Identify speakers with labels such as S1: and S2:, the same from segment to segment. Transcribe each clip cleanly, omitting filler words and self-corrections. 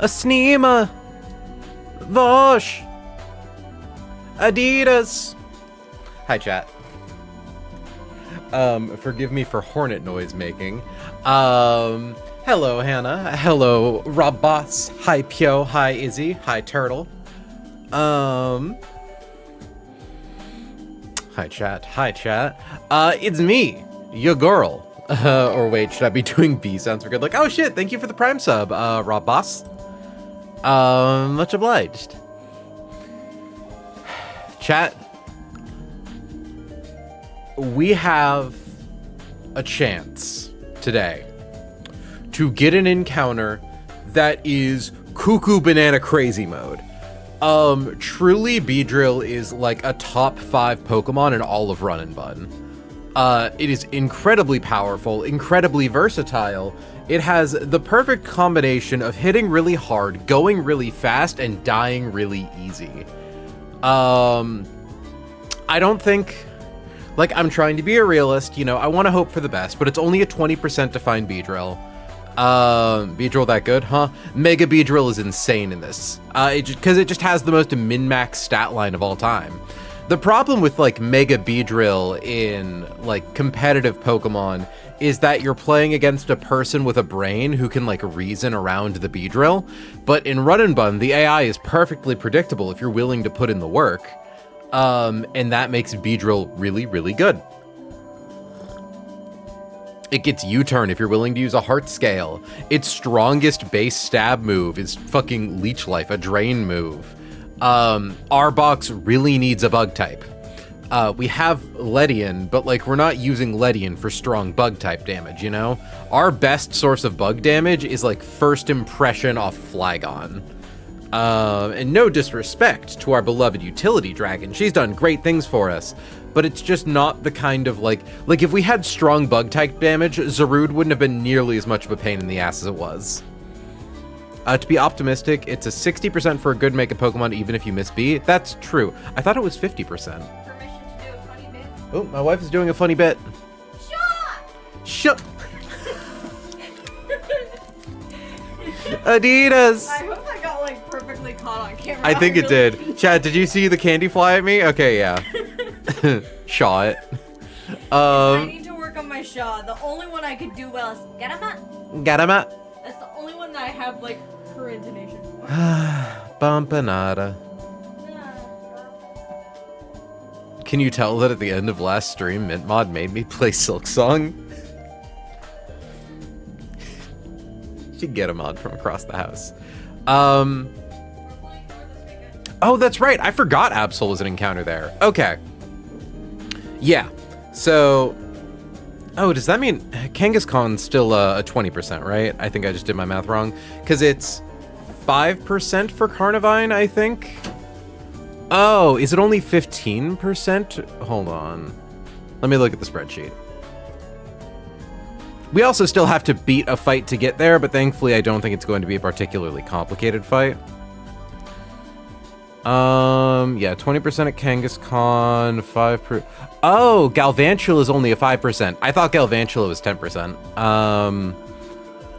S1: a Sneema, Vosh, Adidas. Hi, chat. Forgive me for hornet noise making. Hello, Hannah. Hello, Rob Boss. Hi, Pyo. Hi, Izzy. Hi, Turtle. Hi, chat. Hi, chat. It's me, your girl. Or wait, should I be doing B sounds for good? Like, oh shit, thank you for the Prime sub, Rob Boss. Much obliged. Chat, we have a chance today to get an encounter that is cuckoo banana crazy mode. Truly, Beedrill is like a top 5 Pokemon in all of Run and Bun. It is incredibly powerful, incredibly versatile. It has the perfect combination of hitting really hard, going really fast, and dying really easy. I don't think, like, I'm trying to be a realist, you know, I want to hope for the best, but it's only a 20% to find Beedrill. Beedrill that good, huh? Mega Beedrill is insane in this, because it just has the most min-max stat line of all time. The problem with, like, Mega Beedrill in, like, competitive Pokemon is that you're playing against a person with a brain who can, like, reason around the Beedrill, but in Run and Bun, the AI is perfectly predictable if you're willing to put in the work, and that makes Beedrill really, really good. It gets U-turn if you're willing to use a heart scale. Its strongest base stab move is fucking Leech Life, a drain move. Arbok really needs a bug type. We have Ledian, but like we're not using Ledian for strong bug type damage, you know? Our best source of bug damage is like first impression off Flygon. And no disrespect to our beloved utility dragon. She's done great things for us, but it's just not the kind of like if we had strong bug type damage, Zarude wouldn't have been nearly as much of a pain in the ass as it was. To be optimistic, it's a 60% for a good Mega Pokemon even if you miss B. That's true. I thought it was 50%.
S2: Permission to do a funny bit?
S1: Oh, my wife is doing a funny bit. Shut! Adidas!
S2: I hope I got like perfectly caught on camera.
S1: I think it did. Chad, did you see the candy fly at me? Okay, yeah. Shaw it.
S2: I need to work on my Shaw. The only one I could do well is Garama.
S1: Garama.
S2: That's the only one that I have like her intonation for.
S1: Bumpanada. Can you tell that at the end of last stream, Mintmod made me play Silk Song? Should get a mod from across the house. Oh, that's right. I forgot Absol was an encounter there. Okay. Yeah. So, oh, does that mean Kangaskhan's still a 20%, right? I think I just did my math wrong. Because it's 5% for Carnivine, I think. Oh, is it only 15%? Hold on. Let me look at the spreadsheet. We also still have to beat a fight to get there, but thankfully I don't think it's going to be a particularly complicated fight. Yeah, 20% at Kangaskhan, 5%. Oh, Galvantula is only a 5%. I thought Galvantula was 10%.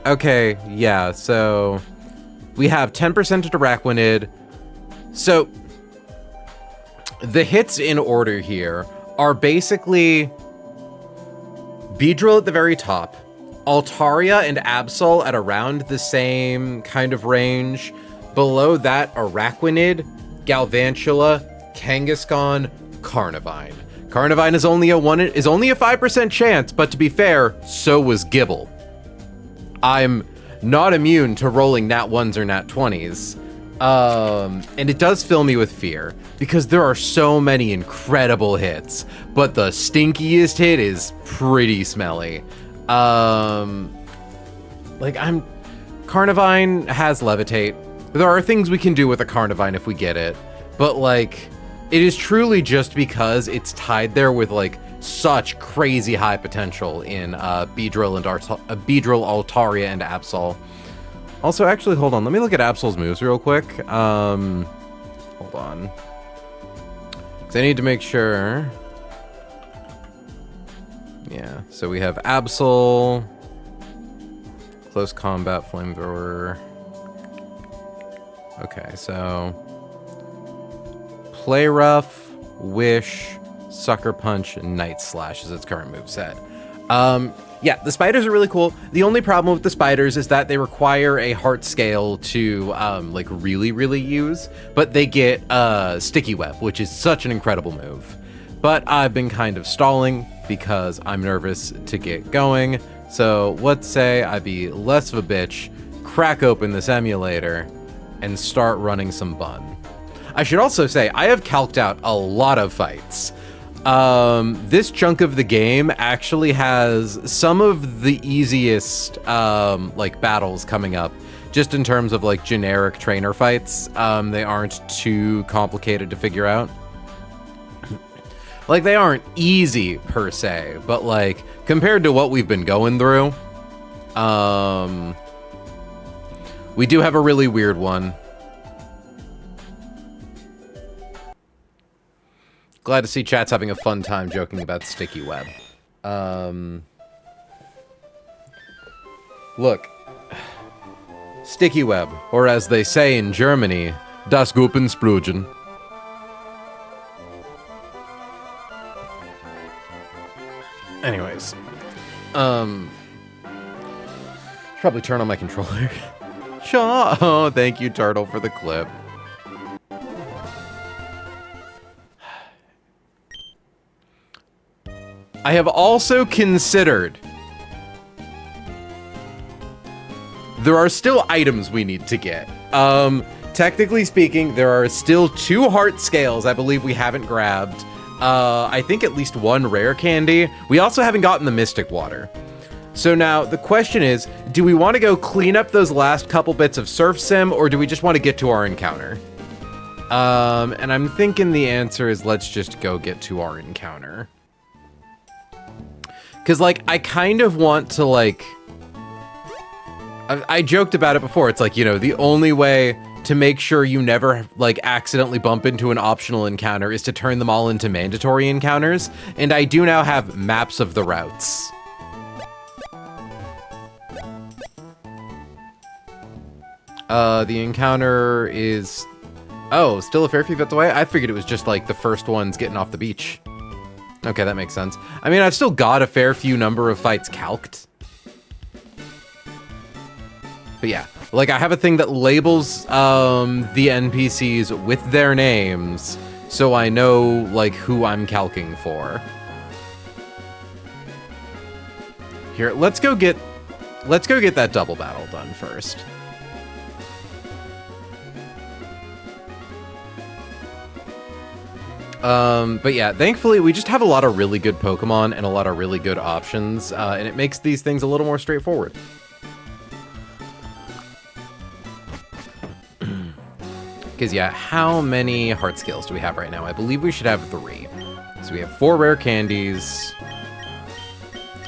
S1: Okay, yeah, so we have 10% at Araquanid. So the hits in order here are basically Beedrill at the very top, Altaria and Absol at around the same kind of range. Below that, Araquanid, Galvantula, Kangaskhan, Carnivine. Carnivine is only a 5% chance, but to be fair, so was Gibble. I'm not immune to rolling nat 1s or nat 20s. And it does fill me with fear because there are so many incredible hits, but the stinkiest hit is pretty smelly. Carnivine has Levitate. There are things we can do with a Carnivine if we get it, but like, it is truly just because it's tied there with like such crazy high potential in Beedrill, Altaria, and Absol. Also, actually, hold on. Let me look at Absol's moves real quick. Hold on. Because I need to make sure. Yeah, so we have Absol, Close Combat, Flamethrower. Okay, so Play Rough, Wish, Sucker Punch, and Night Slash is its current moveset. Yeah, the spiders are really cool. The only problem with the spiders is that they require a heart scale to like really use, but they get Sticky Web, which is such an incredible move. But I've been kind of stalling because I'm nervous to get going. So let's say I be less of a bitch, crack open this emulator, and start running some bun. I should also say I have calced out a lot of fights. This chunk of the game actually has some of the easiest like battles coming up, just in terms of like generic trainer fights. They aren't too complicated to figure out. Like, they aren't easy per se, but like compared to what we've been going through, we do have a really weird one. Glad to see chat's having a fun time joking about Sticky Web. Look. Sticky Web, or as they say in Germany, das Guppensplugen. Anyways. Should probably turn on my controller. Sure. Oh, thank you, Turtle, for the clip. I have also considered there are still items we need to get. Technically speaking, there are still 2 heart scales I believe we haven't grabbed. I think at least 1 rare candy. We also haven't gotten the Mystic Water. So now the question is, do we want to go clean up those last couple bits of Surf Sim, or do we just want to get to our encounter? And I'm thinking the answer is let's just go get to our encounter. Because, like, I kind of want to, like... I joked about it before. It's like, you know, the only way to make sure you never, like, accidentally bump into an optional encounter is to turn them all into mandatory encounters. And I do now have maps of the routes. The encounter is... Oh, still a fair few bits away? I figured it was just, like, the first ones getting off the beach. Okay, that makes sense. I mean, I've still got a fair few number of fights calced. But yeah, like, I have a thing that labels the NPCs with their names, so I know, like, who I'm calking for. Here, let's go get that double battle done first. But yeah, thankfully we just have a lot of really good Pokemon and a lot of really good options, and it makes these things a little more straightforward. Because yeah, how many heart scales do we have right now? I believe we should have 3. So we have 4 rare candies,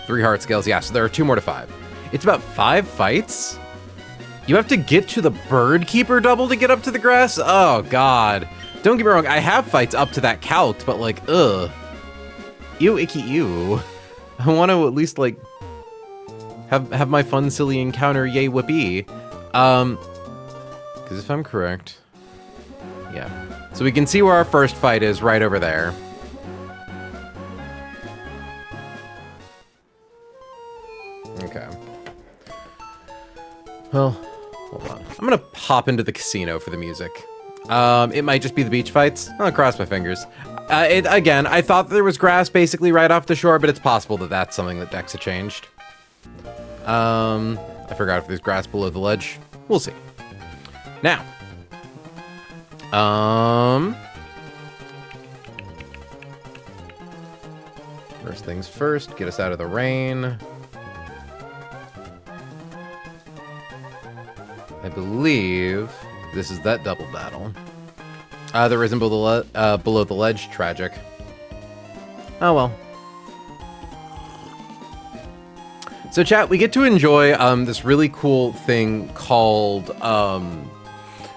S1: 3 heart scales. Yeah, so there are 2 more to 5. It's about 5 fights? You have to get to the Bird Keeper double to get up to the grass? Oh, God. Don't get me wrong, I have fights up to that calc, but like, ugh. Ew, icky, ew. I want to at least, like, have my fun, silly encounter, yay, whippy. Because if I'm correct... Yeah. So we can see where our first fight is right over there. Okay. Well, hold on. I'm gonna pop into the casino for the music. It might just be the beach fights. I'll cross my fingers. Again, I thought there was grass basically right off the shore, but it's possible that that's something that Dexa changed. I forgot if there's grass below the ledge. We'll see. Now. First things first, get us out of the rain. I believe this is that double battle. There isn't below the ledge. Tragic. Oh well. So chat, we get to enjoy this really cool thing called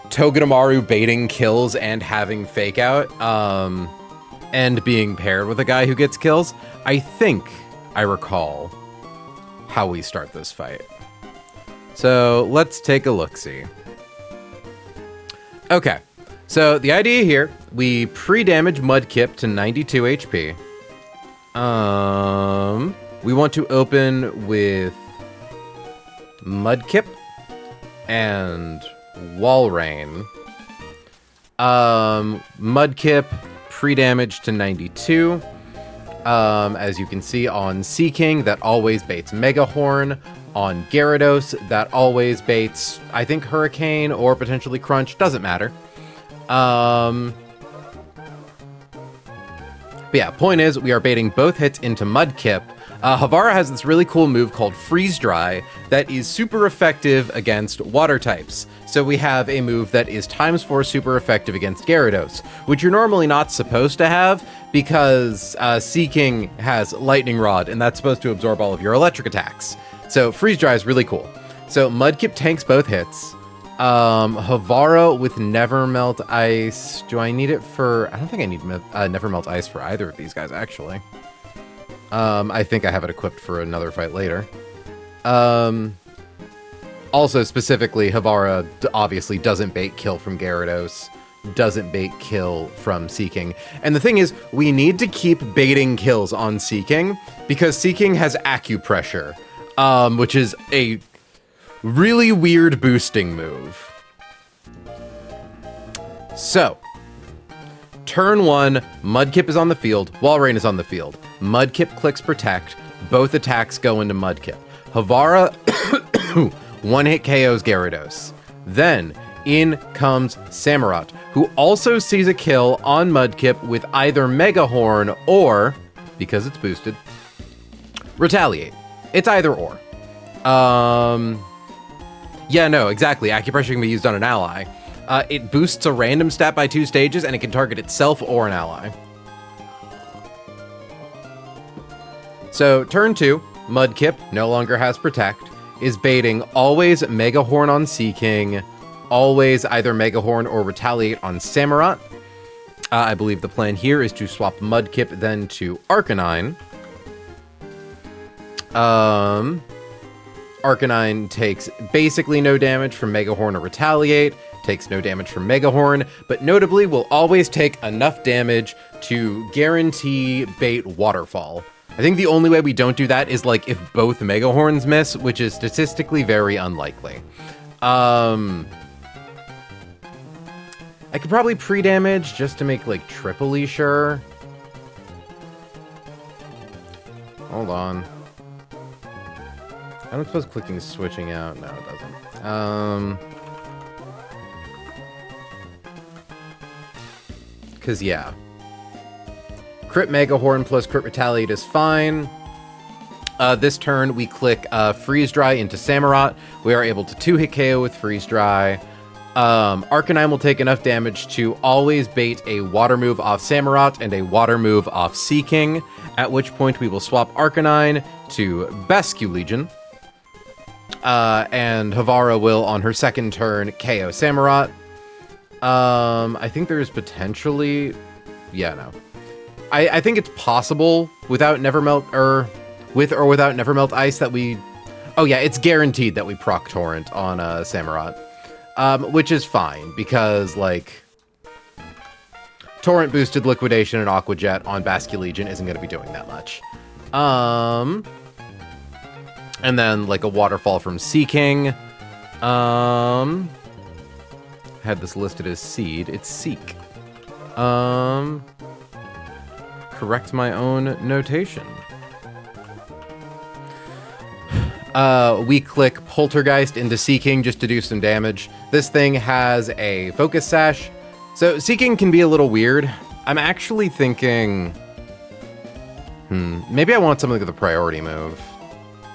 S1: Togedemaru baiting kills and having fake out, and being paired with a guy who gets kills. I think I recall how we start this fight. So let's take a look-see. Okay, so the idea here, we pre-damage Mudkip to 92 HP. We want to open with Mudkip and Walrein. Mudkip pre-damage to 92. As you can see on Seaking, that always baits Mega Horn. On Gyarados, that always baits, I think, Hurricane or potentially Crunch. Doesn't matter. But yeah, point is, we are baiting both hits into Mudkip. Havara has this really cool move called Freeze Dry that is super effective against water types. So we have a move that is ×4 super effective against Gyarados, which you're normally not supposed to have because Seaking has Lightning Rod, and that's supposed to absorb all of your electric attacks. So Freeze Dry is really cool. So Mudkip tanks both hits. Havara with Never Melt Ice. Do I need it for... I don't think I need Never Melt Ice for either of these guys, actually. I think I have it equipped for another fight later. Also, specifically, Havara obviously doesn't bait kill from Gyarados. Doesn't bait kill from Seaking. And the thing is, we need to keep baiting kills on Seaking because Seaking has Acupressure. Which is a really weird boosting move. So, turn 1, Mudkip is on the field, Walrein is on the field. Mudkip clicks Protect, both attacks go into Mudkip. Havara one-hit KOs Gyarados. Then, in comes Samurott, who also sees a kill on Mudkip with either Mega Horn or, because it's boosted, Retaliate. It's either or. Yeah, no, exactly. Acupressure can be used on an ally. It boosts a random stat by 2 stages, and it can target itself or an ally. So, turn 2, Mudkip no longer has Protect, is baiting always Mega Horn on Seaking, always either Mega Horn or Retaliate on Samurott. I believe the plan here is to swap Mudkip then to Arcanine. Arcanine takes basically no damage from Mega Horn or Retaliate, takes no damage from Mega Horn, but notably will always take enough damage to guarantee bait Waterfall. I think the only way we don't do that is like if both Mega Horns miss, which is statistically very unlikely. I could probably pre-damage just to make like triply sure. Hold on. I don't suppose clicking switching out. No, it doesn't. Because, yeah. Crit Mega Horn plus Crit Retaliate is fine. This turn, we click Freeze Dry into Samurott. We are able to 2-hit KO with Freeze Dry. Arcanine will take enough damage to always bait a Water move off Samurott and a Water move off Seaking, at which point we will swap Arcanine to Basculegion. And Havara will, on her second turn, KO Samurott. I think there's potentially... Yeah, no. I think it's possible without Nevermelt, with or without Nevermelt Ice that we... Oh yeah, it's guaranteed that we proc Torrent on Samurott. Which is fine, because, like... Torrent boosted Liquidation and Aqua Jet on Basculegion isn't going to be doing that much. And then, like, a Waterfall from Seaking. Had this listed as Seed. It's Seek. Correct my own notation. We click Poltergeist into Seaking just to do some damage. This thing has a Focus Sash. So Seaking can be a little weird. I'm actually thinking... maybe I want something with a priority move.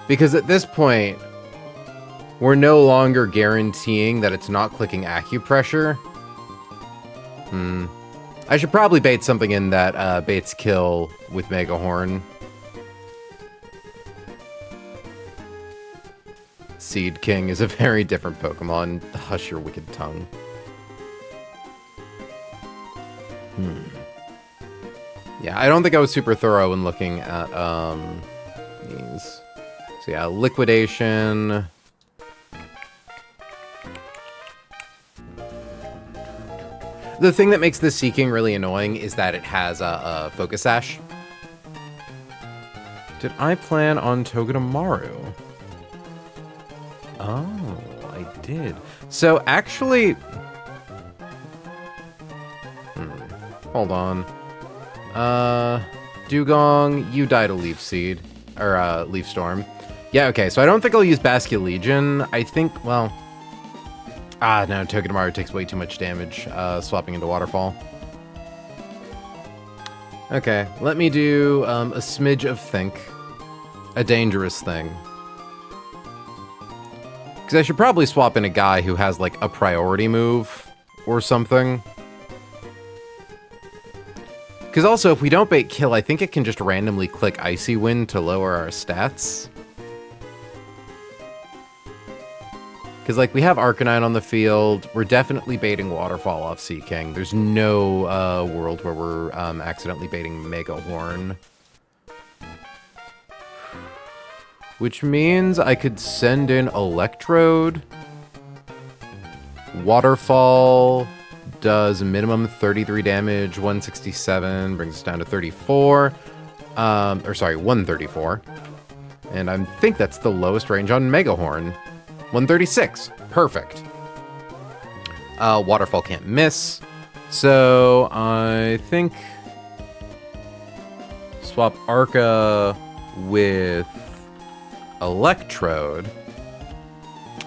S1: Because at this point, we're no longer guaranteeing that it's not clicking Acupressure. I should probably bait something in that baits kill with Mega Horn. Seed King is a very different Pokemon. Hush your wicked tongue. Yeah, I don't think I was super thorough in looking at these. So yeah, Liquidation. The thing that makes this Seeking really annoying is that it has a Focus Sash. Did I plan on Togedemaru? Oh, I did. So actually... hold on. Dugong, you died a Leaf Seed. Or, Leaf Storm. Yeah, okay, so I don't think I'll use Bascullegion. Legion. I think, well... no, Togedemaru takes way too much damage, swapping into Waterfall. Okay, let me do, a smidge of Think. A dangerous thing. Because I should probably swap in a guy who has, like, a priority move or something. Because also, if we don't bait kill, I think it can just randomly click Icy Wind to lower our stats. Because, like, we have Arcanine on the field. We're definitely baiting Waterfall off Seeking. There's no world where we're accidentally baiting Mega Horn. Which means I could send in Electrode. Waterfall does minimum 33 damage, 167, brings us down to 34. Or sorry, 134. And I think that's the lowest range on Mega Horn. 136. Perfect. Waterfall can't miss. So I think swap Arca with Electrode.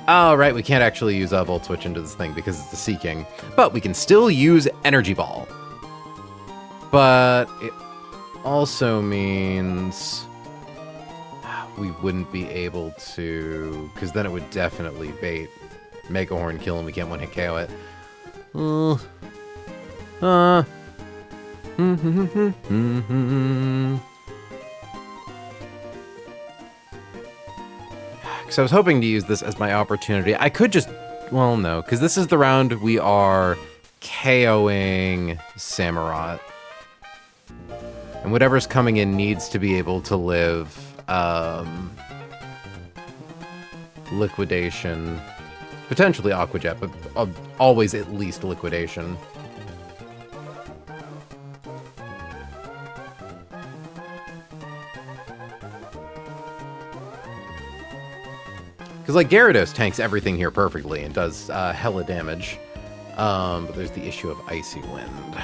S1: Oh, right, we can't actually use Volt Switch into this thing because it's the Seeking. But we can still use Energy Ball. But it also means we wouldn't be able to... because then it would definitely bait Mega Horn kill and we can't one-hit KO it. Because I was hoping to use this as my opportunity. I could just... well, no, because this is the round we are KOing Samurott. And whatever's coming in needs to be able to live Liquidation. Potentially Aqua Jet, but always at least Liquidation. Because, like, Gyarados tanks everything here perfectly and does hella damage. But there's the issue of Icy Wind.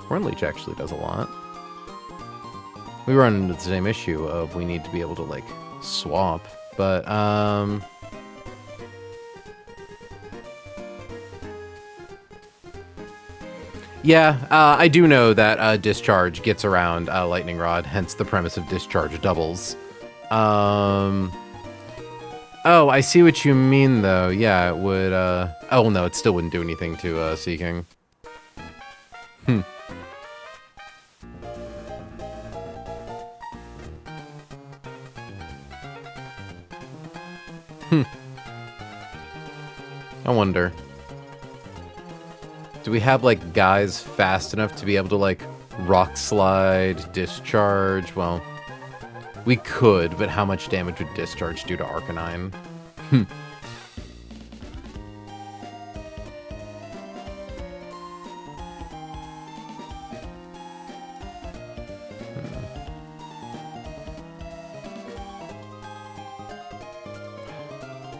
S1: Hornleech actually does a lot. We run into the same issue of we need to be able to, like, swap. But, yeah, I do know that Discharge gets around Lightning Rod, hence the premise of Discharge doubles. Oh, I see what you mean, though. Yeah, it would, oh, no, it still wouldn't do anything to Seeking. I wonder. Do we have, like, guys fast enough to be able to, like, Rock Slide, Discharge? Well, we could, but how much damage would Discharge do to Arcanine?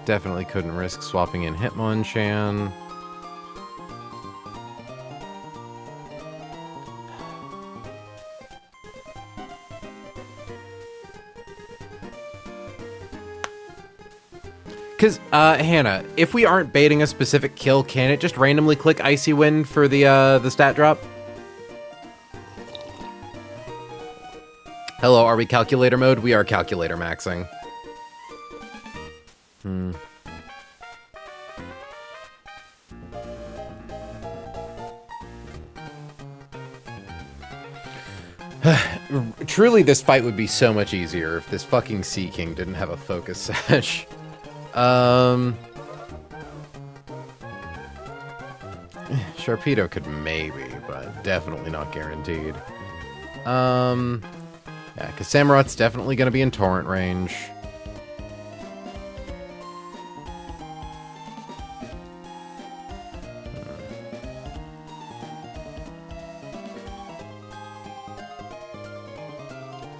S1: Definitely couldn't risk swapping in Hitmonchan. Because, Hannah, if we aren't baiting a specific kill, can it just randomly click Icy Wind for the stat drop? Hello, are we calculator mode? We are calculator maxing. Truly, this fight would be so much easier if this fucking Seeking didn't have a Focus Sash. Sharpedo could maybe, but definitely not guaranteed. Yeah, because Samurot's definitely going to be in Torrent range.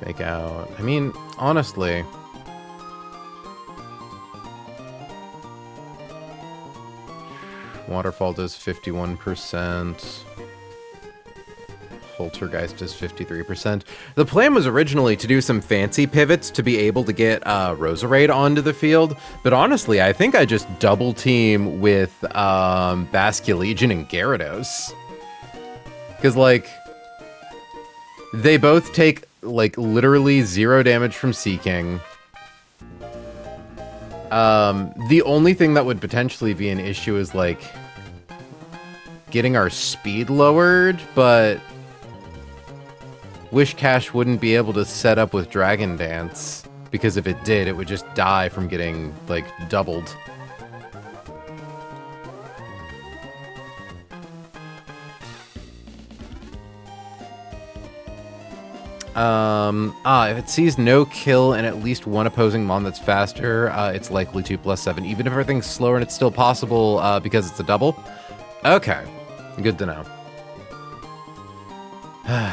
S1: Fake out. I mean, honestly... Waterfall does 51%. Poltergeist does 53%. The plan was originally to do some fancy pivots to be able to get Roserade onto the field, but honestly, I think I just double team with Basculegion and Gyarados. Because, like, they both take, like, literally 0 damage from Seeking. The only thing that would potentially be an issue is, like, getting our speed lowered, but Wishcash wouldn't be able to set up with Dragon Dance, because if it did, it would just die from getting, like, doubled. If it sees no kill and at least one opposing mon that's faster, it's likely to +7. Even if everything's slower and it's still possible, because it's a double? Okay. Good to know.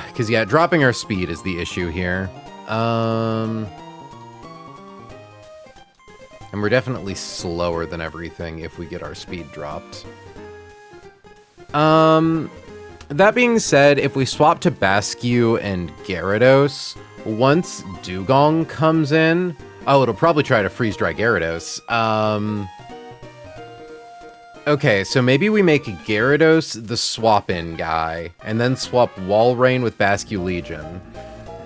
S1: Because, yeah, dropping our speed is the issue here. And we're definitely slower than everything if we get our speed dropped. That being said, if we swap to Bascu and Gyarados, once Dugong comes in... Oh, it'll probably try to freeze-dry Gyarados. Okay, so maybe we make Gyarados the swap-in guy, and then swap Walrein with Basculegion.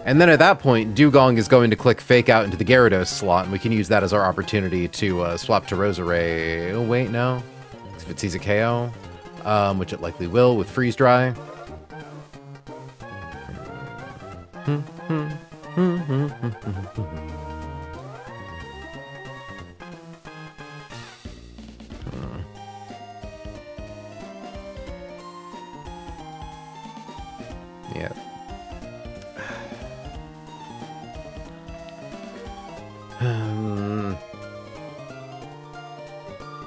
S1: And then at that point, Dugong is going to click Fake Out into the Gyarados slot, and we can use that as our opportunity to swap to Roserade. Oh, wait, no. If it sees a KO, which it likely will with Freeze-Dry. Yeah.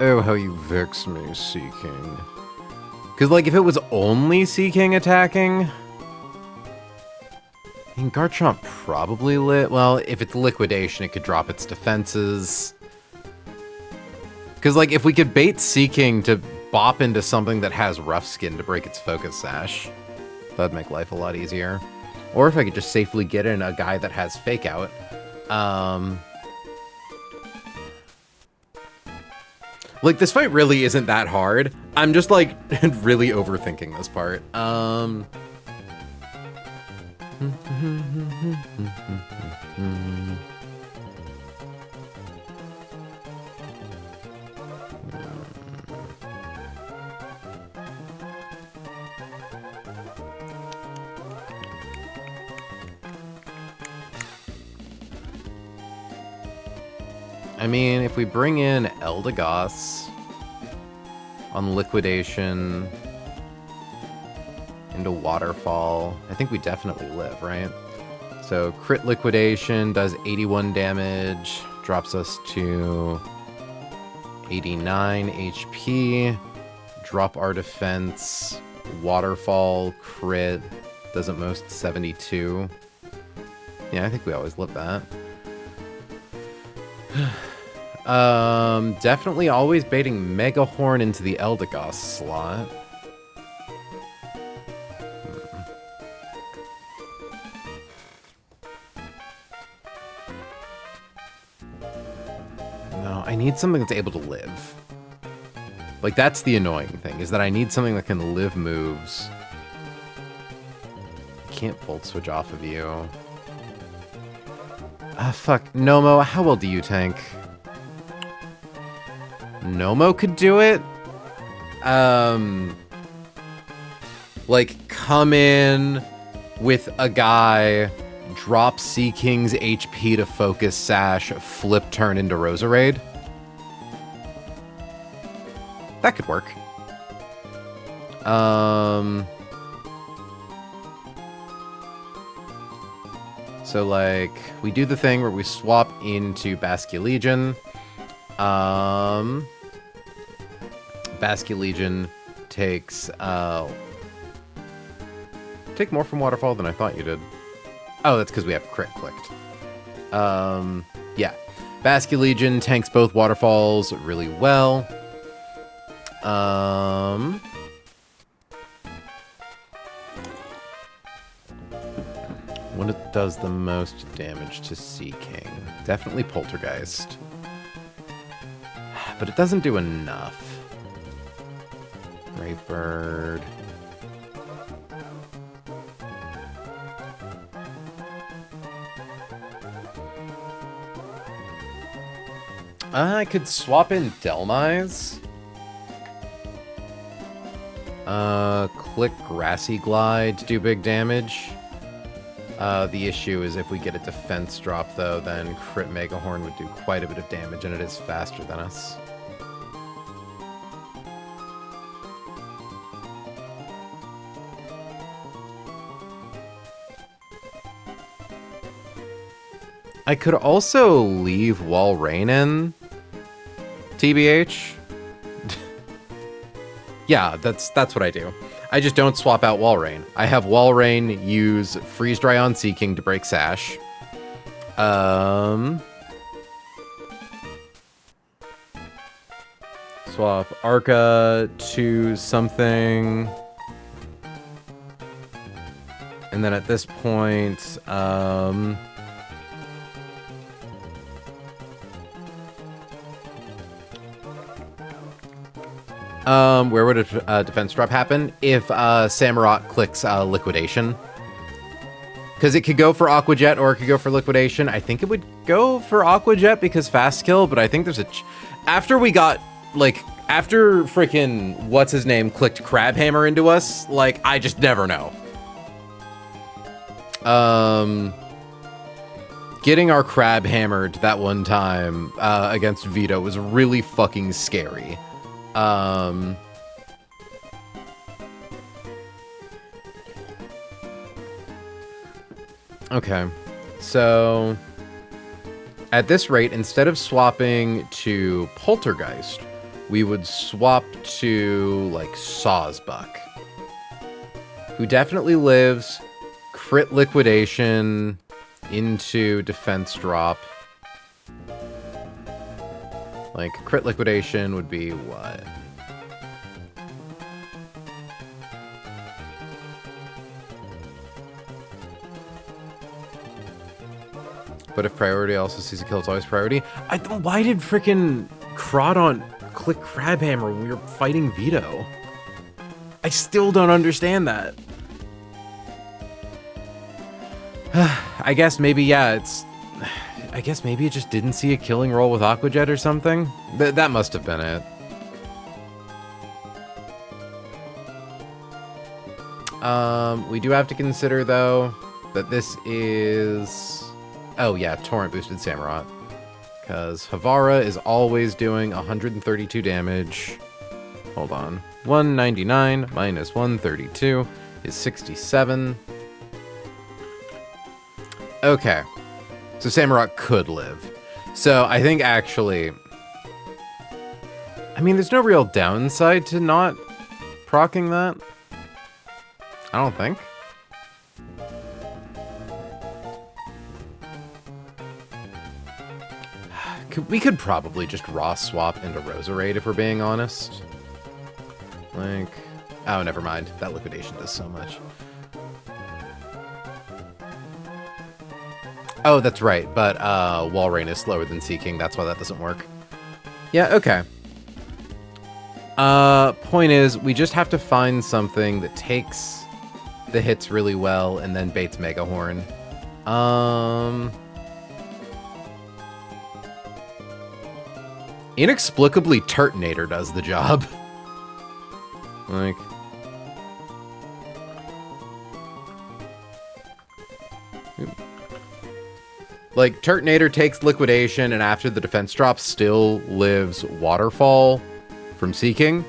S1: Oh, how you vex me, Seeking. Because, like, if it was only Seeking attacking... I mean, Garchomp probably lit... Well, if it's Liquidation, it could drop its defenses. Because, like, if we could bait Seeking to bop into something that has Rough Skin to break its Focus Sash, that'd make life a lot easier. Or if I could just safely get in a guy that has Fake Out. Like, this fight really isn't that hard. I'm just, like, really overthinking this part. I mean, if we bring in Eldegoss on Liquidation into Waterfall, I think we definitely live, right? So crit Liquidation does 81 damage, drops us to 89 HP, drop our defense, Waterfall, crit, does at most 72. Yeah, I think we always live that. Definitely always baiting Mega Horn into the Eldegoss slot. No, I need something that's able to live. Like, that's the annoying thing, is that I need something that can live moves. I can't Volt Switch off of you. Ah, fuck. Nomo, how well do you tank? Nomo could do it. Like, come in with a guy, drop Seeking's HP to Focus Sash, flip turn into Roserade. That could work. So, like, we do the thing where we swap into Basculegion. Basculegion takes, take more from Waterfall than I thought you did. Oh, that's because we have crit clicked. Yeah. Basculegion tanks both Waterfalls really well. What does the most damage to Sea King? Definitely Poltergeist. But it doesn't do enough. Bravebird. I could swap in Delmise. Click Grassy Glide to do big damage. The issue is if we get a defense drop, though, then Crit Megahorn would do quite a bit of damage, and it is faster than us. I could also leave Walrein in, TBH. Yeah, that's what I do. I just don't swap out Walrein. I have Walrein use Freeze Dry on Sea King to break Sash. Swap Arca to something. And then at this point, where would a defense drop happen? If Samurott clicks Liquidation. Because it could go for Aqua Jet or it could go for Liquidation. I think it would go for Aqua Jet because fast kill, but I think there's a... after we got, like, after freaking, what's-his-name clicked Crabhammer into us, like, I just never know. Getting our Crab hammered that one time against Vito was really fucking scary. Okay, so at this rate, instead of swapping to Poltergeist, we would swap to, like, Sawsbuck, who definitely lives, crit Liquidation into defense drop. Like, crit Liquidation would be what? But if priority also sees a kill, it's always priority. Why did frickin' Crawdon click Crabhammer when we were fighting Vito? I still don't understand that. I guess maybe, yeah, I guess maybe it just didn't see a killing roll with Aqua Jet or something. That must have been it. We do have to consider, though, that this is... oh, yeah, Torrent boosted Samurott. Because Havara is always doing 132 damage. Hold on. 199 minus 132 is 67. Okay. So Samurott could live. So I think actually... I mean, there's no real downside to not proccing that. I don't think. We could probably just raw swap into Roserade if we're being honest. Like... oh, never mind. That Liquidation does so much. Oh, that's right, but Walrein is slower than Sea King, that's why that doesn't work. Yeah, okay. Point is, we just have to find something that takes the hits really well and then baits Megahorn. Inexplicably, Turtonator does the job. Like... like, Turtonator takes Liquidation, and after the defense drop, still lives Waterfall from Sea King.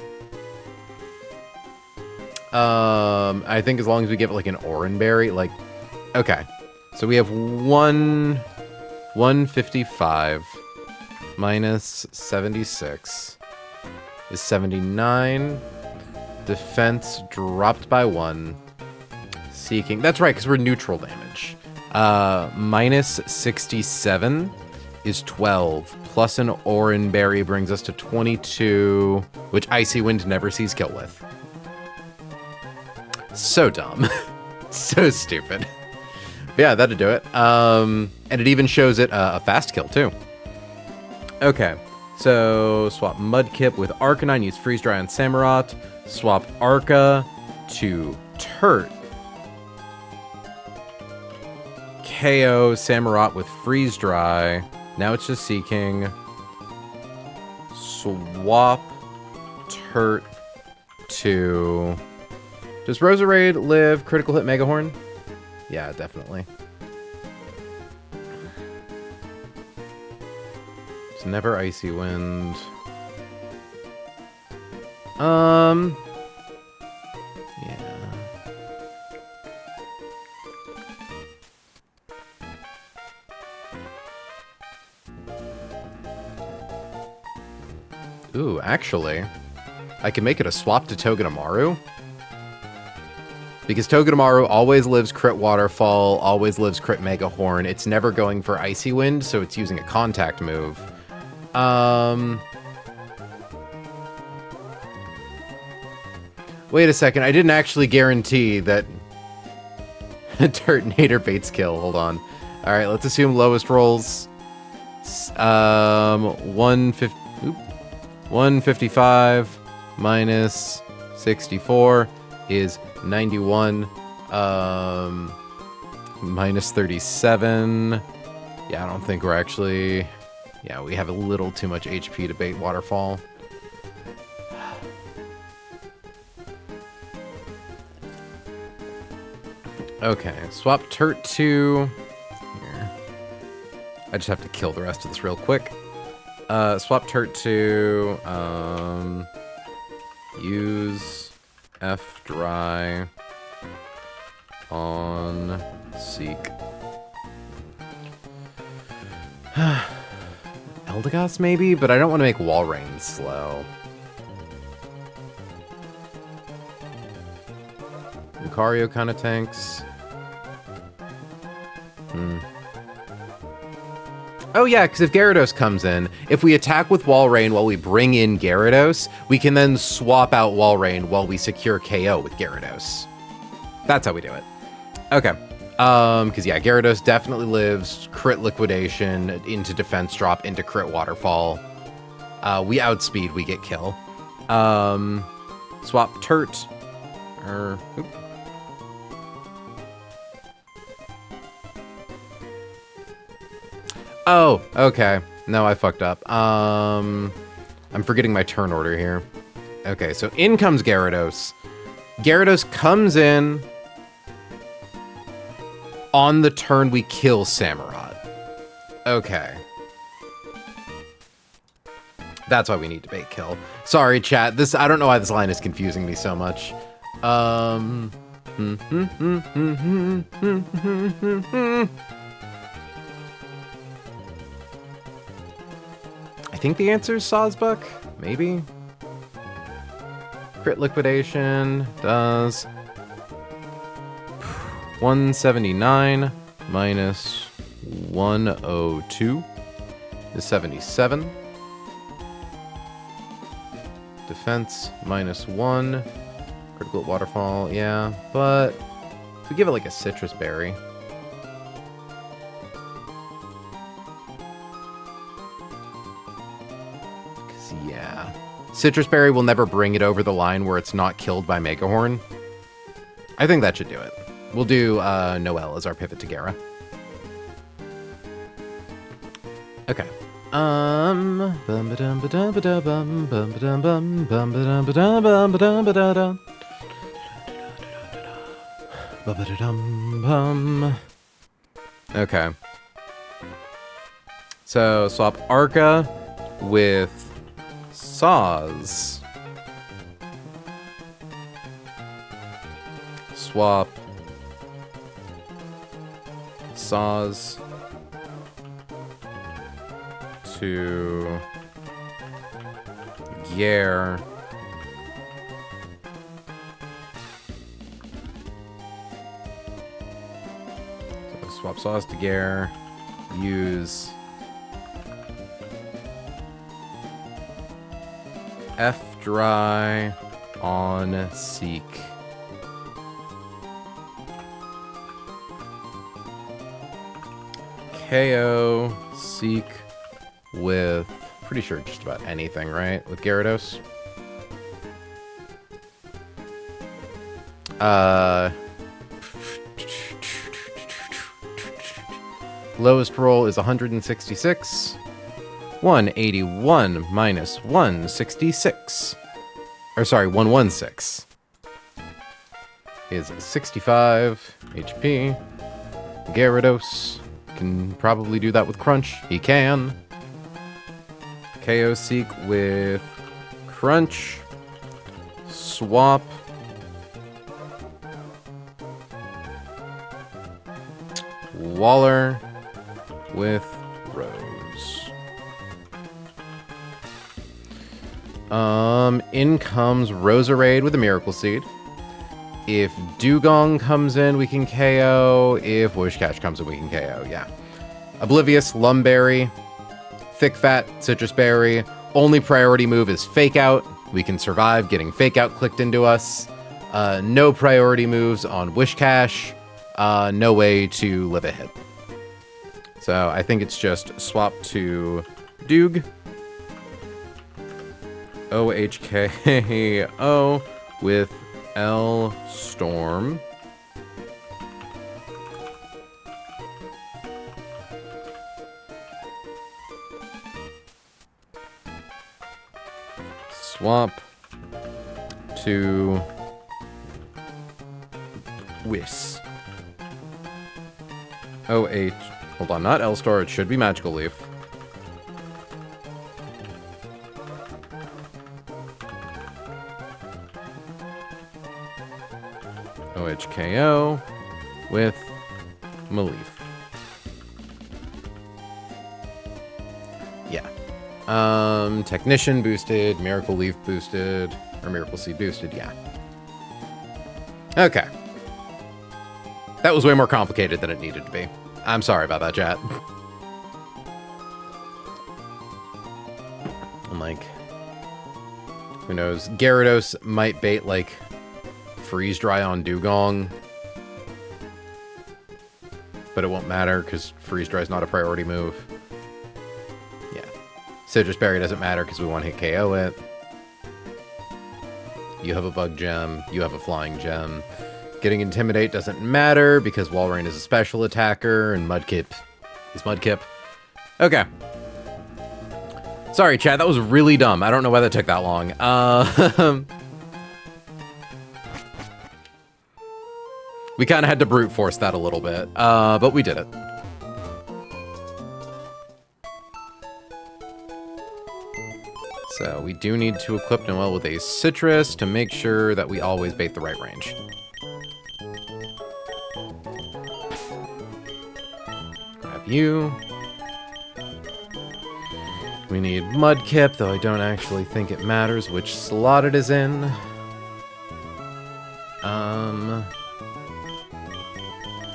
S1: I think as long as we give it, like, an Oranberry, like... okay. So we have 155 minus 76 is 79. Defense dropped by 1. Seeking. That's right, because we're neutral damage. Minus 67 is 12. Plus an Oran Berry brings us to 22, which Icy Wind never sees kill with. So dumb. So stupid. Yeah, that'd do it. And it even shows it a fast kill, too. Okay, so swap Mudkip with Arcanine, use Freeze Dry on Samurott. Swap Arca to Turt. KO Samurott with Freeze Dry. Now it's just Seeking. Swap Turt to... Does Roserade live critical hit Megahorn? Yeah, definitely. It's never Icy Wind. Yeah. Ooh, actually, I can make it a swap to Togedemaru. Because Togedemaru always lives crit Waterfall, always lives crit Megahorn. It's never going for Icy Wind, so it's using a contact move. Wait a second, I didn't actually guarantee that Turtonator baits kill. Hold on. Alright, let's assume lowest rolls. 155 minus 64 is 91. Minus 37. Yeah, I don't think we're actually... Yeah, we have a little too much HP to bait Waterfall. Okay, swap Turt to... Here. I just have to kill the rest of this real quick. Swap Turt to... use F Dry on Seek. Eldegoss maybe, but I don't want to make Walrein slow. Lucario kind of tanks. Oh yeah, because if Gyarados comes in, if we attack with Walrein while we bring in Gyarados, we can then swap out Walrein while we secure KO with Gyarados. That's how we do it. Okay. Because yeah, Gyarados definitely lives crit liquidation into defense drop into crit waterfall. We outspeed, we get kill. Swap Turt. Oop. Oh, okay. No, I fucked up. I'm forgetting my turn order here. Okay, so in comes Gyarados. Gyarados comes in on the turn we kill Samurott. Okay. That's why we need to bait kill. Sorry, chat. I don't know why this line is confusing me so much. I think the answer is Sawsbuck, maybe? Crit liquidation does 179 minus 102 is 77. Defense minus 1. Critical waterfall, yeah, but if we give it like a citrus berry. Yeah. Citrus Berry will never bring it over the line where it's not killed by Megahorn. I think that should do it. We'll do Noelle as our pivot to Gara. Okay. Okay. So swap Arca with Saws. Swap Saws to Gare. So swap Saws to Gare. Use F dry on Seek. KO Seek with pretty sure just about anything, right? With Gyarados. Lowest roll is 166. 181 minus 166. Or sorry, 116. Is 65 HP. Gyarados can probably do that with Crunch. He can. KO Seek with Crunch. Swap. Waller with Rose. In comes Roserade with a Miracle Seed. If Dugong comes in, we can KO. If Wishcash comes in, we can KO, yeah. Oblivious, Lumberry, Thick Fat, Citrus Berry. Only priority move is Fake Out. We can survive getting Fake Out clicked into us. No priority moves on Wishcash. No way to live a hit. So I think it's just swap to Doog. OHKO with L Storm. Swap to Whis. OH. Hold on, not L-Star, it should be Magical Leaf. OHKO with Maleef. Yeah. Technician boosted, Miracle Leaf boosted, or Miracle Seed boosted, yeah. Okay. That was way more complicated than it needed to be. I'm sorry about that, chat. I'm like, who knows? Gyarados might bait, like, Freeze Dry on Dugong. But it won't matter, because Freeze Dry is not a priority move. Yeah. Citrus Berry doesn't matter, because we want to hit KO it. You have a Bug Gem. You have a Flying Gem. Getting Intimidate doesn't matter because Walrein is a special attacker and Mudkip is Mudkip. Okay. Sorry, chat. That was really dumb. I don't know why that took that long. We kind of had to brute force that a little bit, but we did it. So we do need to equip Noelle with a Citrus to make sure that we always bait the right range. You. We need Mudkip, though I don't actually think it matters which slot it is in.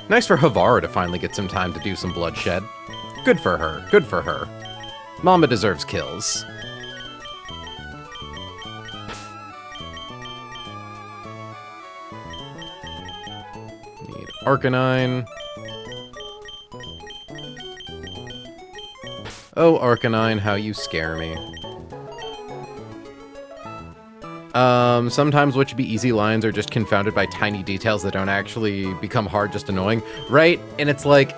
S1: Nice for Havara to finally get some time to do some bloodshed. Good for her. Good for her. Mama deserves kills. Need Arcanine. Oh, Arcanine, how you scare me. Sometimes what should be easy lines are just confounded by tiny details that don't actually become hard, just annoying, right? And it's like,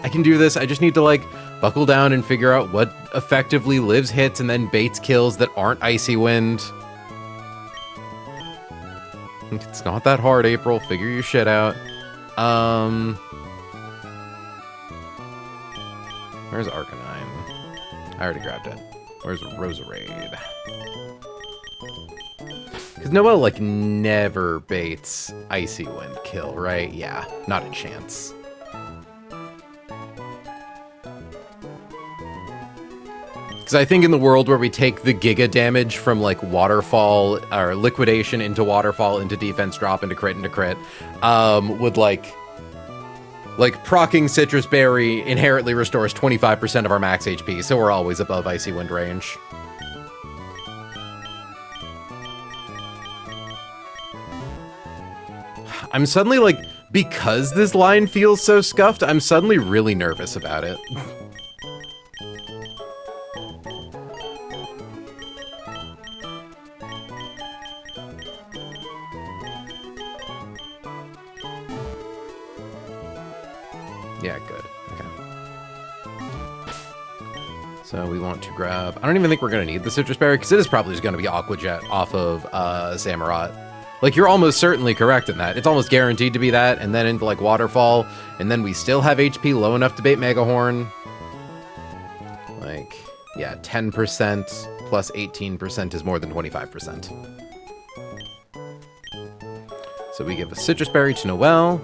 S1: I can do this, I just need to, like, buckle down and figure out what effectively lives hits and then baits kills that aren't Icy Wind. It's not that hard, April. Figure your shit out. Where's Arcanine? I already grabbed it. Where's Roserade? Because Noelle, like, never baits Icy Wind kill, right? Yeah, not a chance. Because I think in the world where we take the giga damage from like waterfall or liquidation into waterfall into defense drop into crit, would like proccing Citrus Berry inherently restores 25% of our max HP, so we're always above Icy Wind range. I'm suddenly like, because this line feels so scuffed, I'm suddenly really nervous about it. Yeah, good. Okay. So we want to grab... I don't even think we're going to need the Citrus Berry, because it is probably just going to be Aqua Jet off of Samurott. Like, you're almost certainly correct in that. It's almost guaranteed to be that, and then into, like, Waterfall, and then we still have HP low enough to bait Mega Horn. Like, yeah, 10% plus 18% is more than 25%. So we give a Citrus Berry to Noelle.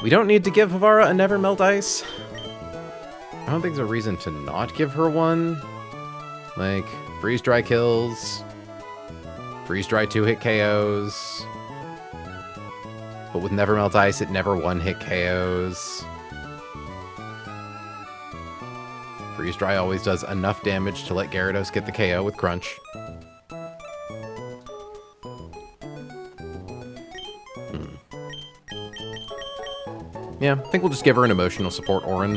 S1: We don't need to give Havara a Never Melt Ice. I don't think there's a reason to not give her one. Like, Freeze Dry kills. Freeze Dry 2-hit KOs. But with Never Melt Ice, it never one-hit KOs. Freeze Dry always does enough damage to let Gyarados get the KO with Crunch. Yeah, I think we'll just give her an emotional support Orin.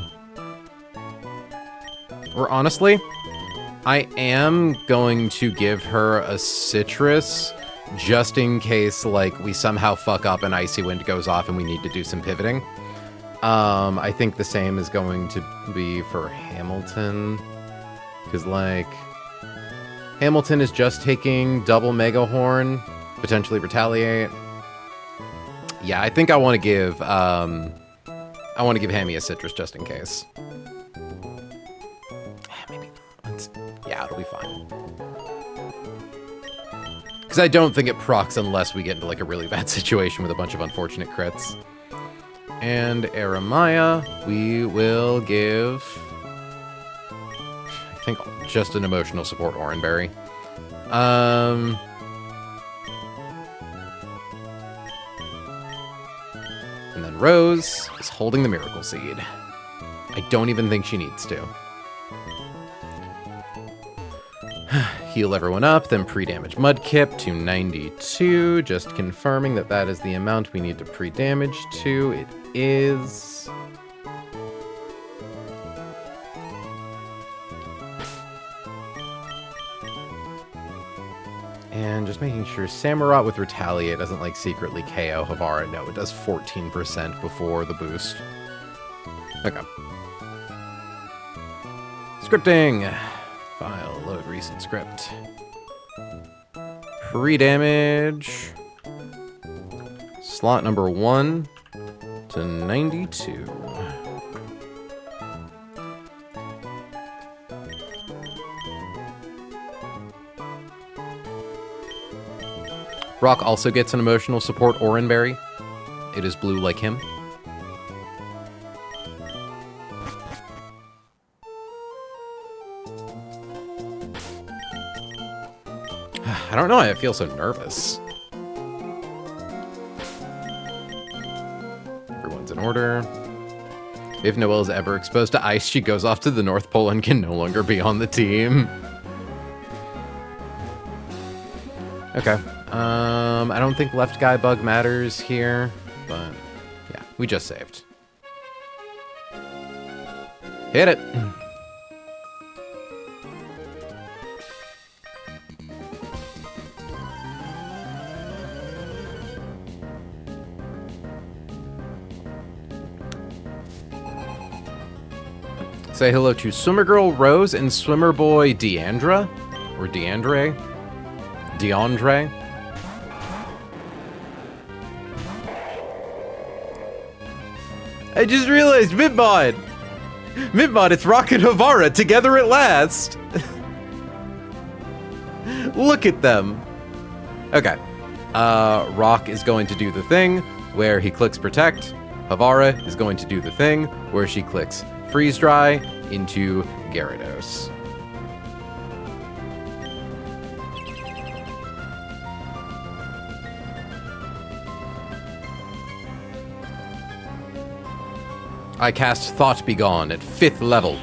S1: Or honestly, I am going to give her a Citrus just in case, like, we somehow fuck up and Icy Wind goes off and we need to do some pivoting. I think the same is going to be for Hamilton. Because, like, Hamilton is just taking double Mega Horn, potentially Retaliate. Yeah, I think I want to give, Hammy a Citrus just in case. Maybe not. Yeah, it'll be fine. Because I don't think it procs unless we get into, like, a really bad situation with a bunch of unfortunate crits. And Aramaya, we will give... I think just an emotional support Oranberry. And then Rose is holding the Miracle Seed. I don't even think she needs to. Heal everyone up, then pre-damage Mudkip to 92. Just confirming that that is the amount we need to pre-damage to. It is... And just making sure Samurott with Retaliate doesn't, like, secretly KO Havara. No, it does 14% before the boost. Okay. Scripting. File, load recent script. Pre-damage. Slot number 1 to 92. Rock also gets an emotional support Oranberry. It is blue like him. I don't know why I feel so nervous. Everyone's in order. If Noelle is ever exposed to ice, she goes off to the North Pole and can no longer be on the team. Okay. I don't think left guy bug matters here, but yeah, we just saved. Hit it! Say hello to Swimmer Girl Rose and Swimmer Boy Deandra? Or Deandre? DeAndre? I just realized, Midmod! Midmod, it's Rock and Havara together at last! Look at them! Okay. Rock is going to do the thing where he clicks Protect, Havara is going to do the thing where she clicks Freeze Dry into Gyarados. I cast Thought Begone at 5th level.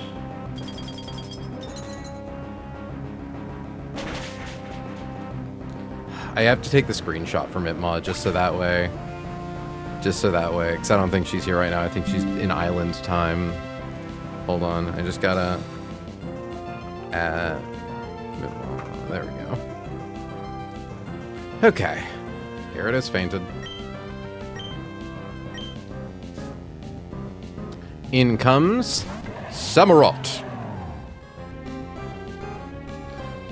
S1: I have to take the screenshot from it, Mod, just so that way, because I don't think she's here right now. I think she's in island time. Hold on, I just gotta add, there we go. Okay, Gyarados fainted. In comes Samurott.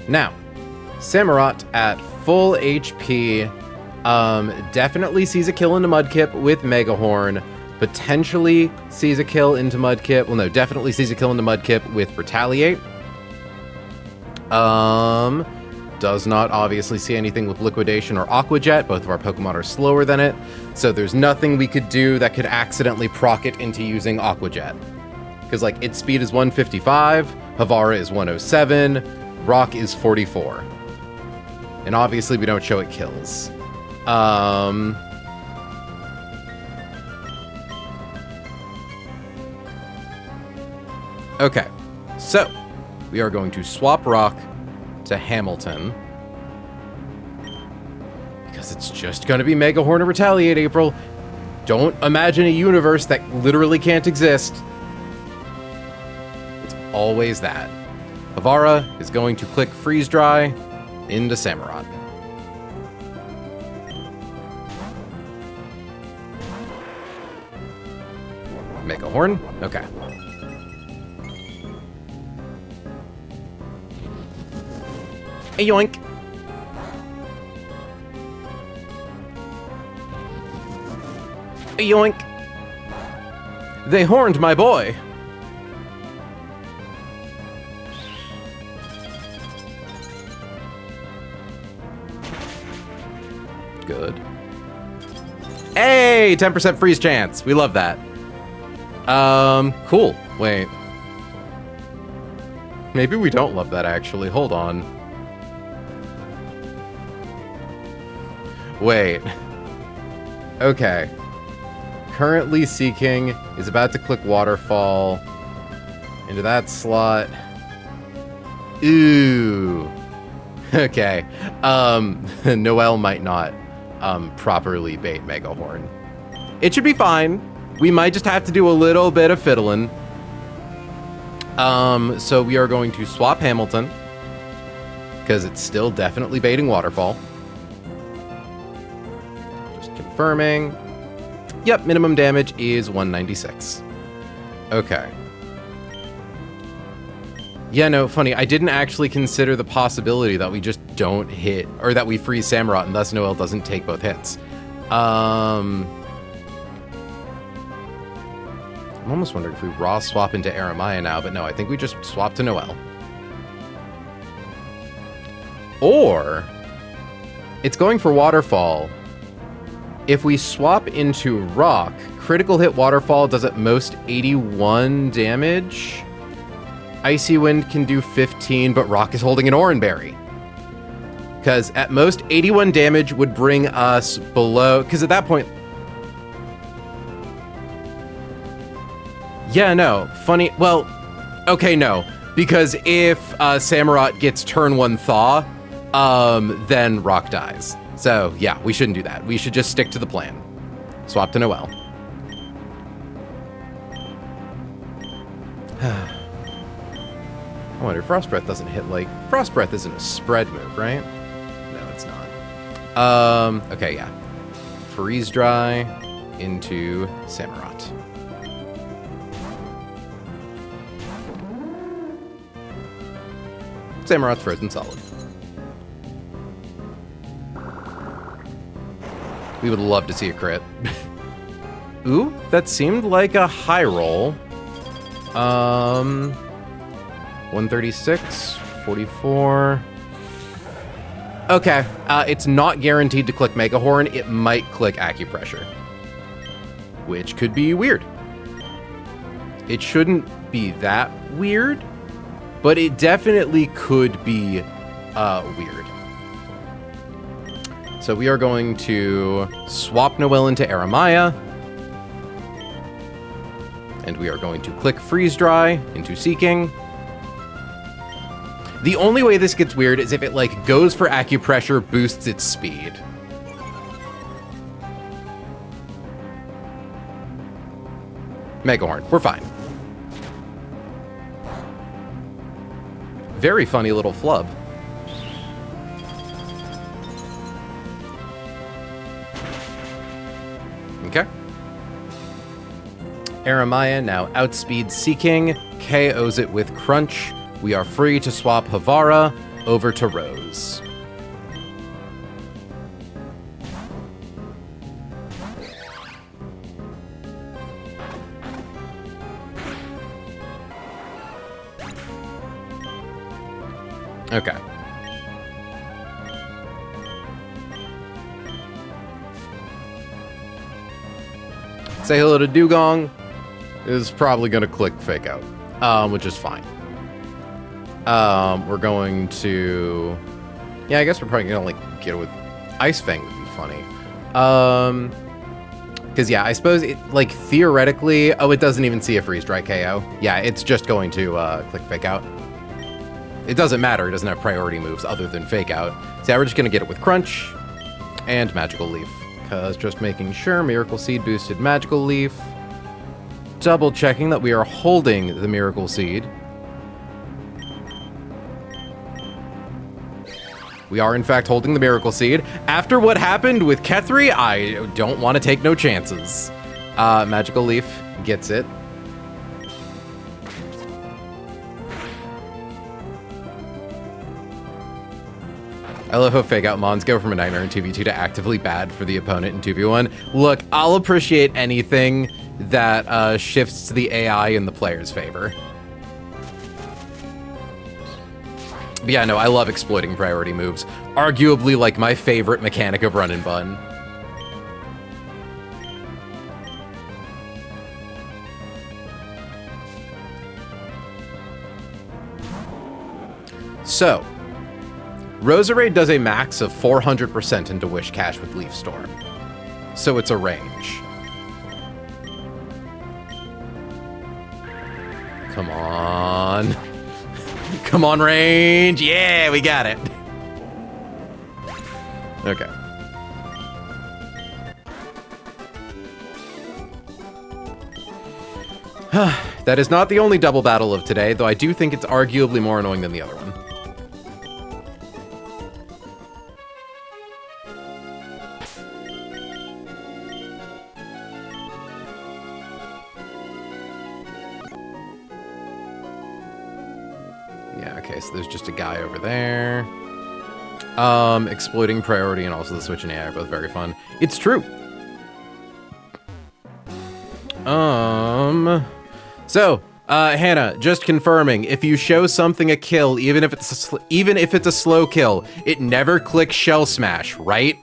S1: Now, Samurott at full HP definitely sees a kill into Mudkip with Mega Horn. Potentially sees a kill into Mudkip. Well, no, definitely sees a kill into Mudkip with Retaliate. Does not obviously see anything with Liquidation or Aqua Jet. Both of our Pokemon are slower than it. So there's nothing we could do that could accidentally proc it into using Aqua Jet. Because, like, its speed is 155, Havara is 107, Rock is 44. And obviously we don't show it kills. Okay, so we are going to swap Rock to Hamilton. Because it's just going to be Mega Horn or Retaliate, April. Don't imagine a universe that literally can't exist. It's always that. Havara is going to click Freeze Dry into Samurott. Mega Horn? Okay. Yoink. Yoink. They horned my boy. Good. Hey, 10% freeze chance. We love that. Cool. Wait. Maybe we don't love that, actually. Hold on. Wait. Okay. Currently Seeking is about to click Waterfall into that slot. Ooh. Okay. Noelle might not properly bait Mega Horn. It should be fine. We might just have to do a little bit of fiddling. So we are going to swap Hamilton because it's still definitely baiting Waterfall. Just confirming. Yep, minimum damage is 196. Okay. Yeah, no, funny. I didn't actually consider the possibility that we just don't hit, or that we freeze Samurott and thus Noelle doesn't take both hits. I'm almost wondering if we raw swap into Aramaya now, but no, I think we just swap to Noelle. Or it's going for Waterfall. If we swap into Rock, critical hit Waterfall does at most 81 damage. Icy Wind can do 15, but Rock is holding an Oranberry. Because at most 81 damage would bring us below, because at that point... Yeah, no, funny, well, okay, no. Because if Samurott gets turn 1 Thaw, then Rock dies. So, yeah, we shouldn't do that. We should just stick to the plan. Swap to Noelle. I wonder, Frost Breath doesn't hit, like... Frost Breath isn't a spread move, right? No, it's not. Okay, yeah. Freeze Dry into Samurott. Samurott's frozen solid. We would love to see a crit. Ooh, that seemed like a high roll. 136, 44. Okay, it's not guaranteed to click Mega Horn. It might click Acupressure. which could be weird. It shouldn't be that weird, but it definitely could be weird. So we are going to swap Noelle into Aramaya. And we are going to click Freeze Dry into Seeking. The only way this gets weird is if it, like, goes for Acupressure, boosts its speed. Mega Horn, we're fine. Very funny little flub. Okay. Aramaya now outspeeds Seeking, KOs it with Crunch. We are free to swap Havara over to Rose. Okay. Say hello to Dugong. Is probably going to click Fake Out, which is fine. We're going to... Yeah, I guess we're probably going to, like, get it with Ice Fang would be funny. Because, yeah, I suppose it, like, theoretically... Oh, it doesn't even see a Freeze Dry KO. Yeah, it's just going to click Fake Out. It doesn't matter. It doesn't have priority moves other than Fake Out. So yeah, we're just going to get it with Crunch and Magical Leaf. Because just making sure Miracle Seed boosted Magical Leaf. Double checking that we are holding the Miracle Seed. We are, in fact, holding the Miracle Seed. After what happened with Kethri, I don't want to take no chances. Magical Leaf gets it. I love how Fake Out Mons go from a Nightmare in 2v2 to actively bad for the opponent in 2v1. Look, I'll appreciate anything that shifts the AI in the player's favor. But yeah, no, I love exploiting priority moves. Arguably, like, my favorite mechanic of Run and Bun. So, Roserade does a max of 400% into Wish Cash with Leaf Storm. So it's a range. Come on. Come on, range. Yeah, we got it. Okay. That is not the only double battle of today, though I do think it's arguably more annoying than the other one. So there's just a guy over there. Exploiting priority and also the switch in AI are both very fun. It's true. So, Hannah, just confirming, if you show something a kill, even if it's a slow kill, it never clicks Shell Smash, right?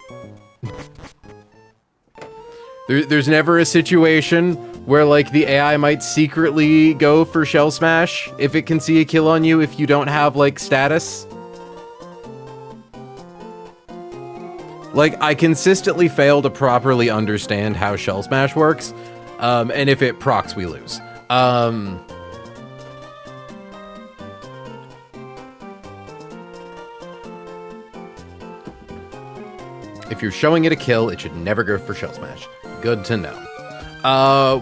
S1: There's never a situation where, like, the AI might secretly go for Shell Smash if it can see a kill on you if you don't have, like, status. Like, I consistently fail to properly understand how Shell Smash works, and if it procs, we lose. If you're showing it a kill, it should never go for Shell Smash. Good to know.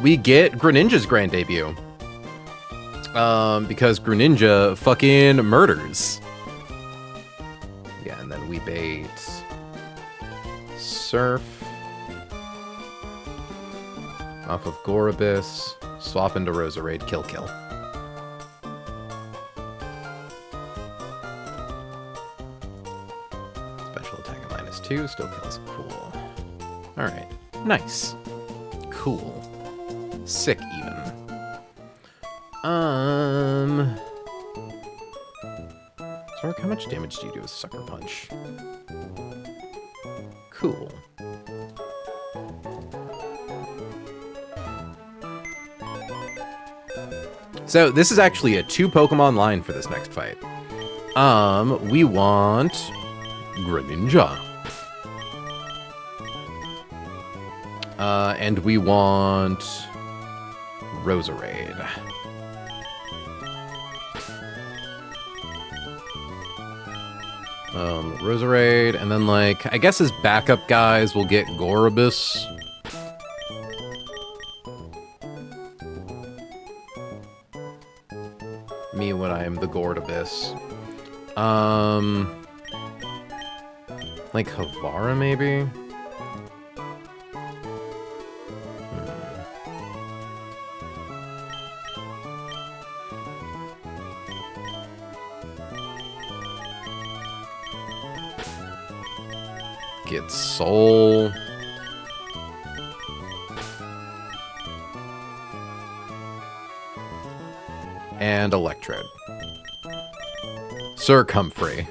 S1: We get Greninja's grand debut. Because Greninja fucking murders. Yeah, and then we bait Surf off of Gorobis, swap into Roserade, kill. Special attack at -2, still kills. Cool. Alright, nice. Cool. Sick, even. Zark, how much damage do you do with Sucker Punch? Cool. So this is actually a 2 Pokemon line for this next fight. We want Greninja. And we want Roserade. Roserade, and then, like, I guess as backup guys, we'll get Gorobus. Me when I am the Gordabus. Like Havara, maybe? Get Soul. And Electrode. Circumfery.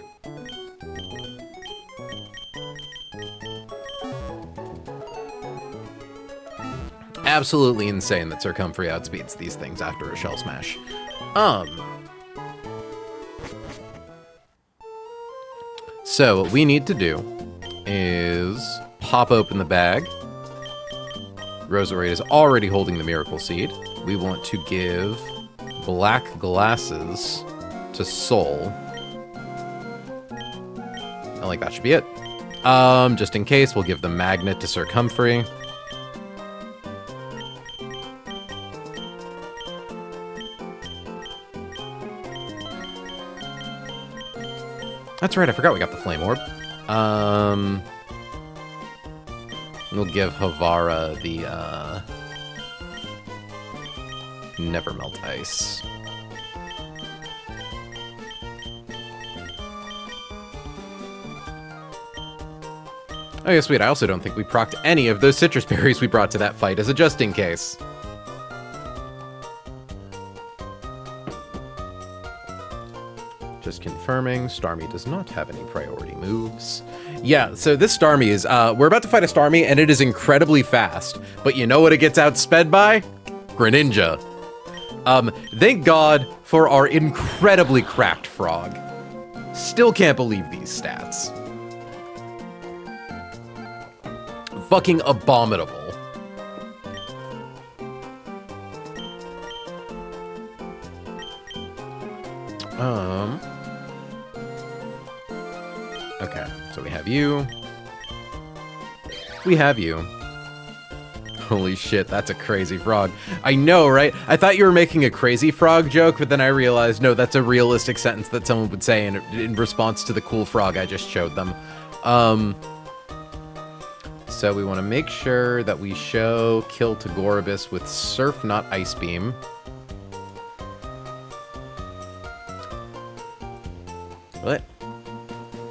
S1: Absolutely insane that Circumfery outspeeds these things after a Shell Smash. So what we need to do is pop open the bag. Roserade is already holding the Miracle Seed. We want to give black glasses to Soul. I think that should be it. Just in case, we'll give the Magnet to Circumfery. That's right, I forgot we got the Flame Orb. We'll give Havara the, Never Melt Ice. Oh yeah, sweet, I also don't think we procced any of those citrus berries we brought to that fight as a just in case. Just confirming, Starmie does not have any priority moves. Yeah, so this Starmie is, we're about to fight a Starmie, and it is incredibly fast. But you know what it gets outsped by? Greninja. Thank God for our incredibly cracked frog. Still can't believe these stats. Fucking abominable. Okay, so we have you. We have you. Holy shit, that's a crazy frog. I know, right? I thought you were making a crazy frog joke, but then I realized, no, that's a realistic sentence that someone would say in response to the cool frog I just showed them. So we want to make sure that we show Kill to Gorobus with Surf, not Ice Beam. What?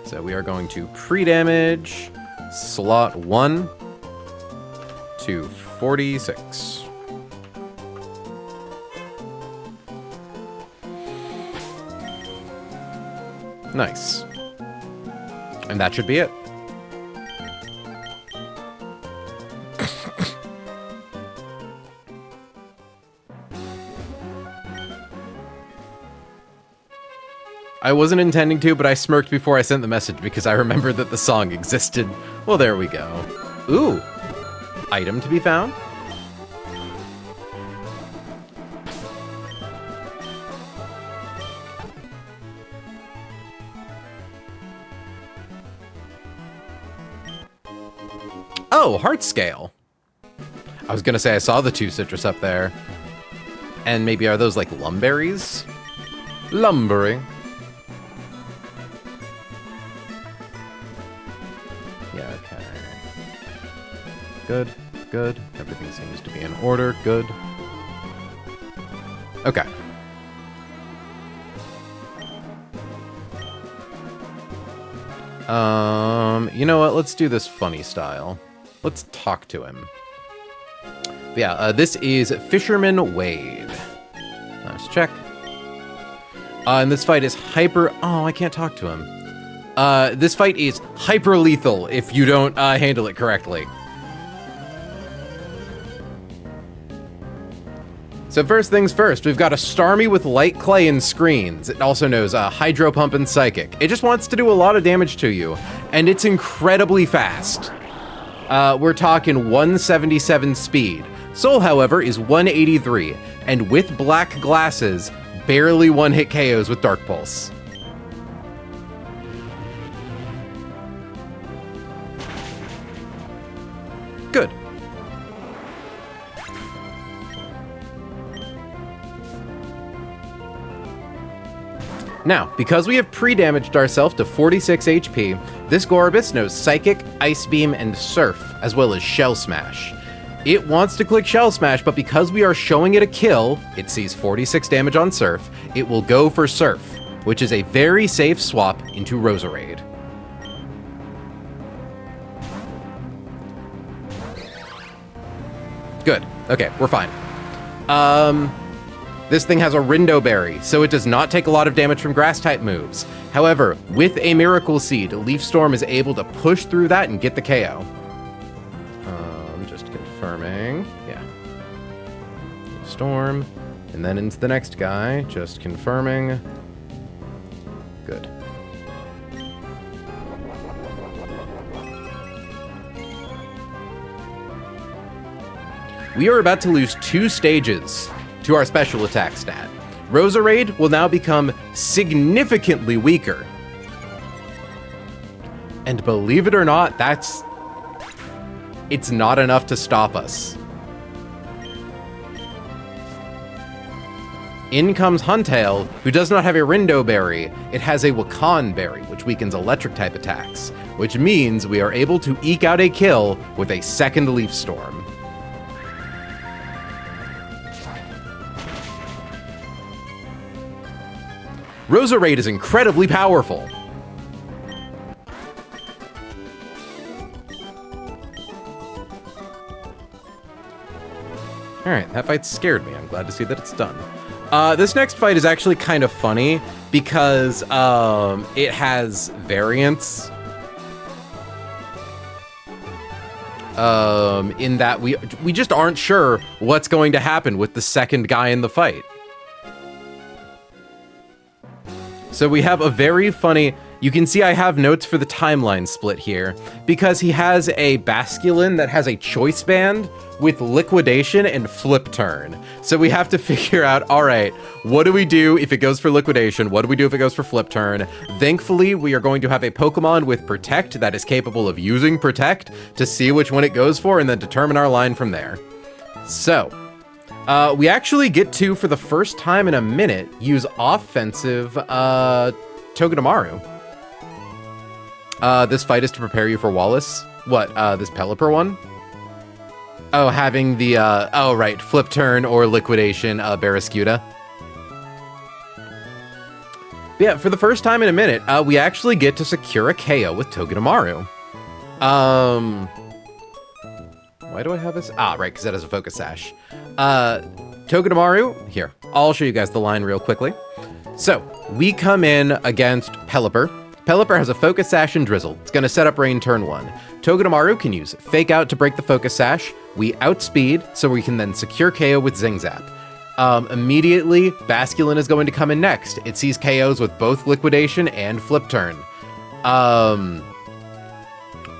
S1: So we are going to pre-damage slot 1 to 46. Nice. And that should be it. I wasn't intending to, but I smirked before I sent the message because I remembered that the song existed. Well, there we go. Ooh. Item to be found? Oh, heart scale. I was gonna say I saw the 2 citrus up there. And maybe are those like lumberries? Lumbering. Yeah, okay. Good, good. Everything seems to be in order. Good. Okay. You know what? Let's do this funny style. Let's talk to him. But yeah, this is Fisherman Wade. Nice check. And this fight is hyper... Oh, I can't talk to him. This fight is hyper lethal if you don't handle it correctly. So first things first, we've got a Starmie with Light Clay and Screens. It also knows Hydro Pump and Psychic. It just wants to do a lot of damage to you, and it's incredibly fast. We're talking 177 speed. Soul, however, is 183, and with black glasses, barely one-hit KOs with Dark Pulse. Good. Now, because we have pre-damaged ourselves to 46 HP, this Gorbis knows Psychic, Ice Beam, and Surf, as well as Shell Smash. It wants to click Shell Smash, but because we are showing it a kill, it sees 46 damage on Surf, it will go for Surf, which is a very safe swap into Roserade. Good. Okay, we're fine. This thing has a Rindo Berry, so it does not take a lot of damage from Grass-type moves. However, with a Miracle Seed, Leaf Storm is able to push through that and get the KO. Just confirming. Yeah. Leaf Storm, and then into the next guy. Just confirming. Good. We are about to lose 2 stages to our special attack stat. Roserade will now become significantly weaker. And believe it or not, it's not enough to stop us. In comes Huntail, who does not have a Rindo Berry. It has a Wakan Berry, which weakens electric type attacks, which means we are able to eke out a kill with a second Leaf Storm. Roserade is incredibly powerful. Alright, that fight scared me. I'm glad to see that it's done. This next fight is actually kind of funny because it has variants. In that we just aren't sure what's going to happen with the second guy in the fight. So we have a very funny, you can see I have notes for the timeline split here, because he has a Basculin that has a Choice Band with Liquidation and Flip Turn. So we have to figure out, all right, what do we do if it goes for Liquidation? What do we do if it goes for Flip Turn? Thankfully, we are going to have a Pokemon with Protect that is capable of using Protect to see which one it goes for and then determine our line from there. So, we actually get to, for the first time in a minute, use offensive Togedemaru. This fight is to prepare you for Wallace. What, this Pelipper one? Oh, having the, oh right, Flip Turn or Liquidation Barraskewda. Yeah, for the first time in a minute, we actually get to secure a KO with Togedemaru. Why do I have this? Ah, right, because that has a Focus Sash. Togedemaru, here, I'll show you guys the line real quickly. So, we come in against Pelipper. Pelipper has a Focus Sash and Drizzle. It's going to set up Rain turn 1. Togedemaru can use Fake Out to break the Focus Sash. We outspeed, so we can then secure KO with Zing Zap. Immediately, Basculin is going to come in next. It sees KOs with both Liquidation and Flip Turn.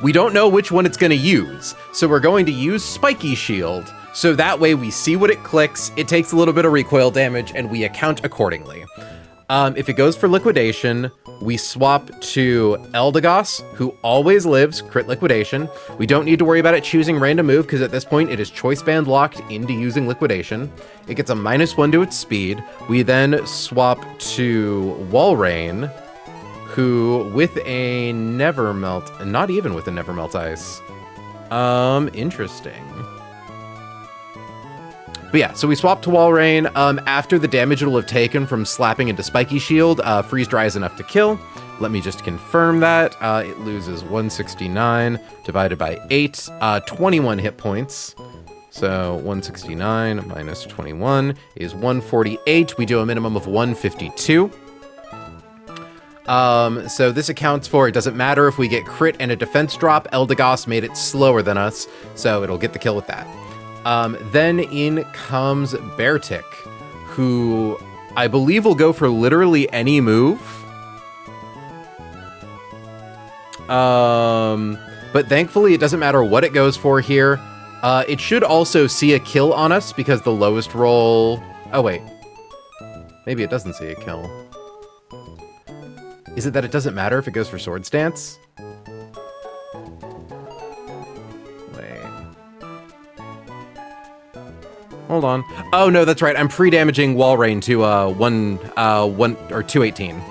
S1: We don't know which one it's going to use, so we're going to use Spiky Shield, so that way we see what it clicks, it takes a little bit of recoil damage, and we account accordingly. If it goes for Liquidation, we swap to Eldegoss, who always lives Crit Liquidation. We don't need to worry about it choosing random move, because at this point it is Choice Band locked into using Liquidation. It gets a -1 to its speed. We then swap to Walrein, who with a Never Melt, not even with a Never Melt Ice. Interesting. But yeah, so we swap to Walrein. After the damage it'll have taken from slapping into Spiky Shield, Freeze Dry is enough to kill. Let me just confirm that. It loses 169 divided by 8, 21 hit points. So 169 minus 21 is 148. We do a minimum of 152. So this accounts for, it doesn't matter if we get crit and a defense drop, Eldegoss made it slower than us, so it'll get the kill with that. Then in comes Beartic, who I believe will go for literally any move. But thankfully it doesn't matter what it goes for here. It should also see a kill on us because the lowest roll... Oh, wait. Maybe it doesn't see a kill. Is it that it doesn't matter if it goes for Swords Dance? Wait. Hold on. Oh, no, that's right. I'm pre-damaging Wall Rain to 218.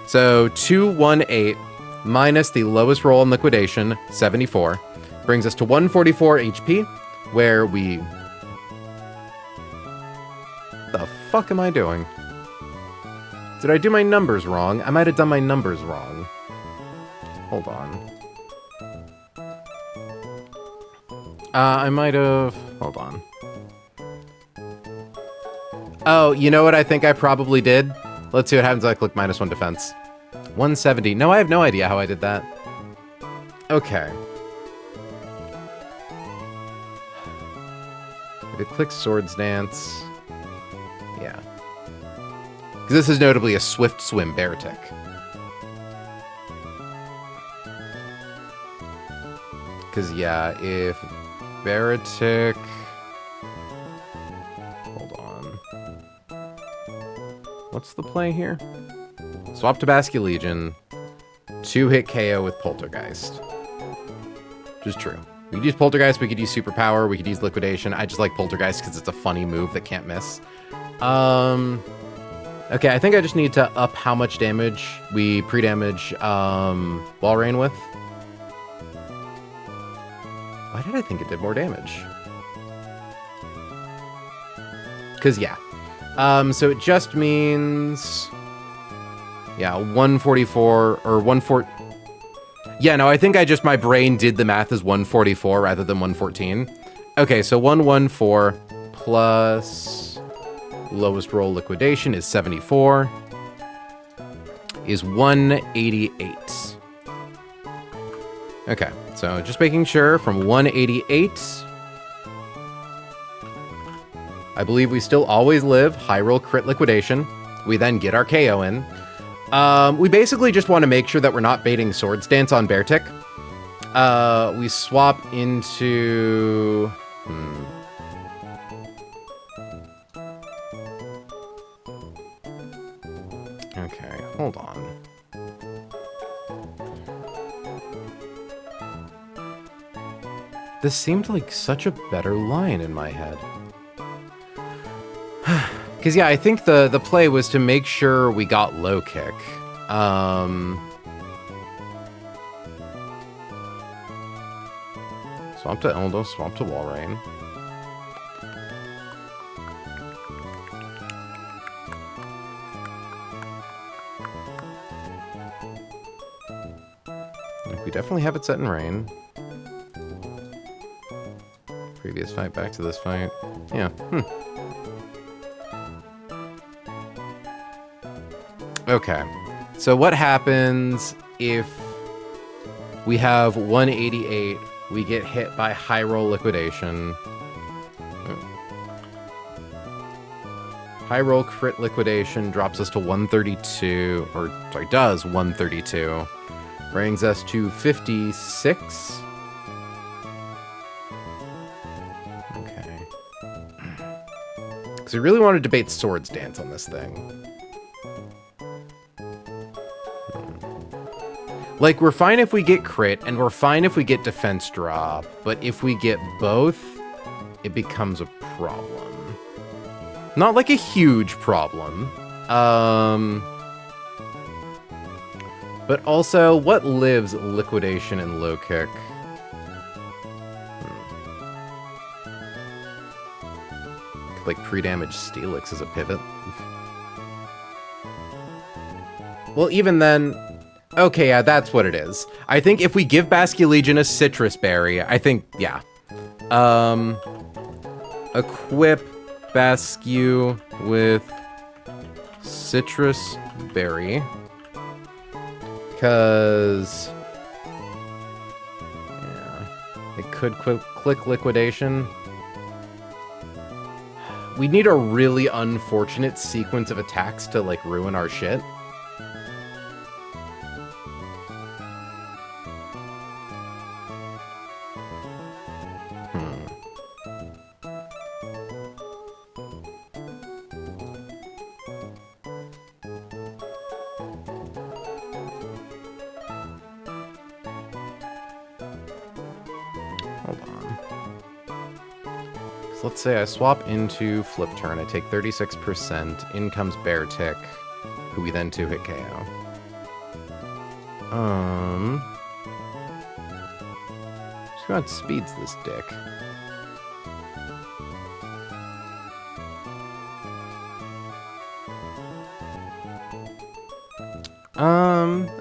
S1: So 218 minus the lowest roll in Liquidation, 74, brings us to 144 HP, where we... The fuck am I doing? Did I do my numbers wrong? I might have done my numbers wrong. Hold on. I might have... Hold on. Oh, you know what I think I probably did? Let's see what happens if I click -1 defense. 170. No, I have no idea how I did that. Okay. If it clicks Swords Dance... Yeah. Because this is notably a Swift Swim Beartic. Because, yeah, if Beartic... Hold on. What's the play here? Swap to Basculegion. 2-hit KO with Poltergeist. Which is true. We could use Poltergeist, we could use Superpower, we could use Liquidation. I just like Poltergeist because it's a funny move that can't miss. Okay, I think I just need to up how much damage we pre-damage Wall Rain with. Why did I think it did more damage? Because, yeah. So it just means... Yeah, 144, or 140... Yeah, no, I think my brain did the math as 144 rather than 114. Okay, so 114 plus lowest roll Liquidation is 74, is 188. Okay, so just making sure from 188... I believe we still always live high roll crit Liquidation. We then get our KO in. We basically just want to make sure that we're not baiting Swords Dance on Beartic. We swap into... Okay, hold on. This seemed like such a better line in my head. Because, yeah, I think the play was to make sure we got low kick. Swamp to Eldo, swamp to Wall Rain. We definitely have it set in rain. Previous fight, back to this fight. Yeah, Okay, so what happens if we have 188, we get hit by high roll Liquidation. High roll crit Liquidation drops us to 132, or sorry, does 132. Brings us to 56. Okay. Because we really want to debate Swords Dance on this thing. Like, we're fine if we get crit, and we're fine if we get defense drop, but if we get both, it becomes a problem. Not like a huge problem. But also, what lives Liquidation and low kick? Like, pre-damage Steelix as a pivot. Well, even then... Okay, yeah, that's what it is. I think if we give Basculegion a Citrus Berry, I think, yeah. Equip Bascu with Citrus Berry. Because... Yeah. It could click Liquidation. We need a really unfortunate sequence of attacks to, like, ruin our shit. Let's say I swap into Flip Turn. I take 36%. In comes Beartick, who we then 2-hit KO. Just go ahead and speeds this dick.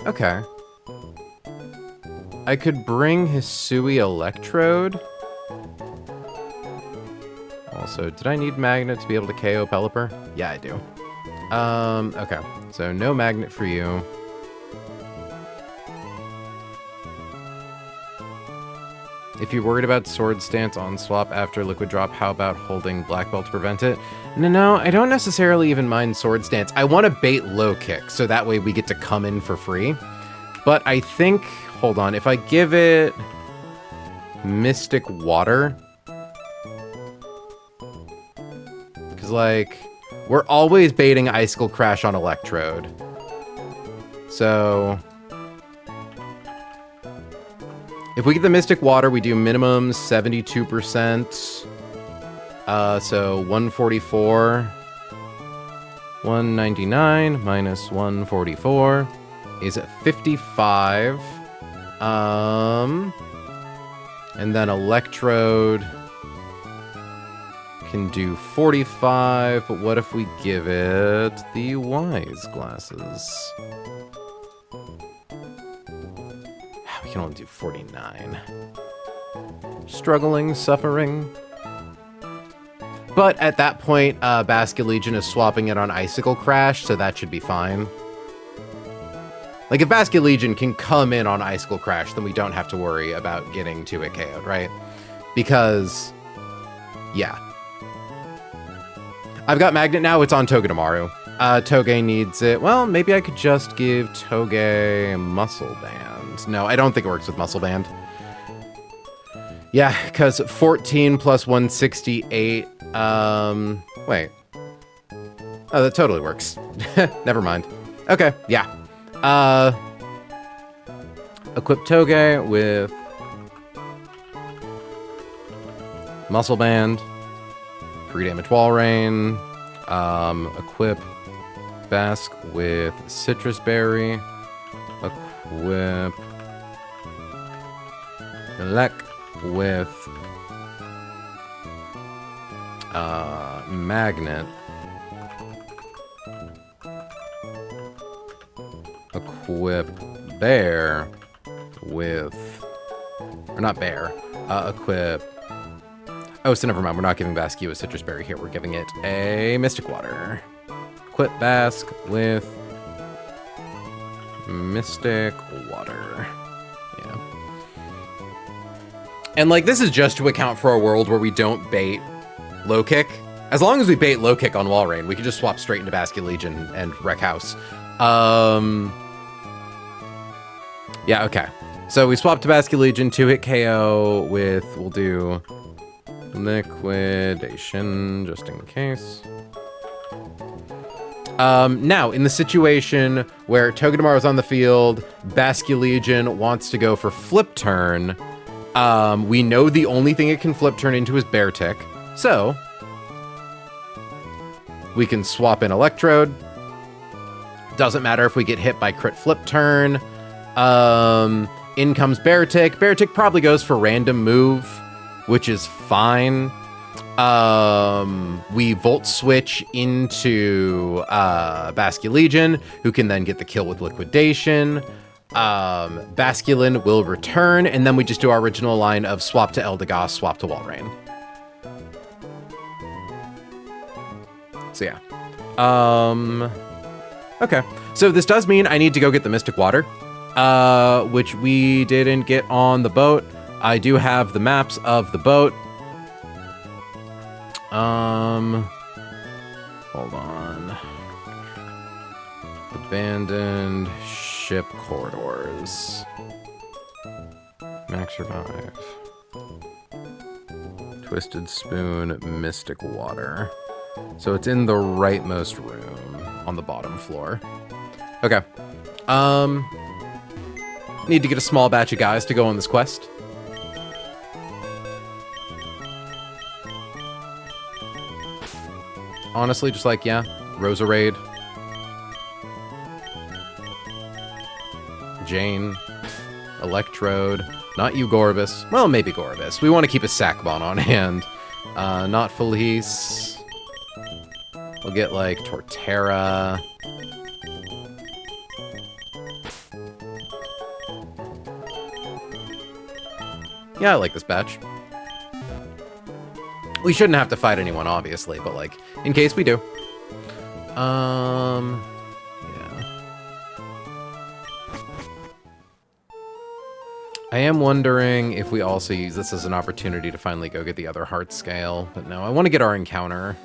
S1: Okay. I could bring Hisui Electrode. Also, did I need Magnet to be able to KO Pelipper? Yeah, I do. Okay. So no Magnet for you. If you're worried about Sword Stance on swap after Liquid Drop, how about holding Black Belt to prevent it? No, I don't necessarily even mind Sword Stance. I want to bait Low Kick, so that way we get to come in for free. But I think, hold on, if I give it Mystic Water, because, like, we're always baiting Icicle Crash on Electrode. So if we get the Mystic Water, we do minimum 72%. So 144. 199 minus 144 is 55. And then Electrode can do 45, but what if we give it the Wise Glasses? We can only do 49. Struggling, suffering. But at that point, Basculegion is swapping it on Icicle Crash, so that should be fine. Like, if Basculegion can come in on Icicle Crash, then we don't have to worry about getting 2-hit KO'd, right? Because, yeah. I've got Magnet now, it's on Togedemaru. Toge needs it. Well, maybe I could just give Toge Muscle Band. No, I don't think it works with Muscle Band. Yeah, because 14 plus 168, wait. Oh, that totally works. Never mind. Okay, yeah. Equip Toge with Muscle Band, pre-damage Wall Rain, equip Bask with Citrus Berry, equip Lek with Magnet, equip Bear with, or not Bear, equip, oh, so never mind, we're not giving Basque a Citrus Berry here, we're giving it a Mystic Water. Equip Bask with Mystic Water. Yeah. And, like, this is just to account for a world where we don't bait Low Kick. As long as we bait Low Kick on Wall Rain, we can just swap straight into Basculegion and wreck house. Yeah, okay. So we swap to Basculegion, 2-hit KO with, we'll do Liquidation, just in case. Now, in the situation where Togedemaru's on the field, Basculegion wants to go for Flip Turn, we know the only thing it can Flip Turn into is Beartick, so we can swap in Electrode. Doesn't matter if we get hit by crit Flip Turn. In comes Beartick. Beartick probably goes for Random Move, which is fine. We Volt Switch into Basculegion, who can then get the kill with Liquidation. Basculin will return, and then we just do our original line of swap to Eldegoss, swap to Walrein. So yeah. Okay. So this does mean I need to go get the Mystic Water, which we didn't get on the boat. I do have the maps of the boat. Hold on. Abandoned ship corridors. Max Revive. Twisted Spoon, Mystic Water. So it's in the rightmost room on the bottom floor. Okay. Need to get a small batch of guys to go on this quest. Honestly, just like, yeah, Rosa Raid. Jane. Electrode. Not you, Gorbis. Well, maybe Gorbis. We want to keep a Sackbon on hand. Not Felice. We'll get, like, Torterra. Yeah, I like this batch. We shouldn't have to fight anyone, obviously, but, like, in case we do. Yeah. I am wondering if we also use this as an opportunity to finally go get the other heart scale, but no, I want to get our encounter.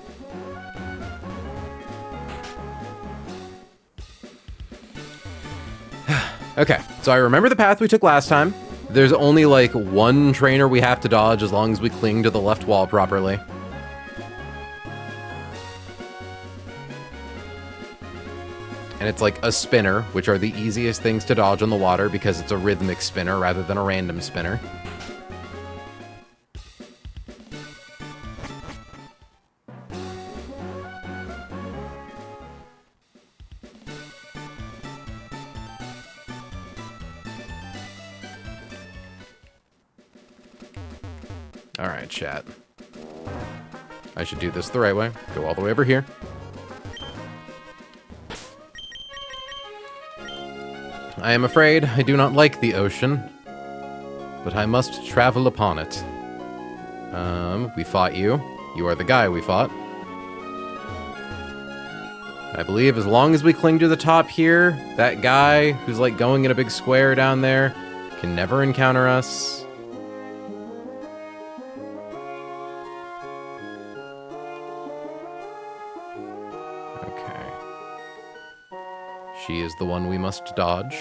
S1: Okay, so I remember the path we took last time. There's only like one trainer we have to dodge as long as we cling to the left wall properly. And it's like a spinner, which are the easiest things to dodge on the water because it's a rhythmic spinner rather than a random spinner. All right, chat. I should do this the right way. Go all the way over here. I am afraid I do not like the ocean, but I must travel upon it. We fought you. You are the guy we fought. I believe as long as we cling to the top here, that guy who's like going in a big square down there can never encounter us. She is the one we must dodge.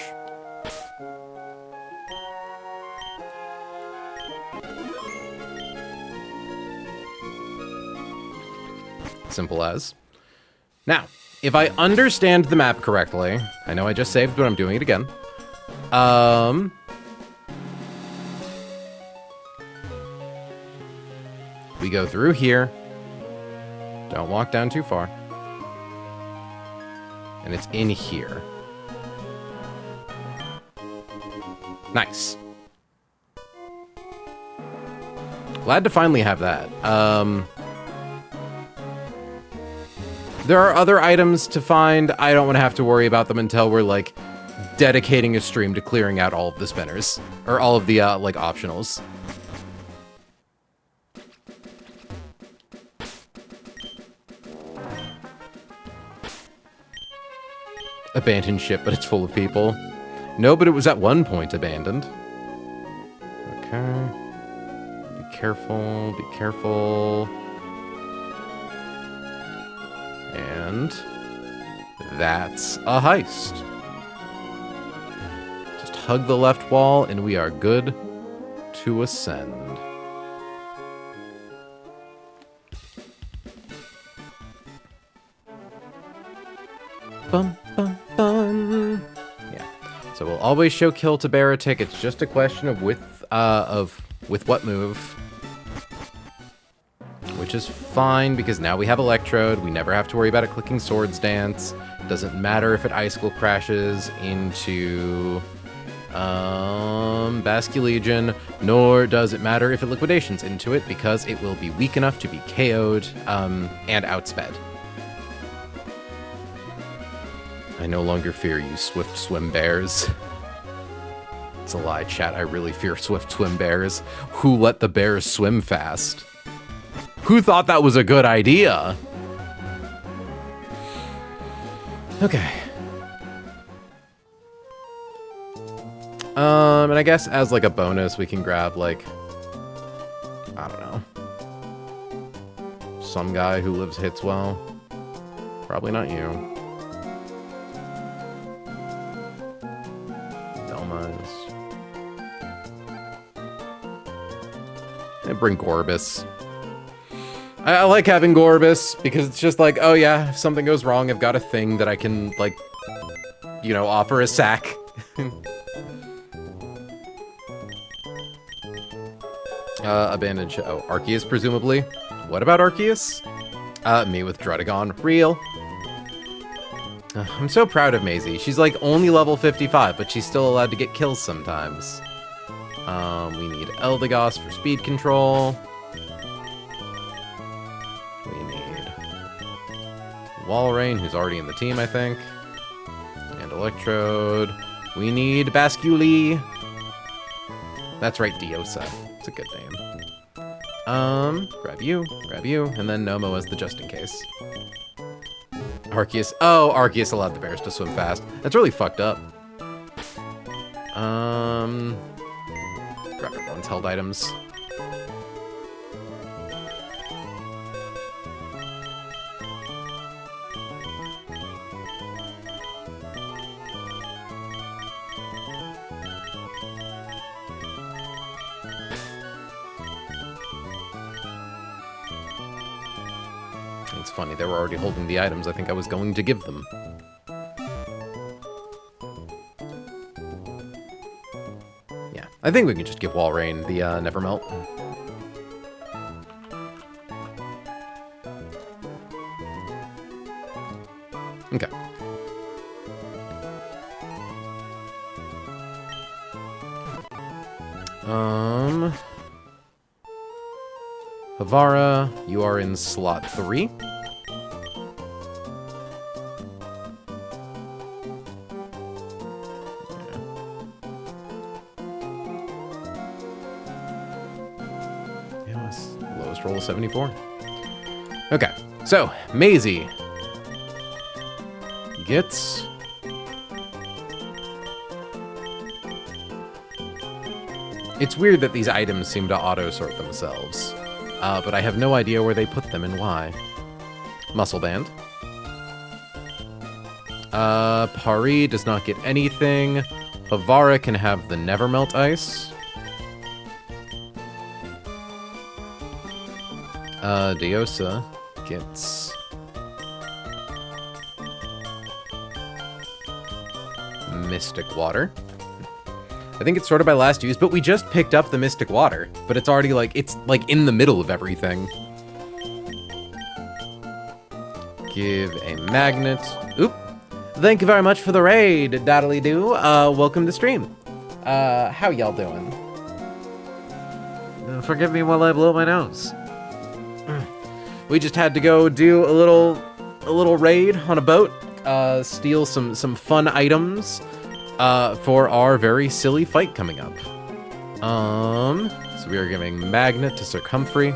S1: Simple as. Now, if I understand the map correctly, I know I just saved, but I'm doing it again. We go through here. Don't walk down too far. And it's in here. Nice. Glad to finally have that. There are other items to find. I don't want to have to worry about them until we're, like, dedicating a stream to clearing out all of the spinners. Or all of the, like, optionals. Abandoned ship, but it's full of people. No, but it was at one point abandoned. Okay. Be careful, be careful. And that's a heist. Just hug the left wall and we are good to ascend. Bum, bum, bum. Yeah. So we'll always show kill to Baratic. It's just a question of with what move. Which is fine because now we have Electrode. We never have to worry about it clicking Swords Dance. Doesn't matter if it Icicle crashes into Basculegion, nor does it matter if it Liquidations into it because it will be weak enough to be KO'd and outsped. I no longer fear you, swift swim bears. It's a lie, chat. I really fear swift swim bears. Who let the bears swim fast? Who thought that was a good idea? Okay. And I guess as like a bonus, we can grab like, I don't know, some guy who lives Hitswell. Probably not you. Delmas. And bring Gorbis. I like having Gorbis because it's just like, oh yeah, if something goes wrong, I've got a thing that I can, like, you know, offer a sack. Abandoned show. Arceus, presumably. What about Arceus? Me with Drudagon. Real. I'm so proud of Maisie. She's like only level 55, but she's still allowed to get kills sometimes. We need Eldegoss for speed control. We need Walrein, who's already in the team, I think. And Electrode. We need Basculi. That's right, Diosa. It's a good name. Grab you, and then Nomo as the just in case. Arceus. Oh, Arceus allowed the bears to swim fast. That's really fucked up. Grab everyone's held items. It's funny, they were already holding the items I think I was going to give them. Yeah, I think we can just give Walrein the Nevermelt. Okay. Havara, you are in slot 3. Lowest roll 74. Okay, so Maisie gets it's weird that these items seem to auto-sort themselves, but I have no idea where they put them and why. Muscle Band. Pari does not get anything. Havara can have the Nevermelt Ice. Diosa gets Mystic Water. I think it's sorted by last use, but we just picked up the Mystic Water, but it's already like, it's like in the middle of everything. Give a magnet. Oop. Thank you very much for the raid, Daddly-doo. Welcome to stream. How y'all doing? Forgive me while I blow my nose. We just had to go do a little raid on a boat, steal some fun items for our very silly fight coming up. So we are giving Magnet to Circumfery.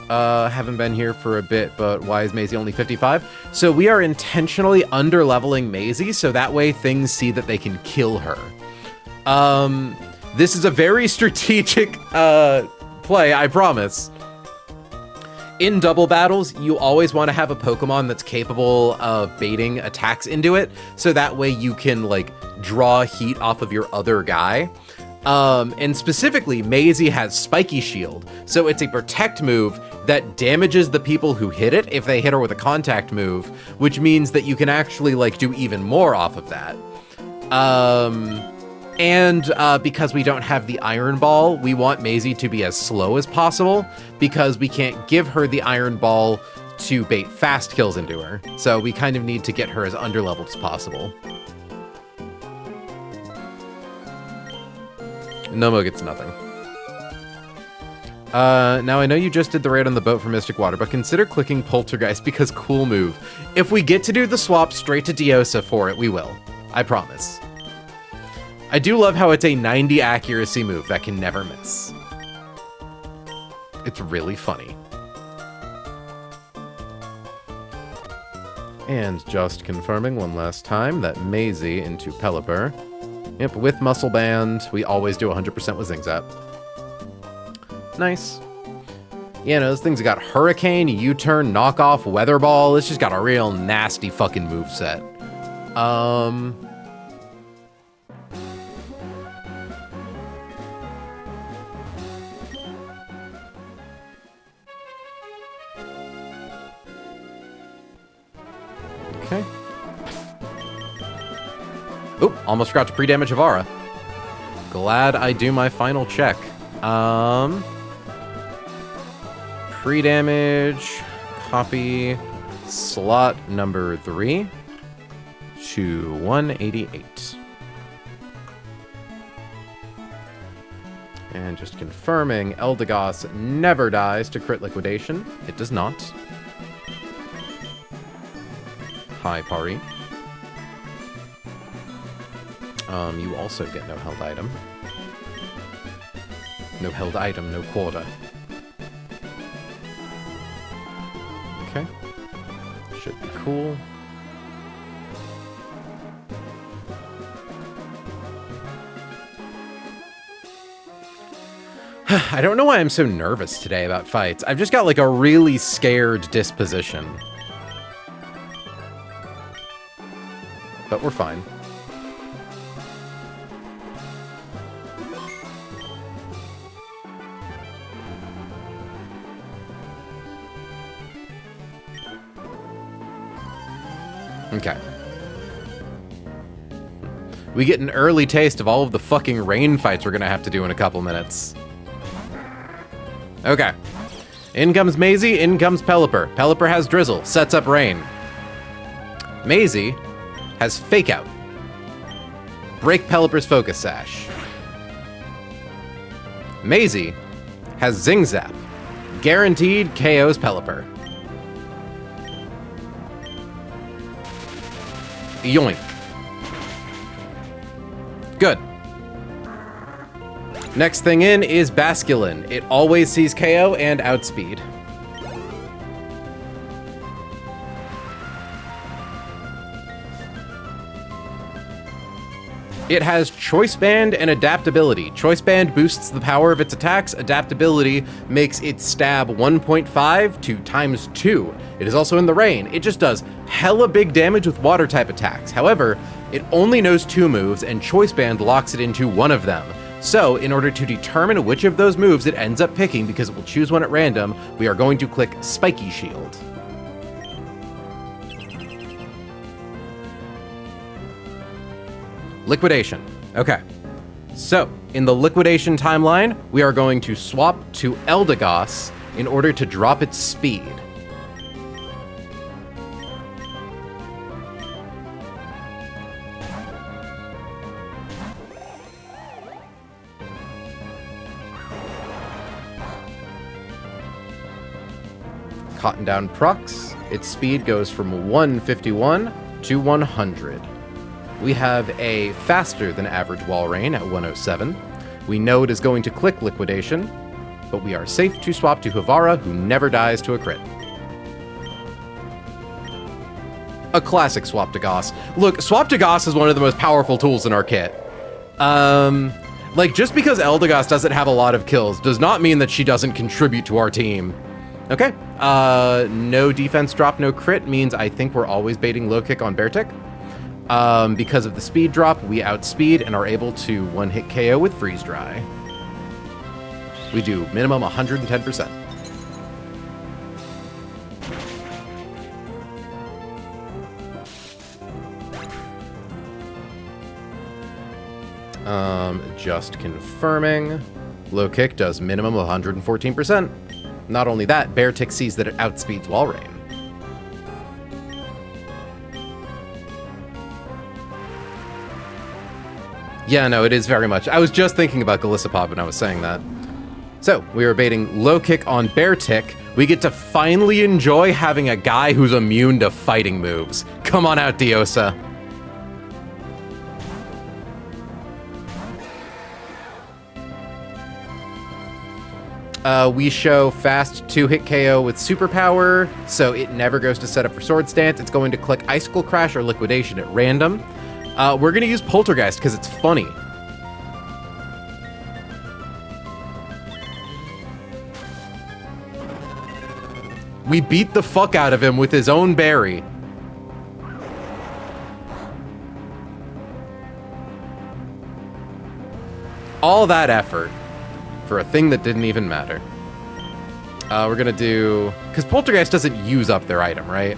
S1: Haven't been here for a bit, but why is Maisie only 55? So we are intentionally under-leveling Maisie, so that way things see that they can kill her. This is a very strategic play, I promise. In double battles, you always want to have a Pokemon that's capable of baiting attacks into it, so that way you can, like, draw heat off of your other guy. And specifically, Maisie has Spiky Shield, so it's a protect move that damages the people who hit it if they hit her with a contact move, which means that you can actually, like, do even more off of that. And because we don't have the Iron Ball, we want Maisie to be as slow as possible, because we can't give her the Iron Ball to bait fast kills into her. So we kind of need to get her as underleveled as possible. Nomo gets nothing. Now I know you just did the raid on the boat for Mystic Water, but consider clicking Poltergeist because cool move. If we get to do the swap straight to Diosa for it, we will. I promise. I do love how it's a 90 accuracy move that can never miss. It's really funny. And just confirming one last time that Maisie into Pelipper. Yep, with Muscle Band, we always do 100% with Zingzap. Nice. You know, this thing's got Hurricane, U-turn, Knockoff, Weather Ball. It's just got a real nasty fucking moveset. Okay. Oop, almost forgot to pre-damage Havara. Glad I do my final check. Pre-damage, copy, slot number 3 to 188. And just confirming, Eldegoss never dies to crit liquidation. It does not. Hi, Pari. You also get no held item. No held item, no quarter. Okay. Should be cool. I don't know why I'm so nervous today about fights. I've just got like a really scared disposition. But we're fine. Okay. We get an early taste of all of the fucking rain fights we're gonna have to do in a couple minutes. Okay. In comes Maisie, in comes Pelipper. Pelipper has Drizzle, sets up Rain. Maisie has Fake Out. Break Pelipper's Focus Sash. Maisie has Zing Zap. Guaranteed KOs Pelipper. Yoink. Good. Next thing in is Basculin. It always sees KO and outspeed. It has Choice Band and Adaptability. Choice Band boosts the power of its attacks. Adaptability makes its stab 1.5 to ×2. It is also in the rain. It just does hella big damage with water type attacks. However, it only knows 2 moves, and Choice Band locks it into one of them. So, in order to determine which of those moves it ends up picking, because it will choose one at random, we are going to click Spiky Shield. Liquidation. Okay. So, in the Liquidation timeline, we are going to swap to Eldegoss in order to drop its speed. Cotton Down procs. Its speed goes from 151 to 100. We have a faster than average wall rain at 107. We know it is going to click Liquidation, but we are safe to swap to Havara, who never dies to a crit. A classic Swap to Goss. Look, Swap to Goss is one of the most powerful tools in our kit. Like, just because Eldegoss doesn't have a lot of kills does not mean that she doesn't contribute to our team. Okay, no defense drop, no crit means I think we're always baiting low kick on Beartick. Because of the speed drop, we outspeed and are able to one-hit KO with Freeze Dry. We do minimum 110%. Just confirming. Low kick does minimum 114%. Not only that, Beartick sees that it outspeeds Wall Rain. Yeah, no, it is very much. I was just thinking about Galissapod when I was saying that. So, we are baiting low kick on Beartick. We get to finally enjoy having a guy who's immune to fighting moves. Come on out, Diosa. We show fast 2-hit KO with superpower, so it never goes to set up for Sword Stance. It's going to click Icicle Crash or Liquidation at random. We're going to use Poltergeist because it's funny. We beat the fuck out of him with his own berry. All that effort for a thing that didn't even matter. We're gonna do... Because Poltergeist doesn't use up their item, right?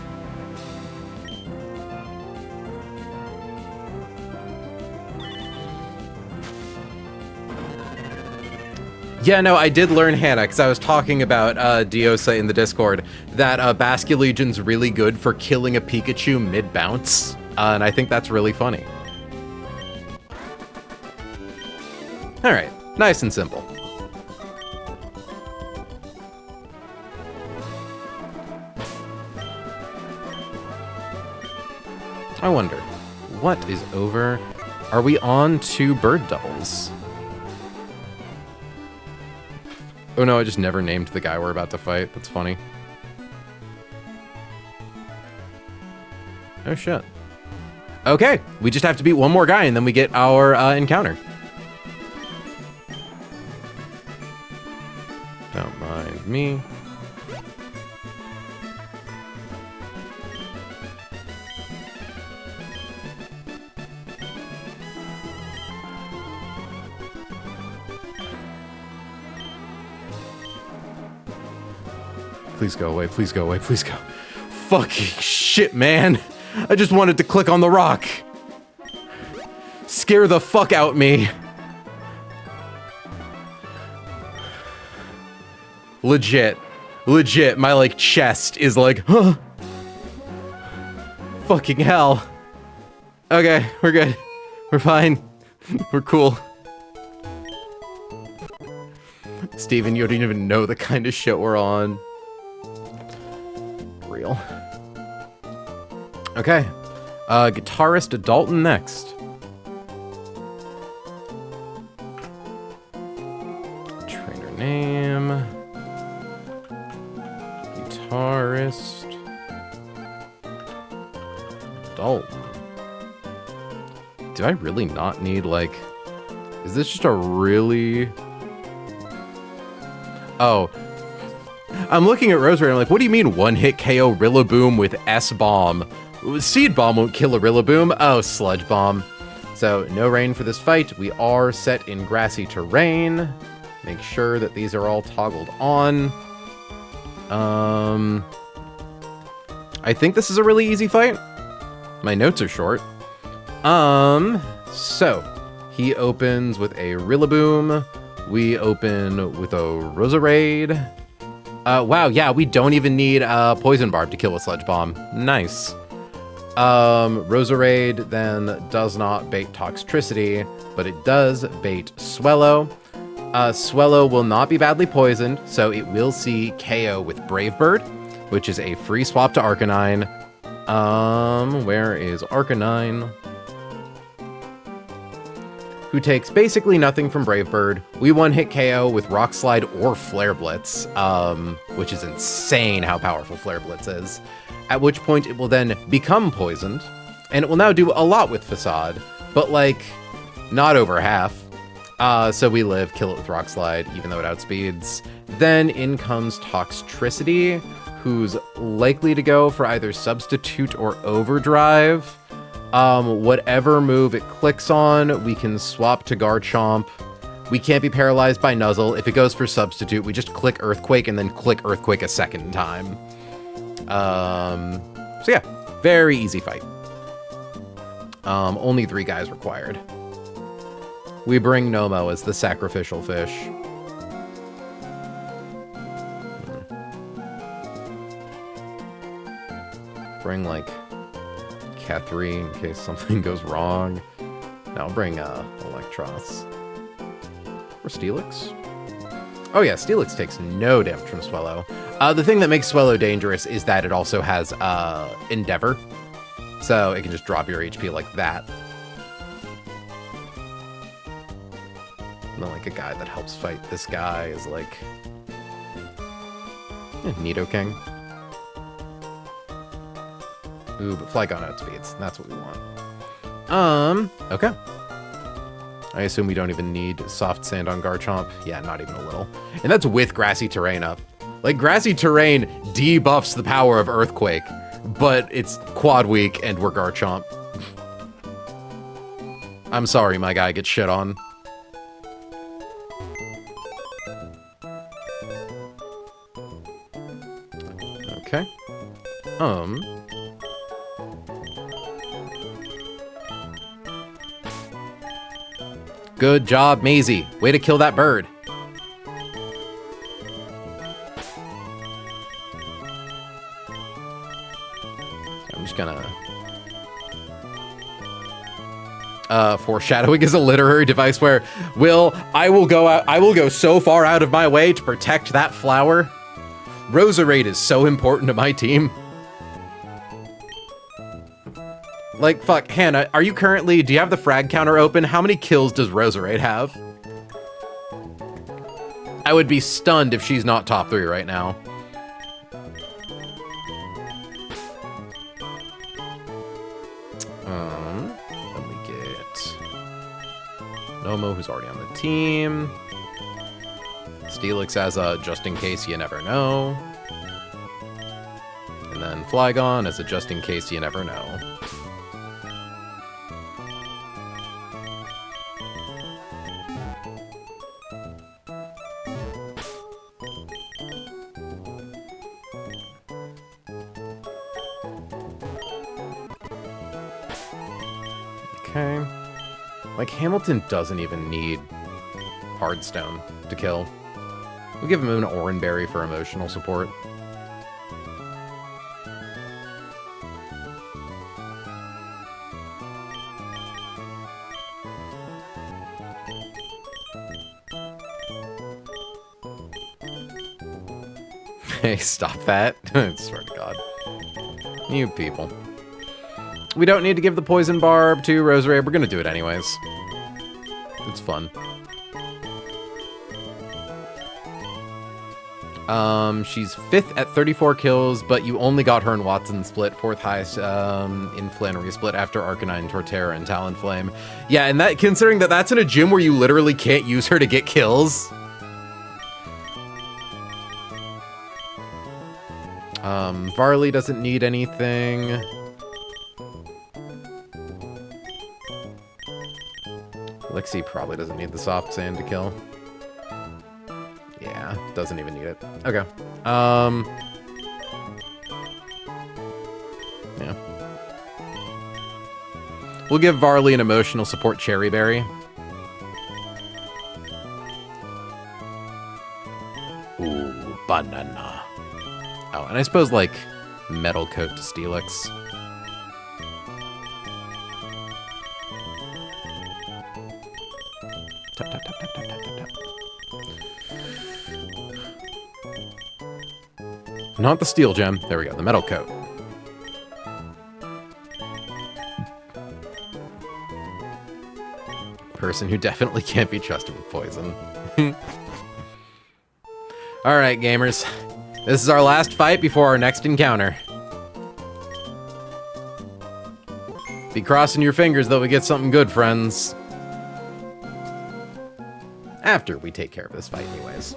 S1: Yeah, no, I did learn Hannah, because I was talking about Diosa in the Discord, that Basculegion's really good for killing a Pikachu mid-bounce, and I think that's really funny. Alright, nice and simple. I wonder, what is over? Are we on to bird doubles? Oh no, I just never named the guy we're about to fight. That's funny. Oh shit. Okay, we just have to beat one more guy and then we get our encounter. Don't mind me. Please go away, please go away, please go. Fucking shit, man. I just wanted to click on the rock. Scare the fuck out me. Legit, my like chest is like, huh. Fucking hell. Okay, we're good. We're fine. We're cool. Steven, you don't even know the kind of shit we're on. Real. Okay. Guitarist Dalton next. Trainer name. Guitarist Dalton. Do I really not need, like... Is this just a really... Oh. I'm looking at Rosemary and I'm like, what do you mean one-hit KO Rillaboom with S-Bomb? Seed Bomb won't kill a Rillaboom. Oh, Sludge Bomb. So, no rain for this fight. We are set in grassy terrain. Make sure that these are all toggled on. I think this is a really easy fight. My notes are short. So, he opens with a Rillaboom. We open with a Roserade. Wow, yeah, we don't even need a Poison Barb to kill a Sludge Bomb. Nice. Roserade then does not bait Toxtricity, but it does bait Swellow. Swellow will not be badly poisoned, so it will see KO with Brave Bird, which is a free swap to Arcanine. Where is Arcanine? Who takes basically nothing from Brave Bird. We one-hit KO with Rock Slide or Flare Blitz, which is insane how powerful Flare Blitz is. At which point it will then become poisoned, and it will now do a lot with Facade, but like, not over half. So we live, kill it with Rock Slide, even though it outspeeds. Then in comes Toxtricity, who's likely to go for either Substitute or Overdrive. Whatever move it clicks on, we can swap to Garchomp. We can't be paralyzed by Nuzzle. If it goes for Substitute, we just click Earthquake and then click Earthquake a second time. So yeah, very easy fight. Only 3 guys required. We bring Nomo as the sacrificial fish. Bring like Kethri in case something goes wrong. Now bring Electros. Or Steelix? Oh yeah, Steelix takes no damage from Swellow. The thing that makes Swellow dangerous is that it also has Endeavor. So it can just drop your HP like that. And then like a guy that helps fight this guy is like... Nidoking. Ooh, but Flygon outspeeds. That's what we want. Okay. I assume we don't even need Soft Sand on Garchomp. Yeah, not even a little. And that's with Grassy Terrain up. Like, Grassy Terrain debuffs the power of Earthquake, but it's quad weak and we're Garchomp. I'm sorry, my guy gets shit on. Okay. Good job, Maisie. Way to kill that bird. I'm just gonna... foreshadowing is a literary device where I will go so far out of my way to protect that flower. Roserade is so important to my team. Like, fuck, Hannah, do you have the frag counter open? How many kills does Roserade have? I would be stunned if she's not top 3 right now. Then we get Nomo, who's already on the team. Steelix as a just in case you never know. And then Flygon as a just in case you never know. Okay. Like, Hamilton doesn't even need Hardstone to kill. We'll give him an Oranberry for emotional support. Hey, stop that. I swear to God. You people. We don't need to give the Poison Barb to Roserade. We're gonna do it anyways. It's fun. She's 5th at 34 kills, but you only got her in Watson Split, 4th highest in Flannery Split after Arcanine, Torterra, and Talonflame. Yeah, and that considering that that's in a gym where you literally can't use her to get kills. Varley doesn't need anything. Lixie probably doesn't need the soft sand to kill. Yeah, doesn't even need it. Okay. Yeah. We'll give Varley an emotional support Cherry Berry. Ooh, banana. Oh, and I suppose, like, Metal Coat to Steelix. Tap, tap, tap, tap, tap, tap, tap, tap. Not the Steel Gem. There we go, the Metal Coat. Person who definitely can't be trusted with poison. Alright, gamers. This is our last fight before our next encounter. Be crossing your fingers that we get something good, friends. After we take care of this fight anyways.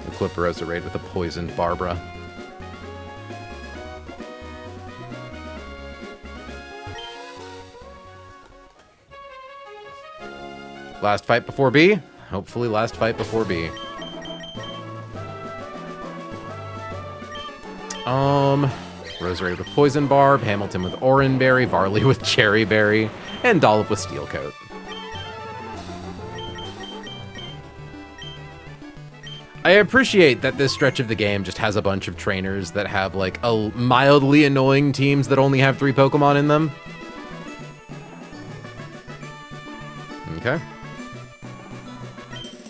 S1: Equip Roserade with a poisoned Barbara. Last fight before B? Hopefully last fight before B. Roserade with Poison Barb, Hamilton with Oranberry, Varley with Cherry Berry, and Dollop with Steel Coat. I appreciate that this stretch of the game just has a bunch of trainers that have, like, mildly annoying teams that only have 3 Pokemon in them. Okay.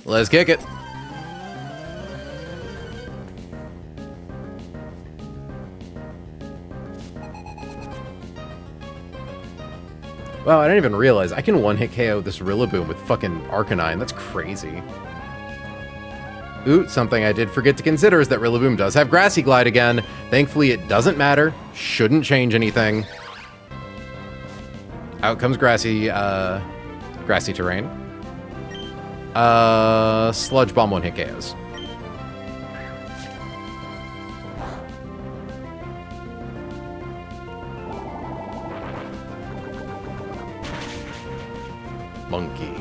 S1: Let's kick it. Wow, I didn't even realize I can one-hit KO this Rillaboom with fucking Arcanine. That's crazy. Ooh, something I did forget to consider is that Rillaboom does have Grassy Glide again. Thankfully, it doesn't matter. Shouldn't change anything. Out comes grassy terrain. Sludge Bomb one hit KOs. Monkey.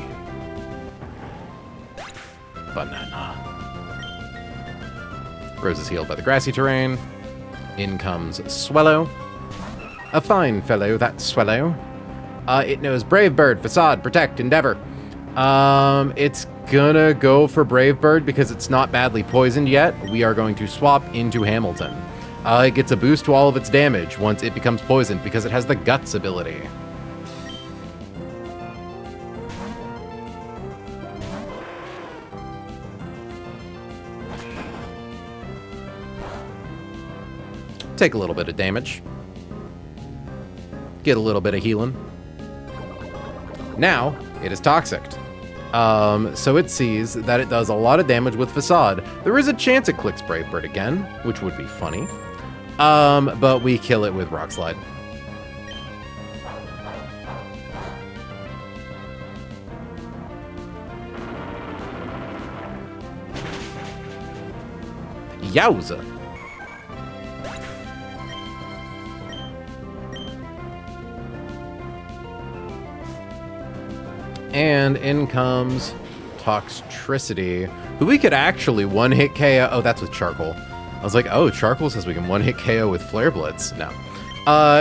S1: Banana. Rose is healed by the grassy terrain. In comes Swellow. A fine fellow, that Swellow. It knows Brave Bird, Facade, Protect, Endeavor. It's gonna go for Brave Bird because it's not badly poisoned yet. We are going to swap into Hamilton. It gets a boost to all of its damage once it becomes poisoned because it has the Guts ability. Take a little bit of damage. Get a little bit of healing. Now, it is toxic. So it sees that it does a lot of damage with Facade. There is a chance it clicks Brave Bird again, which would be funny. But we kill it with Rock Slide. Yowza! And in comes Toxtricity, who we could actually one-hit KO. Oh, that's with Charcoal. I was like, oh, Charcoal says we can one-hit KO with Flare Blitz. No.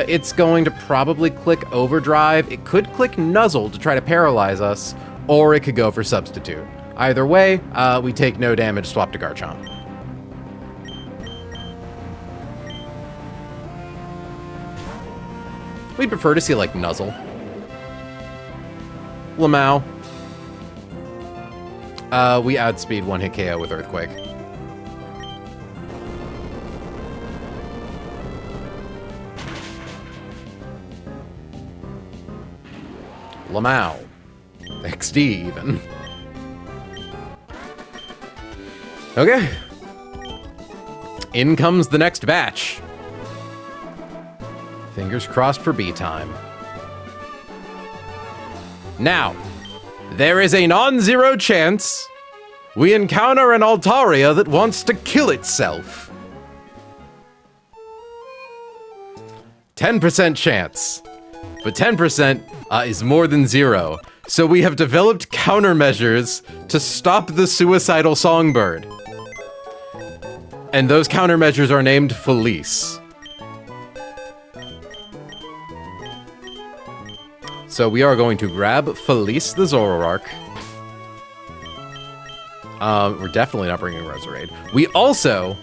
S1: It's going to probably click Overdrive. It could click Nuzzle to try to paralyze us, or it could go for Substitute. Either way, we take no damage, swap to Garchomp. We'd prefer to see, like, Nuzzle. Lamau. We outspeed one-hit KO with Earthquake. Lamau. XD even. Okay. In comes the next batch. Fingers crossed for B time. Now, there is a non-zero chance we encounter an Altaria that wants to kill itself. 10% chance, but 10% is more than zero. So we have developed countermeasures to stop the suicidal songbird. And those countermeasures are named Felice. So we are going to grab Felice the Zoroark. We're definitely not bringing Roserade. We also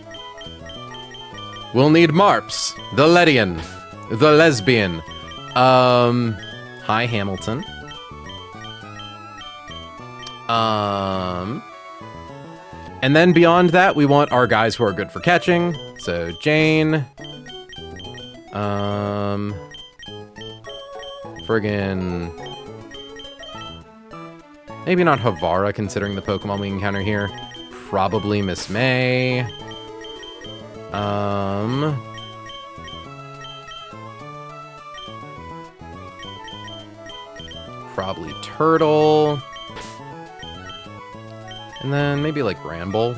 S1: will need Marps, the Ledian, the Lesbian. Hi, Hamilton. And then beyond that, we want our guys who are good for catching. So Jane. Friggin'... maybe not Havara, considering the Pokemon we encounter here. Probably Miss May. Probably Turtle. And then maybe, like, Ramble.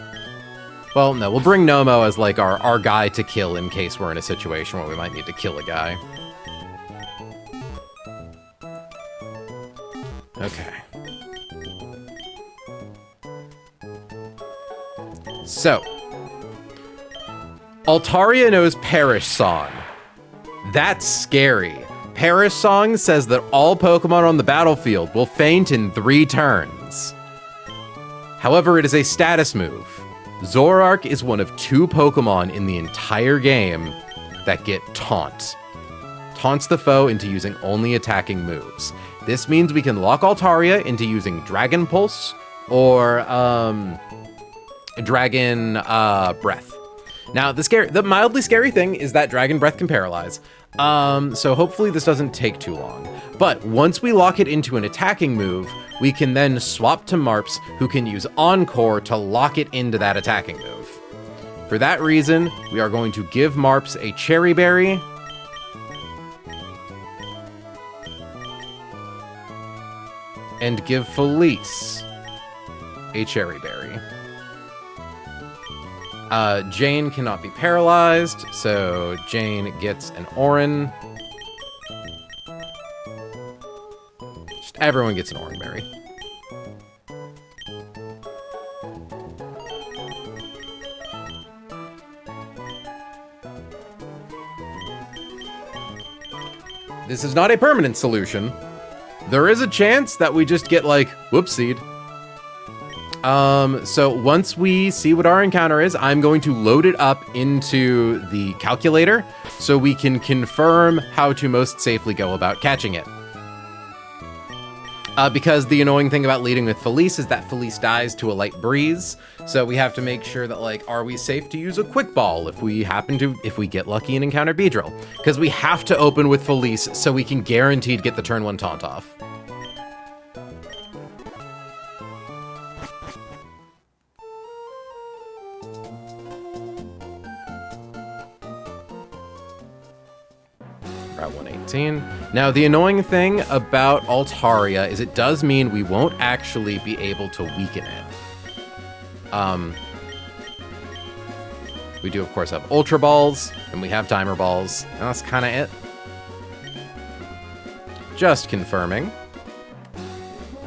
S1: Well, no, we'll bring Nomo as, like, our guy to kill in case we're in a situation where we might need to kill a guy. Okay. So, Altaria knows Perish Song. That's scary. Perish Song says that all Pokemon on the battlefield will faint in 3 turns. However, it is a status move. Zoroark is one of 2 Pokemon in the entire game that get Taunt. Taunts the foe into using only attacking moves. This means we can lock Altaria into using Dragon Pulse or Dragon Breath. Now, the mildly scary thing is that Dragon Breath can paralyze. So hopefully this doesn't take too long. But once we lock it into an attacking move, we can then swap to Marps, who can use Encore to lock it into that attacking move. For that reason, we are going to give Marps a Cherry Berry. And give Felice a Cherry Berry. Jane cannot be paralyzed, so Jane gets an Oran. Just everyone gets an Oran Berry. This is not a permanent solution. There is a chance that we just get, like, whoopsied. So once we see what our encounter is, I'm going to load it up into the calculator so we can confirm how to most safely go about catching it. Because the annoying thing about leading with Felice is that Felice dies to a light breeze. So we have to make sure that, like, are we safe to use a quick ball if we get lucky and encounter Beedrill? Because we have to open with Felice so we can guaranteed get the turn 1 taunt off. Route 118. Now, the annoying thing about Altaria is it does mean we won't actually be able to weaken it. We do, of course, have Ultra Balls, and we have Timer Balls, and that's kind of it. Just confirming.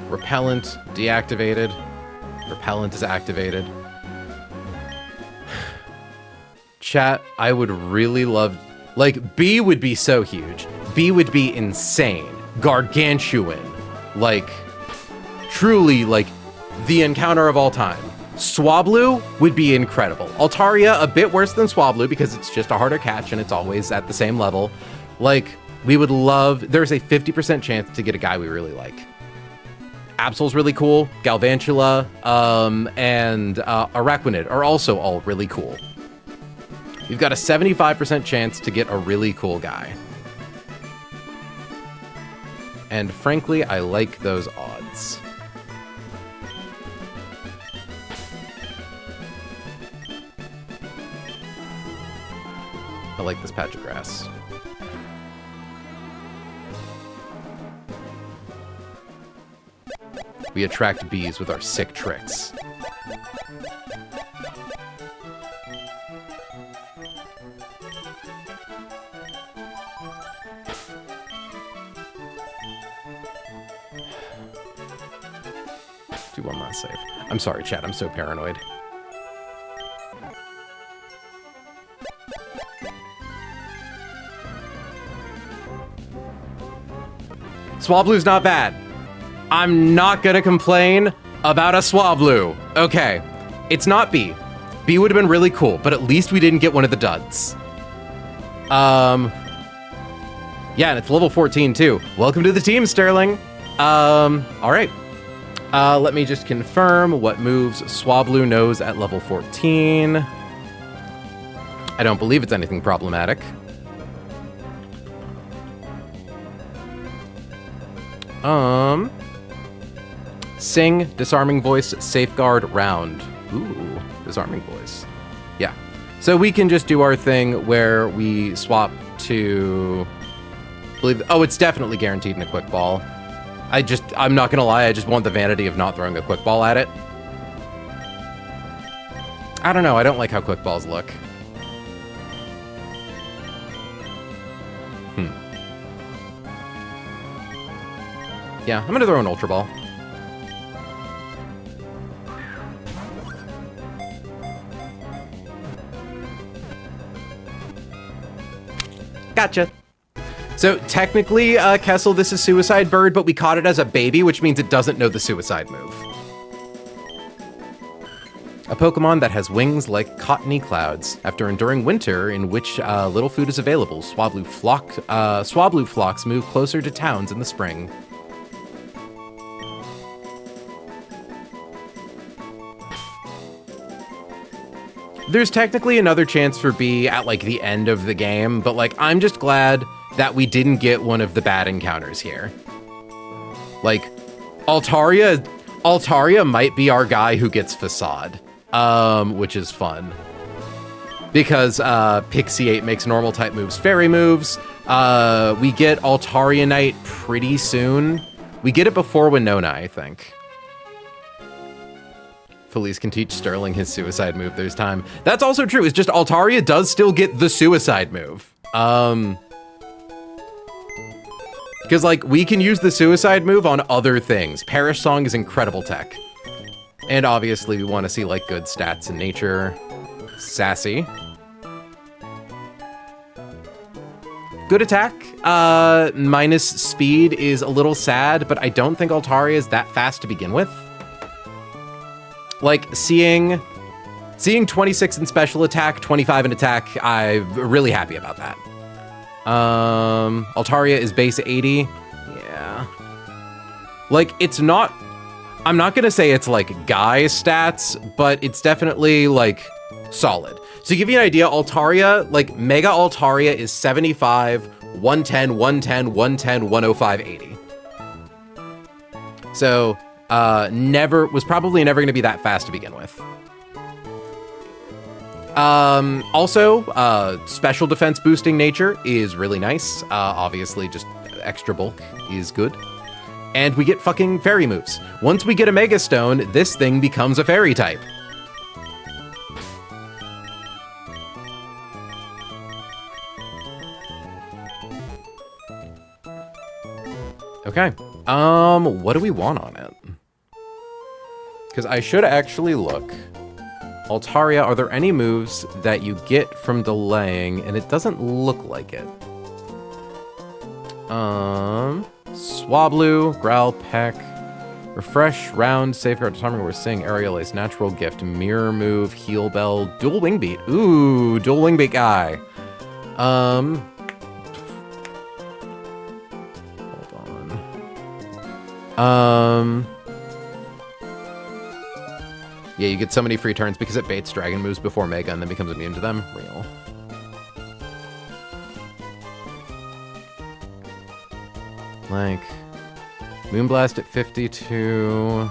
S1: Repellent deactivated. Repellent is activated. Chat, I would really love... Like, B would be so huge. B would be insane. Gargantuan. Like, truly, like, the encounter of all time. Swablu would be incredible. Altaria, a bit worse than Swablu because it's just a harder catch and it's always at the same level. Like, we would love... There's a 50% chance to get a guy we really like. Absol's really cool. Galvantula, and Araquanid are also all really cool. You've got a 75% chance to get a really cool guy. And frankly, I like those odds. I like this patch of grass. We attract bees with our sick tricks. Do one last save. I'm sorry, chat. I'm so paranoid. Swablu's not bad. I'm not gonna complain about a Swablu. Okay, it's not B. B would have been really cool, but at least we didn't get one of the duds. Yeah, and it's level 14 too. Welcome to the team, Sterling. All right. Let me just confirm what moves Swablu knows at level 14. I don't believe it's anything problematic. Sing, Disarming Voice, Safeguard, Round. Ooh, Disarming Voice. Yeah. So we can just do our thing where we swap to... Oh, it's definitely guaranteed in a quick ball. I'm not gonna lie, I just want the vanity of not throwing a quick ball at it. I don't know, I don't like how quick balls look. Yeah, I'm gonna throw an Ultra Ball. Gotcha. So technically, Kessel, this is Suicide Bird, but we caught it as a baby, which means it doesn't know the suicide move. A Pokemon that has wings like cottony clouds. After enduring winter in which little food is available, Swablu flocks move closer to towns in the spring. There's technically another chance for B at, like, the end of the game, but, like, I'm just glad that we didn't get one of the bad encounters here. Like, Altaria might be our guy who gets Facade, which is fun. Because Pixiate makes normal type moves, fairy moves. We get Altarianite pretty soon. We get it before Winona, I think. Felice can teach Sterling his suicide move. There's time. That's also true. It's just Altaria does still get the suicide move. Because, like, we can use the suicide move on other things. Perish Song is incredible tech. And obviously, we want to see, like, good stats in nature. Sassy. Good attack. Minus speed is a little sad, but I don't think Altaria is that fast to begin with. Like, seeing 26 in special attack, 25 in attack, I'm really happy about that. Altaria is base 80. Yeah. Like, it's not... I'm not gonna say it's, like, guy stats, but it's definitely, like, solid. So to give you an idea, Altaria, like, Mega Altaria is 75, 110, 110, 110, 105, 80. So, was probably never gonna be that fast to begin with. Also, special defense boosting nature is really nice. Obviously, just extra bulk is good. And we get fucking fairy moves. Once we get a Mega Stone, this thing becomes a fairy type. Okay. What do we want on it? Because I should actually look. Altaria, are there any moves that you get from delaying? And it doesn't look like it. Swablu, Growl, Peck, Refresh, Round, Safeguard, Disarming, we're seeing Aerial Ace, Natural Gift, Mirror Move, Heal Bell, Dual Wing Beat. Ooh, Dual Wing Beat guy. Hold on. Yeah, you get so many free turns because it baits dragon moves before Mega and then becomes immune to them. Real. Like, Moonblast at 52.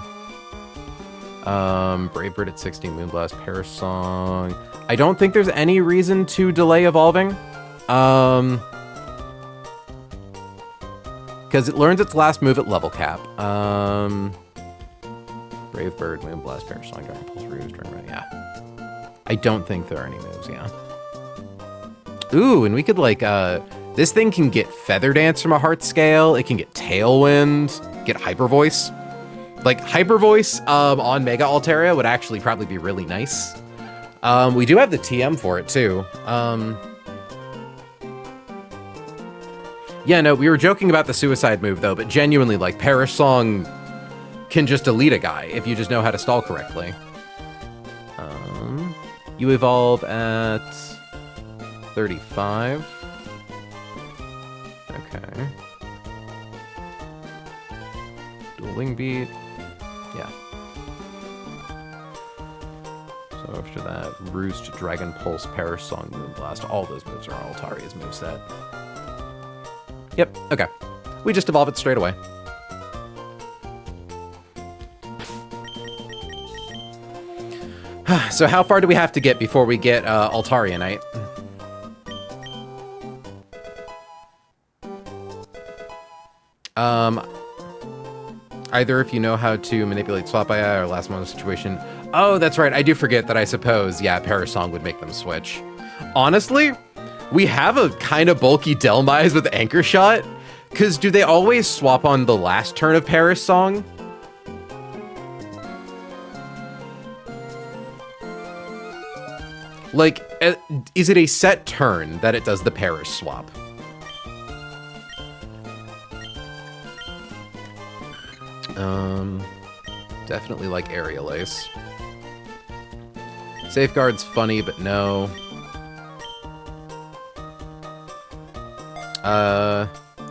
S1: Brave Bird at 60, Moonblast, Perish Song. I don't think there's any reason to delay evolving. Because it learns its last move at level cap. Brave Bird, Moonblast, Perish Song, Dragon Pulse, Ruse, Dragon, yeah. I don't think there are any moves, yeah. Ooh, and we could, like, this thing can get Feather Dance from a Heart Scale. It can get Tailwind, get Hyper Voice. Like, Hyper Voice on Mega Altaria would actually probably be really nice. We do have the TM for it, too. Yeah, no, we were joking about the suicide move, though, but genuinely, like, Perish Song can just delete a guy if you just know how to stall correctly. You evolve at 35. Okay. Dual Wing Beat. Yeah. So after that, Roost, Dragon Pulse, Perish Song, Moonblast. All those moves are on Altaria's moveset. Yep, okay. We just evolve it straight away. So how far do we have to get before we get Altarianite? Either if you know how to manipulate swap AI or last moment situation. Oh, that's right. I do forget that I suppose, yeah, Perish Song would make them switch. Honestly, we have a kind of bulky Delmise with Anchor Shot. Because do they always swap on the last turn of Perish Song? Like, is it a set turn that it does the Perish swap? Definitely like Aerial Ace. Safeguard's funny, but no.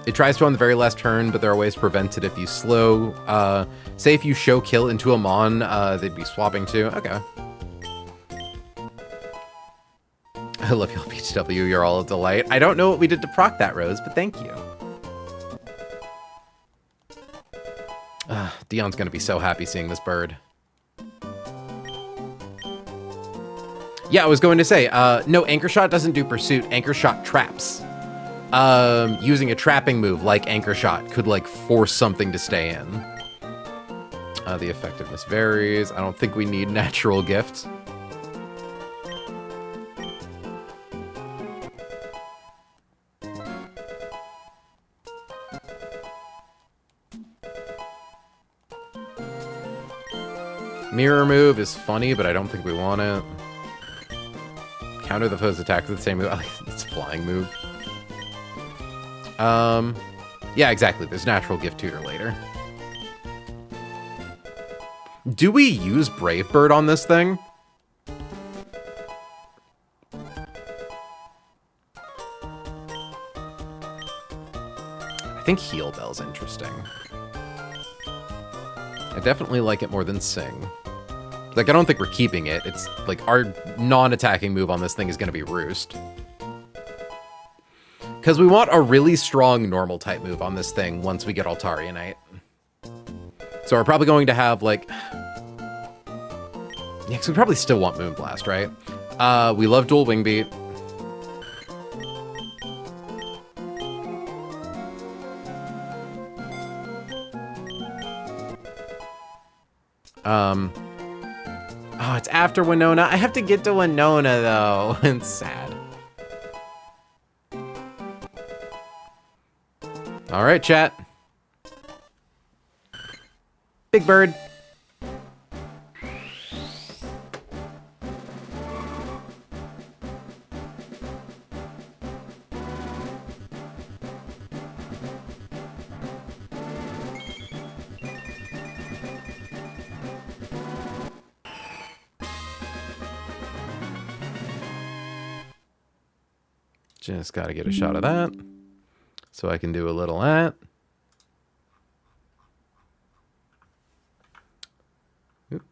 S1: It tries to on the very last turn, but there are ways to prevent it if you slow. Say if you show kill into a Mon, they'd be swapping too. Okay. I love you, BTW. You're all a delight. I don't know what we did to proc that, Rose, but thank you. Dion's gonna be so happy seeing this bird. Yeah, I was going to say, no, Anchor Shot doesn't do pursuit. Anchor Shot traps. Using a trapping move like Anchor Shot could, like, force something to stay in. The effectiveness varies. I don't think we need natural gifts. Mirror move is funny, but I don't think we want it. Counter the foe's attack with the same move. It's a flying move. Yeah, exactly. There's natural gift tutor later. Do we use Brave Bird on this thing? I think Heal Bell's interesting. I definitely like it more than Sing. Like, I don't think we're keeping it. It's, like, our non-attacking move on this thing is going to be Roost. Because we want a really strong normal type move on this thing once we get Altarianite. So we're probably going to have, like... Yeah, because we probably still want Moonblast, right? We love Dual Wing Beat. Oh, it's after Winona. I have to get to Winona, though. It's sad. All right, chat. Big Bird. Just got to get a shot of that. So I can do a little that. Oop.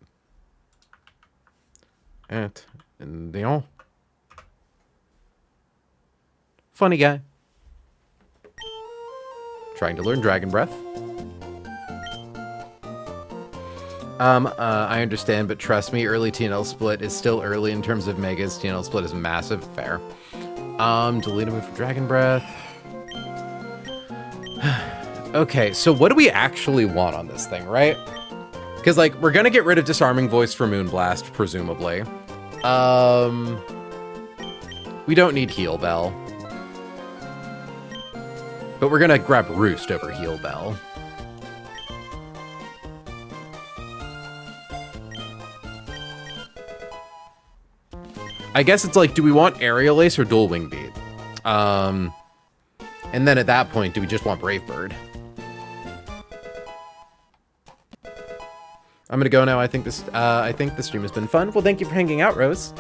S1: And Dion. Funny guy. Trying to learn Dragon Breath. I understand, but trust me, early TNL split is still early in terms of megas. TNL split is massive. Fair. Delete a move for Dragon Breath. Okay, so what do we actually want on this thing, right? Because, like, we're gonna get rid of Disarming Voice for Moonblast, presumably. We don't need Heal Bell. But we're gonna grab Roost over Heal Bell. I guess it's like, do we want Aerial Ace or Dual Wing Beat? And then at that point, do we just want Brave Bird? I'm gonna go now. I think this stream has been fun. Well, thank you for hanging out, Rose.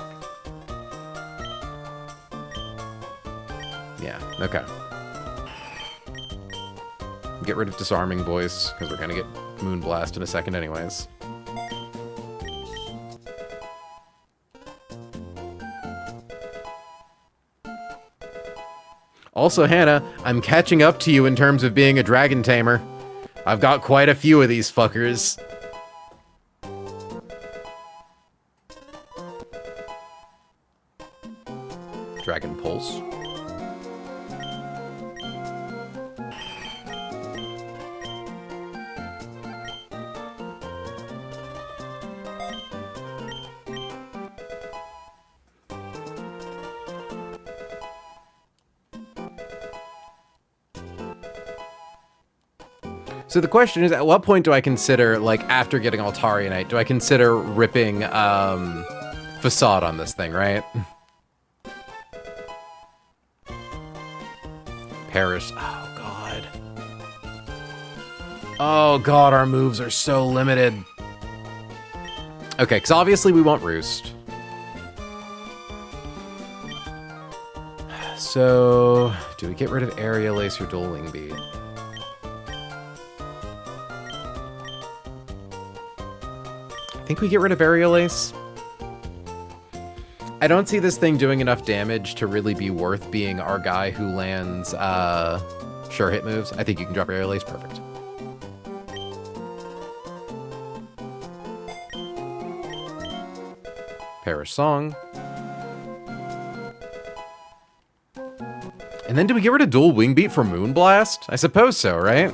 S1: Yeah, okay. Get rid of Disarming Voice, because we're gonna get Moonblast in a second anyways. Also, Hannah, I'm catching up to you in terms of being a dragon tamer. I've got quite a few of these fuckers. Dragon Pulse. So the question is, at what point do I consider, like, after getting Altarianite, do I consider ripping, Facade on this thing, right? Perish. Oh, God. Oh, God, our moves are so limited. Okay, because obviously we want Roost. So, do we get rid of Aerial Ace or Dual Wing Beat? I think we get rid of Aerial Ace. I don't see this thing doing enough damage to really be worth being our guy who lands sure hit moves. I think you can drop your air lace. Perfect. Perish Song. And then do we get rid of Dual Wing Beat for Moonblast? I suppose so, right?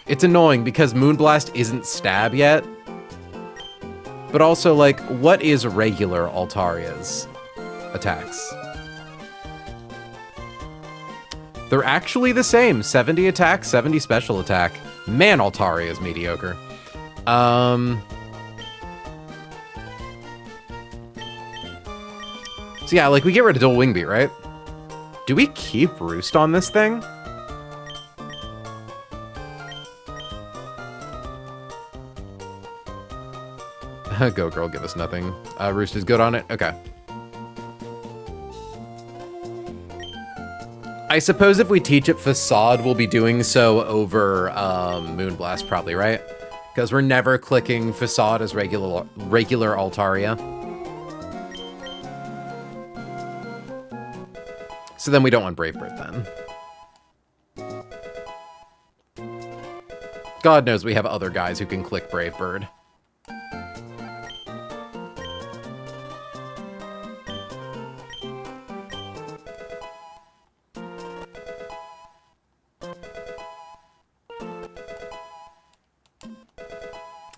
S1: It's annoying because Moonblast isn't stab yet. But also, like, what is regular Altaria's attacks? They're actually the same. 70 attack, 70 special attack. Man, Altaria is mediocre. So yeah, like, we get rid of Dual Wing Beat, right? Do we keep Roost on this thing? Go, girl, give us nothing. Roost is good on it? Okay. I suppose if we teach it Facade, we'll be doing so over Moonblast, probably, right? Because we're never clicking Facade as regular Altaria. So then we don't want Brave Bird then. God knows we have other guys who can click Brave Bird.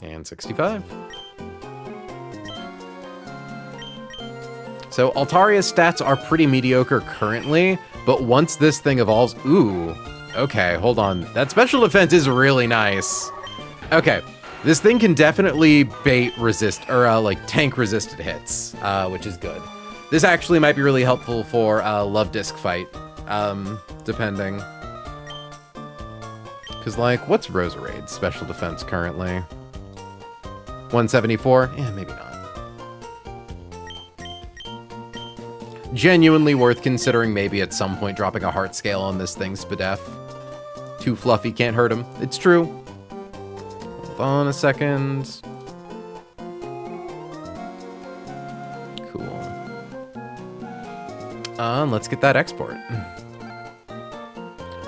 S1: And 65. So Altaria's stats are pretty mediocre currently, but once this thing evolves... Ooh, okay, hold on. That special defense is really nice. Okay, this thing can definitely bait resist, or like tank resisted hits, which is good. This actually might be really helpful for Love Disc fight, depending. Because, like, what's Roserade's special defense currently? 174? Yeah, maybe not. Genuinely worth considering maybe at some point dropping a heart scale on this thing, Spadef. Too fluffy, can't hurt him. It's true. Hold on a second. Cool. Let's get that export.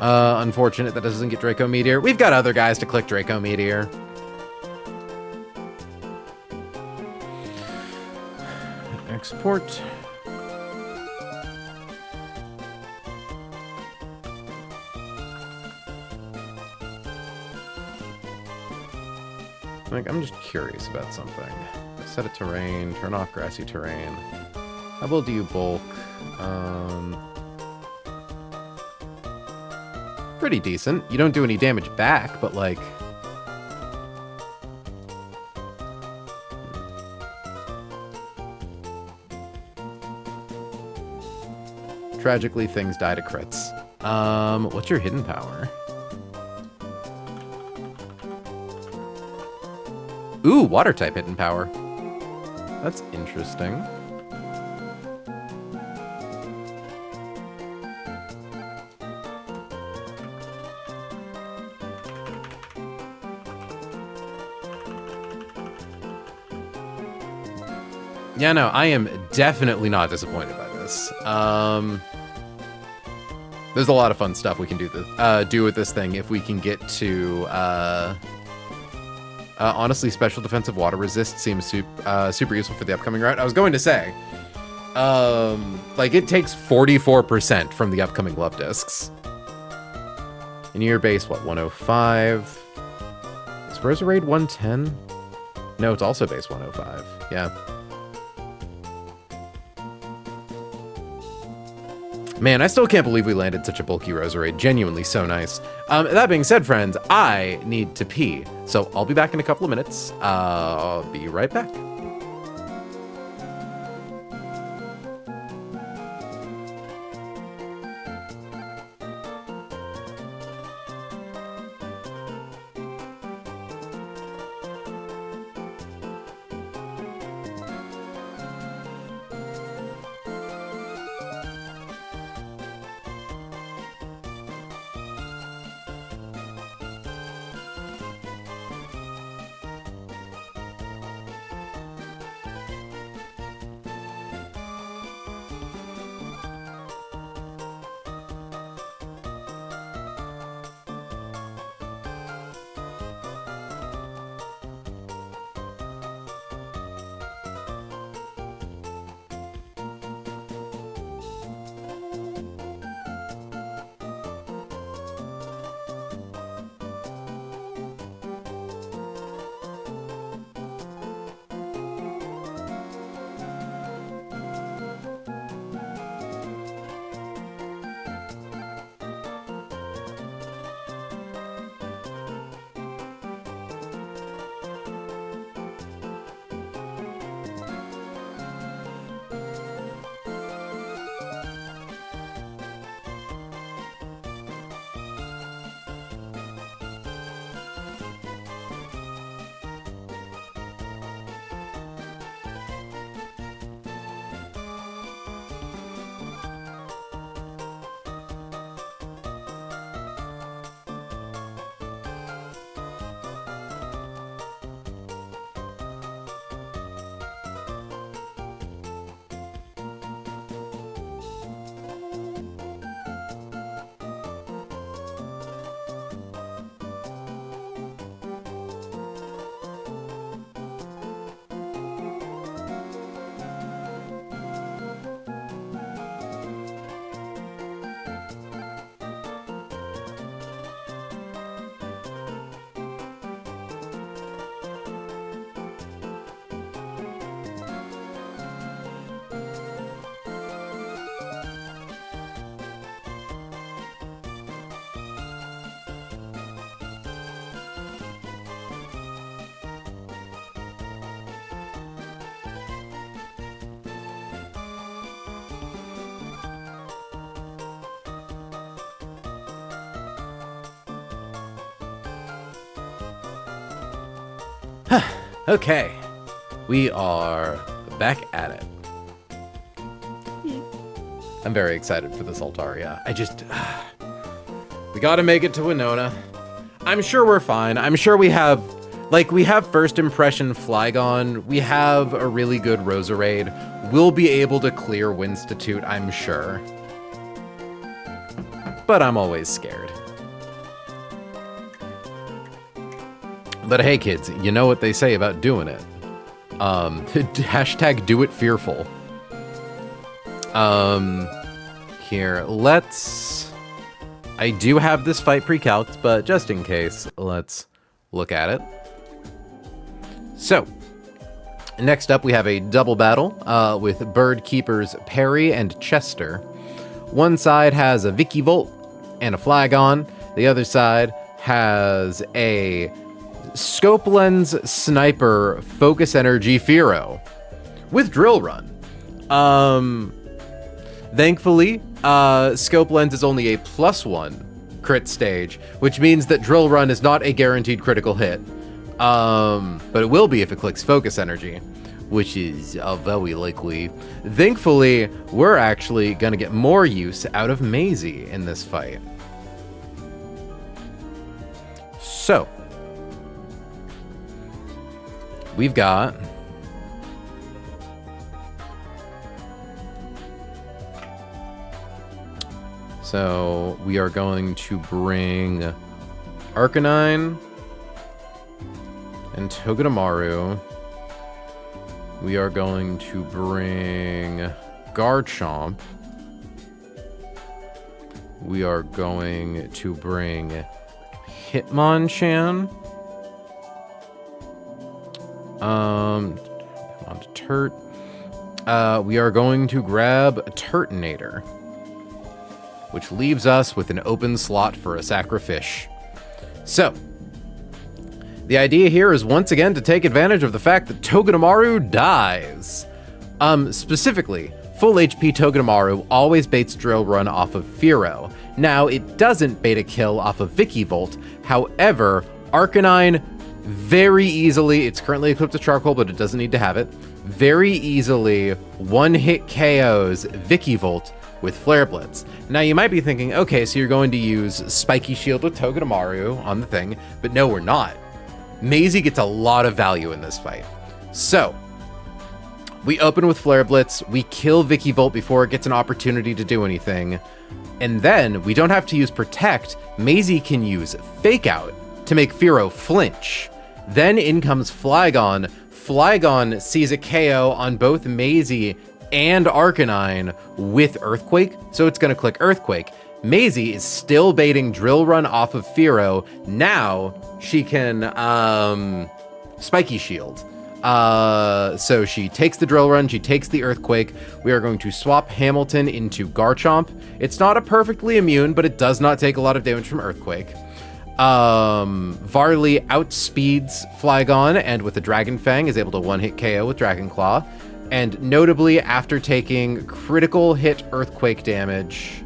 S1: Unfortunate that doesn't get Draco Meteor. We've got other guys to click Draco Meteor. Export. Like, I'm just curious about something. Set a terrain, turn off grassy terrain. How well do you bulk? Pretty decent. You don't do any damage back, but like... Tragically, things die to crits. What's your hidden power? Ooh, water type hidden power. That's interesting. Yeah, no, I am definitely not disappointed by this. There's a lot of fun stuff we can do with this thing if we can get to... honestly, special defensive water resist seems super useful for the upcoming route. I was going to say, like, it takes 44% from the upcoming love discs. And your base, what, 105? Is Roserade 110? No, it's also base 105. Yeah. Man, I still can't believe we landed such a bulky Roserade. Genuinely so nice. That being said, friends, I need to pee. So I'll be back in a couple of minutes. I'll be right back. Okay. We are back at it. I'm very excited for this Altaria. We gotta make it to Winona. I'm sure we're fine. I'm sure we have first impression Flygon. We have a really good Roserade. We'll be able to clear Winstitute, I'm sure. But I'm always scared. But hey kids, you know what they say about doing it. Hashtag do it fearful. Here, I do have this fight pre-calced, but just in case, let's look at it. So, next up we have a double battle with Bird Keepers Perry and Chester. One side has a Vikavolt and a Flygon. The other side has a Scope Lens Sniper Focus Energy Fearow with Drill Run. Thankfully, Scope Lens is only a +1 crit stage, which means that Drill Run is not a guaranteed critical hit. But it will be if it clicks Focus Energy, which is very likely. Thankfully, we're actually gonna get more use out of Maisie in this fight. So, we've got we are going to bring Arcanine and Togedemaru. We are going to bring Garchomp. We are going to bring Hitmonchan. On to Turt. We are going to grab Turtonator, which leaves us with an open slot for a Sacrifice. So, the idea here is once again to take advantage of the fact that Togedemaru dies. Specifically, full HP Togedemaru always baits Drill Run off of Fearow. Now, it doesn't bait a kill off of Vikavolt. However, Arcanine very easily, it's currently equipped to Charcoal, but it doesn't need to have it, very easily one-hit KOs Vikavolt with Flare Blitz. Now, you might be thinking, okay, so you're going to use Spiky Shield with Togedemaru on the thing, but no, we're not. Maisie gets a lot of value in this fight. So, we open with Flare Blitz, we kill Vikavolt before it gets an opportunity to do anything, and then we don't have to use Protect. Maisie can use Fake Out to make Fearow flinch. Then in comes Flygon. Flygon sees a KO on both Maisie and Arcanine with Earthquake, so it's going to click Earthquake. Maisie is still baiting Drill Run off of Fearow. Now she can Spiky Shield. So she takes the Drill Run, she takes the Earthquake. We are going to swap Hamilton into Garchomp. It's not a perfectly immune, but it does not take a lot of damage from Earthquake. Varley outspeeds Flygon, and with the Dragon Fang is able to one-hit KO with Dragon Claw. And notably, after taking critical hit Earthquake damage,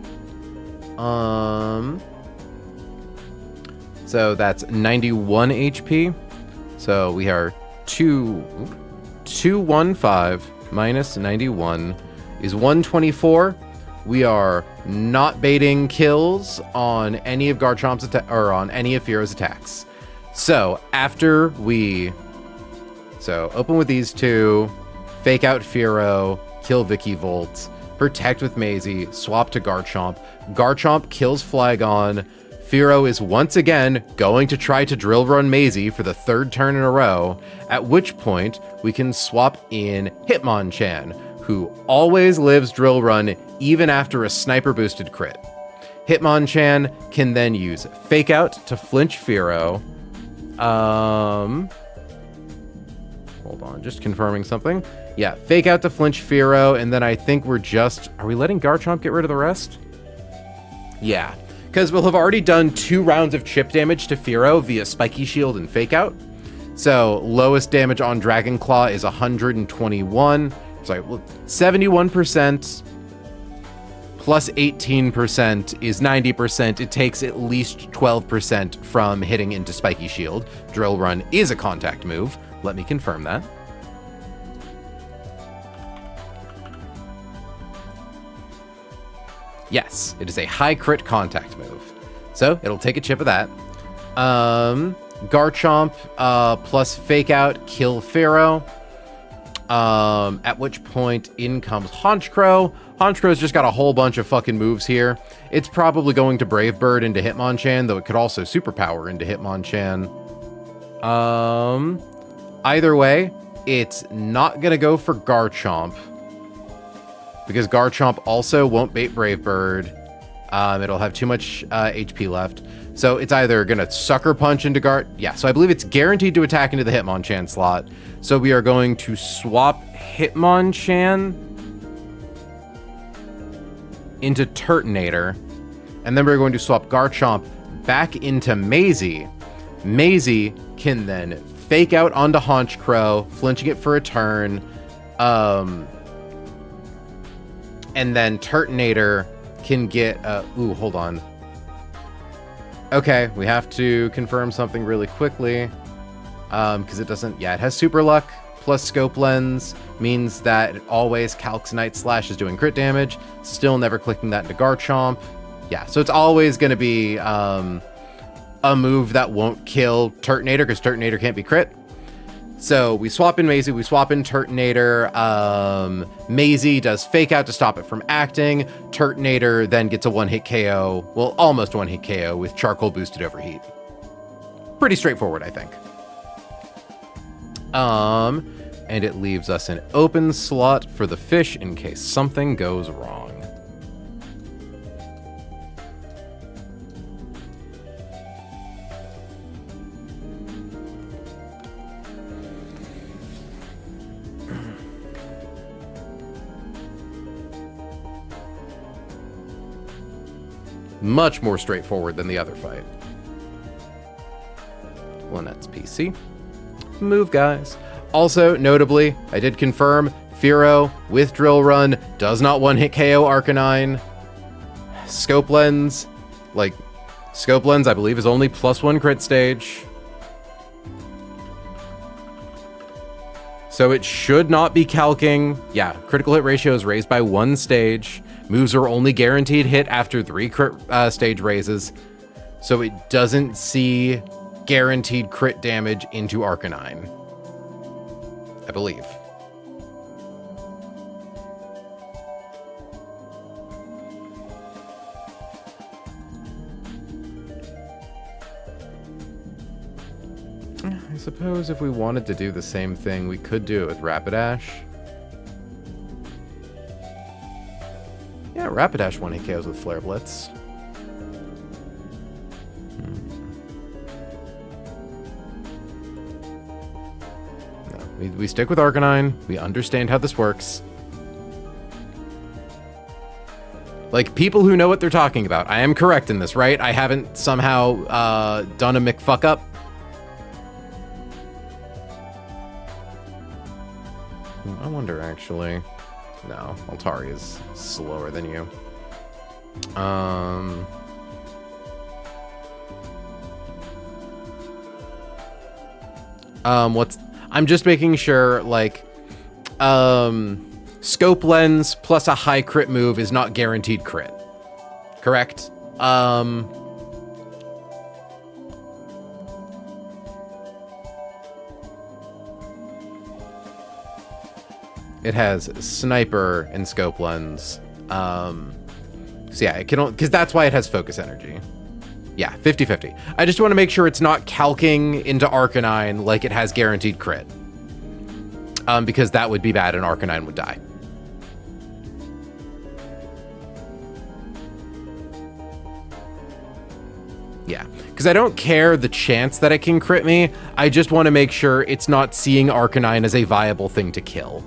S1: so that's 91 HP. So we are 215 minus 91 is 124. We are not baiting kills on any of Garchomp's or on any of Fearow's attacks. So after open with these two, Fake Out Fearow, kill Vikavolt, Protect with Maisie, swap to Garchomp. Garchomp kills Flygon. Fearow is once again going to try to Drill Run Maisie for the third turn in a row, at which point we can swap in Hitmonchan, who always lives Drill Run even after a sniper boosted crit. Hitmonchan can then use Fake Out to flinch Fearow. Hold on, just confirming something. Yeah, Fake Out to flinch Fearow, and then I think are we letting Garchomp get rid of the rest? Yeah, because we'll have already done 2 rounds of chip damage to Fearow via Spiky Shield and Fake Out. So lowest damage on Dragon Claw is 121. Sorry, 71% plus 18% is 90%. It takes at least 12% from hitting into Spiky Shield. Drill Run is a contact move. Let me confirm that. Yes, it is a high crit contact move. So it'll take a chip of that. Garchomp plus Fake Out, kill Pharaoh. At which point in comes Honchkrow. Honchkrow's just got a whole bunch of fucking moves here. It's probably going to Brave Bird into Hitmonchan, though it could also Superpower into Hitmonchan. Either way, it's not gonna go for Garchomp, because Garchomp also won't bait Brave Bird. It'll have too much HP left. So it's either gonna Sucker Punch into yeah, so I believe it's guaranteed to attack into the Hitmonchan slot. So we are going to swap Hitmonchan into Turtonator, and then we're going to swap Garchomp back into Maisie. Maisie can then Fake Out onto Honchkrow, flinching it for a turn, and then Turtonator can get, ooh, hold on. Okay, we have to confirm something really quickly, because it doesn't, yeah, it has Super Luck plus Scope Lens, means that it always calcs Night Slash is doing crit damage, still never clicking that into Garchomp. Yeah, so it's always going to be a move that won't kill Turtonator, because Turtonator can't be crit. So we swap in Maisie, we swap in Turtonator. Maisie does Fake Out to stop it from acting. Turtonator then gets a one-hit KO, well, almost one-hit KO with Charcoal boosted Overheat. Pretty straightforward, I think. And it leaves us an open slot for the fish in case something goes wrong. Much more straightforward than the other fight. Lynette's PC. Move, guys. Also, notably, I did confirm, Fearow with Drill Run does not one-hit KO Arcanine. Scope Lens, I believe, is only +1 crit stage. So it should not be calcing. Yeah, critical hit ratio is raised by 1 stage. Moves are only guaranteed hit after 3 crit stage raises. So it doesn't see guaranteed crit damage into Arcanine, I believe. I suppose if we wanted to do the same thing, we could do it with Rapidash. Yeah, Rapidash 1-hit KOs with Flare Blitz. No, we stick with Arcanine. We understand how this works. Like, people who know what they're talking about. I am correct in this, right? I haven't somehow done a McFuck-up. I wonder, actually. No, Altari is slower than you. I'm just making sure, like, Scope Lens plus a high crit move is not guaranteed crit. Correct? It has Sniper and Scope Lens. So yeah, it can, because that's why it has Focus Energy. Yeah, 50-50. I just want to make sure it's not calking into Arcanine like it has guaranteed crit. Because that would be bad and Arcanine would die. Yeah, because I don't care the chance that it can crit me. I just want to make sure it's not seeing Arcanine as a viable thing to kill.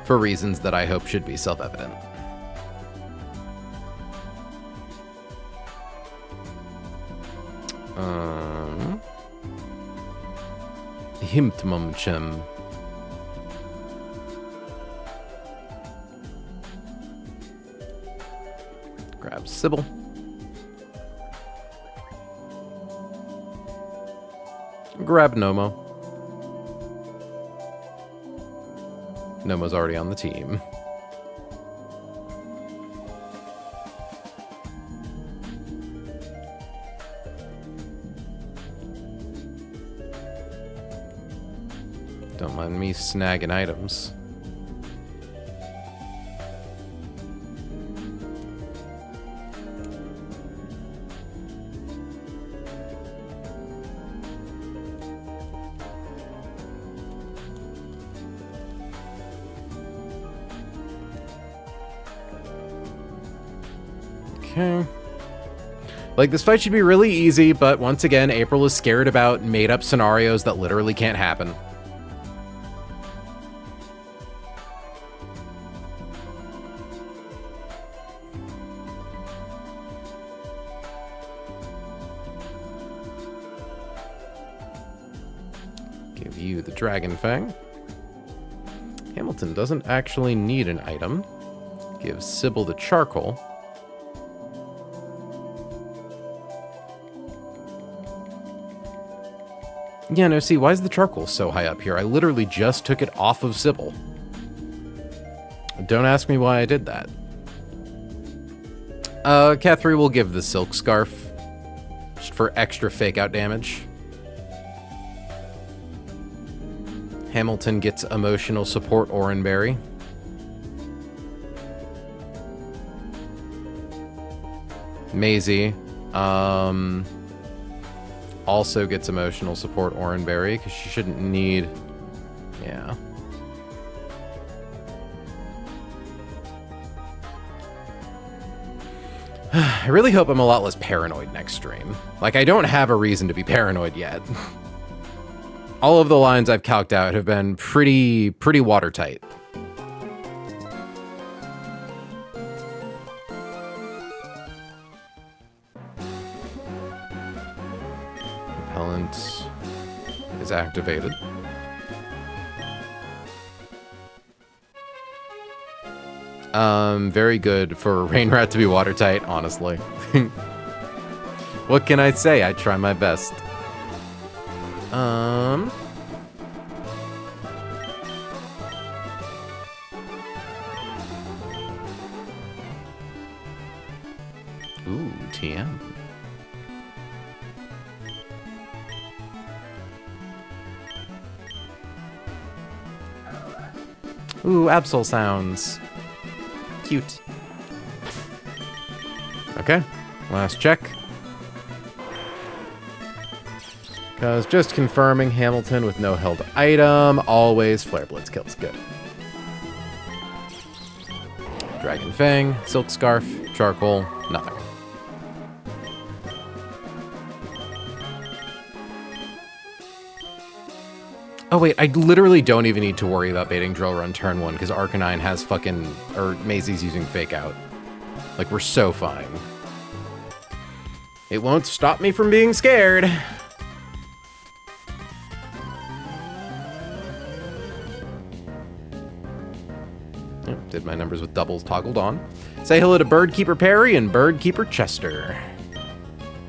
S1: For reasons that I hope should be self-evident. Himtmumchim. Grab Sybil. Grab Nomo. Nomo's already on the team. Don't mind me snagging items. Okay. Like, this fight should be really easy, but once again, April is scared about made-up scenarios that literally can't happen. Give you the Dragon Fang. Hamilton doesn't actually need an item. Give Sybil the Charcoal. Yeah, no, see, why is the charcoal so high up here? I literally just took it off of Sybil. Don't ask me why I did that. Kethri will give the Silk Scarf, just for extra fake-out damage. Hamilton gets Emotional Support Oranberry. Maisie, also gets Emotional Support Oranberry, because she shouldn't need... Yeah. I really hope I'm a lot less paranoid next stream. Like, I don't have a reason to be paranoid yet. All of the lines I've calced out have been pretty watertight. Repellent is activated. Very good for Rain Rat to be watertight, honestly. What can I say? I try my best. Ooh, TM. Ooh, Absol sounds. Cute. Okay, last check. Because just confirming, Hamilton with no held item, always Flare Blitz kills, good. Dragon Fang, Silk Scarf, Charcoal, nothing. Oh wait, I literally don't even need to worry about baiting Drill Run turn 1 because Arcanine has fucking, or Maisie's using Fake Out. Like, we're so fine. It won't stop me from being scared. Yep, did my numbers with doubles toggled on. Say hello to Birdkeeper Perry and Birdkeeper Chester.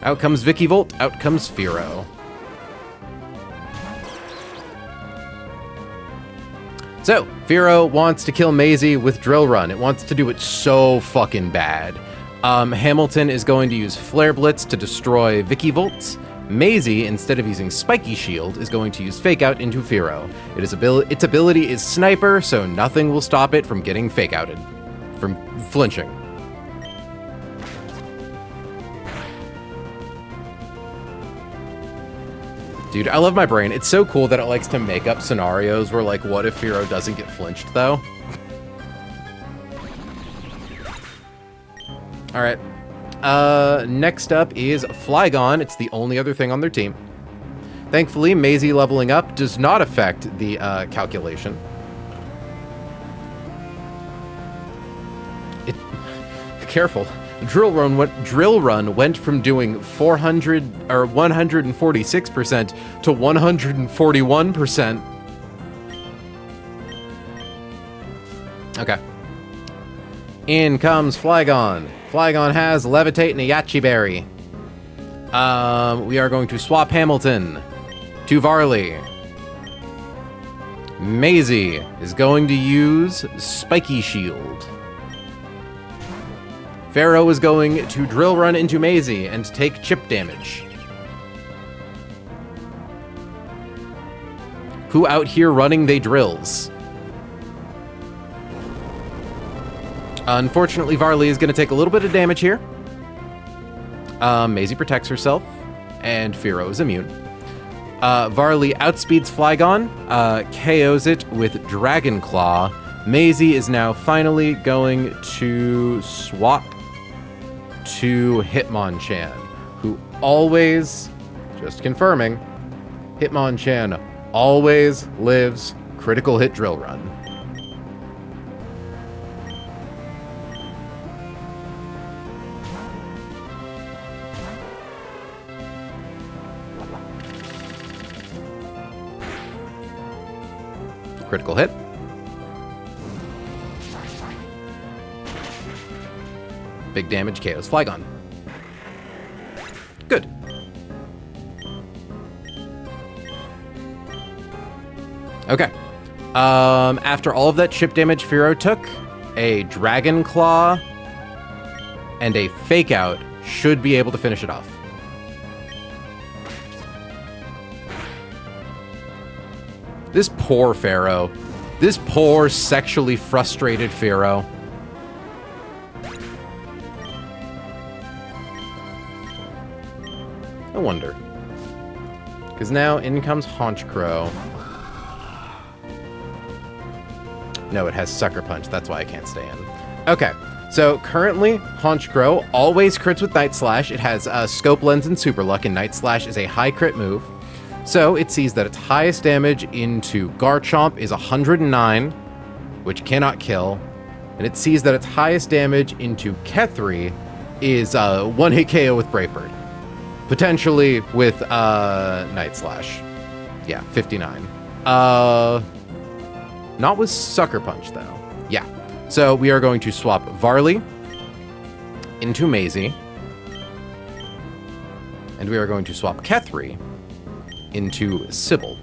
S1: Out comes Vicky Volt, out comes Firo. So, Firo wants to kill Maisie with Drill Run. It wants to do it so fucking bad. Hamilton is going to use Flare Blitz to destroy Vicky Volt. Maisie, instead of using Spiky Shield, is going to use Fake Out into Firo. Its ability is Sniper, so nothing will stop it from getting Fake Outed. From flinching. Dude, I love my brain. It's so cool that it likes to make up scenarios where, like, what if Firo doesn't get flinched, though? Alright. Next up is Flygon. It's the only other thing on their team. Thankfully, Maisie leveling up does not affect the calculation. Careful. Drill Run went from doing 400 or 146% to 141%. Okay. In comes Flygon. Flygon has Levitate and a Yachi Berry. We are going to swap Hamilton to Varley. Maisie is going to use Spiky Shield. Pharaoh is going to Drill Run into Maisie and take chip damage. Who out here running they drills? Unfortunately, Varley is going to take a little bit of damage here. Maisie protects herself, and Pharaoh is immune. Varley outspeeds Flygon, KOs it with Dragon Claw. Maisie is now finally going to swap to Hitmonchan, who always, just confirming, Hitmonchan always lives critical hit drill run. Critical hit. Big damage, KOs Flygon. Good. Okay. After all of that chip damage Pharaoh took, a Dragon Claw and a Fake Out should be able to finish it off. This poor Pharaoh. This poor sexually frustrated Pharaoh. I wonder. Because now in comes Honchkrow. No, it has Sucker Punch. That's why I can't stay in. Okay, so currently Honchkrow always crits with Night Slash. It has Scope Lens and Super Luck, and Night Slash is a high crit move. So it sees that its highest damage into Garchomp is 109, which cannot kill. And it sees that its highest damage into Kethri is one-hit KO with Brave Bird. Potentially with Night Slash. Yeah, 59. Not with Sucker Punch, though. Yeah. So we are going to swap Varley into Maisie. And we are going to swap Kethri into Sybil.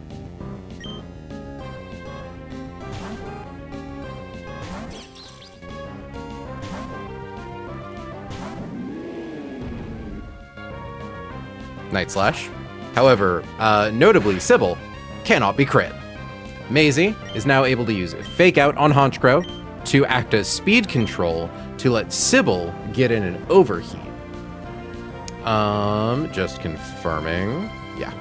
S1: Night Slash. However, notably, Sybil cannot be crit. Maisie is now able to use Fake Out on Honchkrow to act as speed control to let Sybil get in an overheat. Just confirming. Yeah.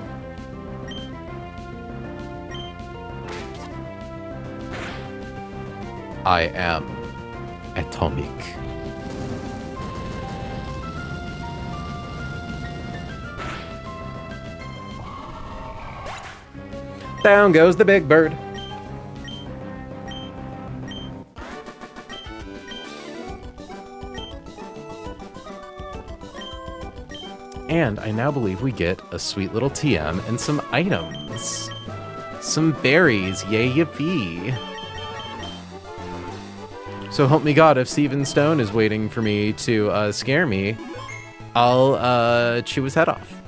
S1: I am atomic. Down goes the big bird. And I now believe we get a sweet little TM and some items. Some berries, yay yippee. So help me God, if Steven Stone is waiting for me to scare me, I'll chew his head off.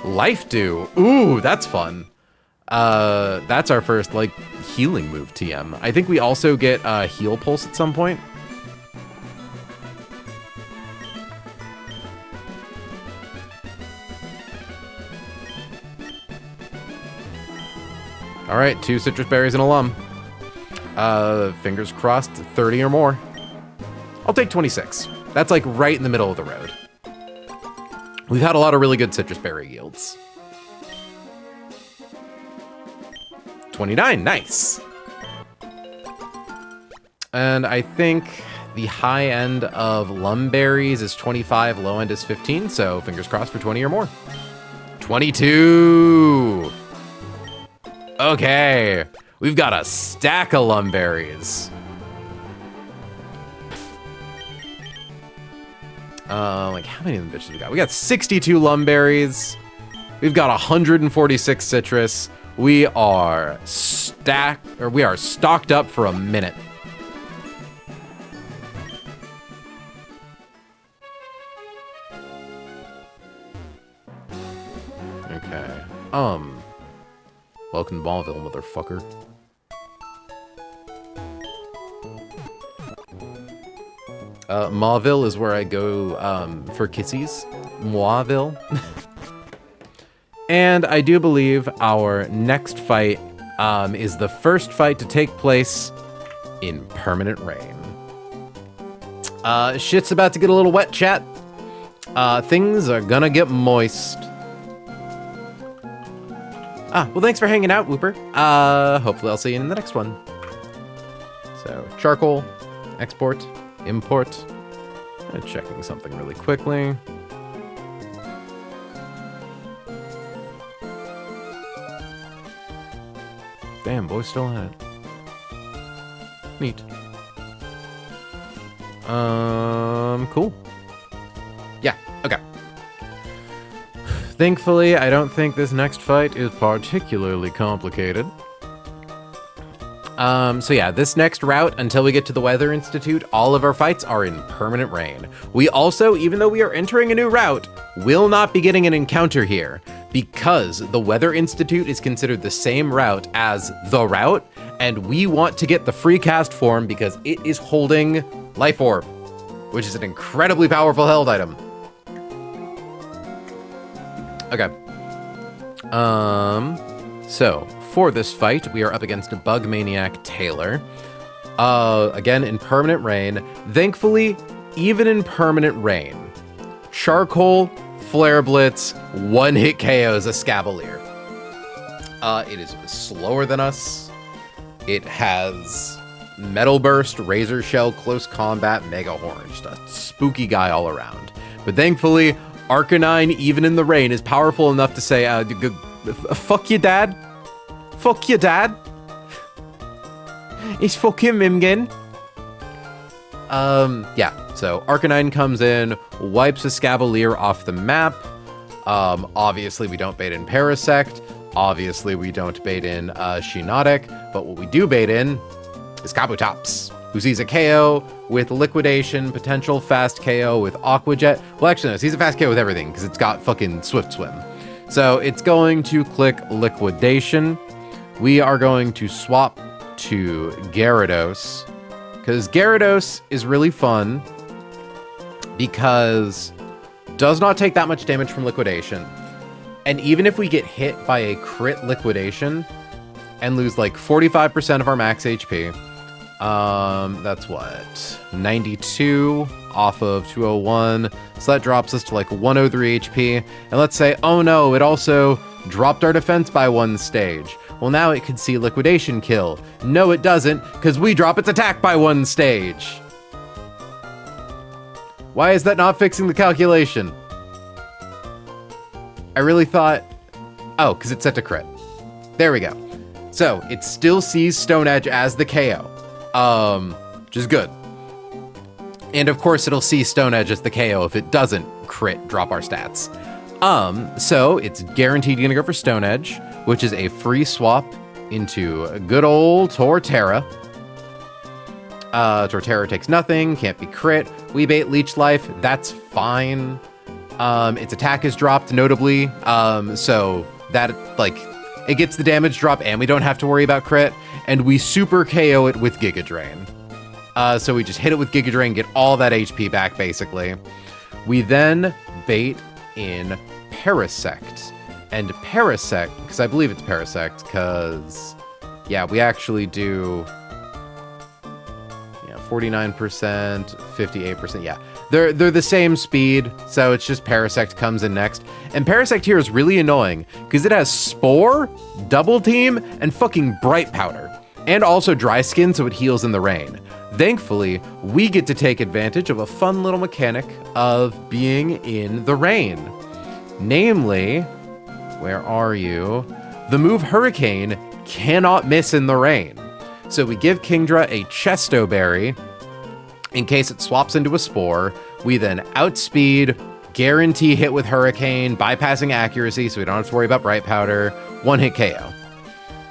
S1: Life Dew. Ooh, that's fun. That's our first, like, healing move TM. I think we also get Heal Pulse at some point. All right, 2 citrus berries and a lum. Fingers crossed, 30 or more. I'll take 26. That's like right in the middle of the road. We've had a lot of really good citrus berry yields. 29, nice. And I think the high end of lum berries is 25, low end is 15, so fingers crossed for 20 or more. 22. Okay, we've got a stack of lum berries. Like how many of them bitches we got? We got 62 lum berries. We've got 146 citrus. We are stocked up for a minute. Okay. Welcome to Mallville, motherfucker. Mawville is where I go for kissies. Moiville. And I do believe our next fight is the first fight to take place in Permanent Rain. Shit's about to get a little wet, chat. Things are gonna get moist. Well, thanks for hanging out, Whooper. Hopefully I'll see you in the next one. So, charcoal, export, import. I'm checking something really quickly. Damn, boy's still at it. Neat. Cool. Yeah, okay. Thankfully, I don't think this next fight is particularly complicated. So yeah, this next route, until we get to the Weather Institute, all of our fights are in Permanent Rain. We also, even though we are entering a new route, will not be getting an encounter here, because the Weather Institute is considered the same route as the route, and we want to get the free cast form because it is holding Life Orb, which is an incredibly powerful held item. Okay. So, for this fight, we are up against Bug Maniac Taylor. Again, in Permanent Rain. Thankfully, even in Permanent Rain, Charcoal, Flare Blitz, one-hit KOs a Scavalier. It is slower than us. It has Metal Burst, Razor Shell, Close Combat, Mega Horn. Just a spooky guy all around. But thankfully, Arcanine, even in the rain, is powerful enough to say, fuck you, Dad. Fuck you, Dad. It's fucking Mimgin. Yeah, so Arcanine comes in, wipes a Scavalier off the map. Obviously, we don't bait in Parasect. Obviously, we don't bait in Shiinotic. But what we do bait in is Kabutops, who sees a KO with Liquidation, potential fast KO with Aqua Jet. Well, actually, no, sees a fast KO with everything, because it's got fucking Swift Swim. So it's going to click Liquidation. We are going to swap to Gyarados, because Gyarados is really fun, because does not take that much damage from Liquidation. And even if we get hit by a crit Liquidation and lose like 45% of our max HP, that's what, 92 off of 201. So that drops us to like 103 HP. And let's say, oh no, it also dropped our defense by one stage. Well, now it could see Liquidation kill. No, it doesn't, because we drop its attack by one stage. Why is that not fixing the calculation? I really thought, oh, because it's set to crit. There we go. So it still sees Stone Edge as the KO, which is good. And of course, it'll see Stone Edge as the KO if it doesn't crit drop our stats. So it's guaranteed gonna go for Stone Edge, which is a free swap into good old Torterra. Torterra takes nothing, can't be crit. We bait Leech Life, that's fine. Its attack is dropped notably, so that, like, it gets the damage drop and we don't have to worry about crit, and we super KO it with Giga Drain. So we just hit it with Giga Drain, get all that HP back, basically. We then bait in Parasect. And Parasect, because I believe it's Parasect, because, yeah, we actually do, 49%, 58%, yeah. They're the same speed, so it's just Parasect comes in next. And Parasect here is really annoying, because it has Spore, Double Team, and fucking Bright Powder. And also Dry Skin, so it heals in the rain. Thankfully, we get to take advantage of a fun little mechanic of being in the rain. Namely, where are you? The move Hurricane cannot miss in the rain. So we give Kingdra a Chesto Berry in case it swaps into a Spore. We then outspeed, guarantee hit with Hurricane, bypassing accuracy so we don't have to worry about Bright Powder, one hit KO.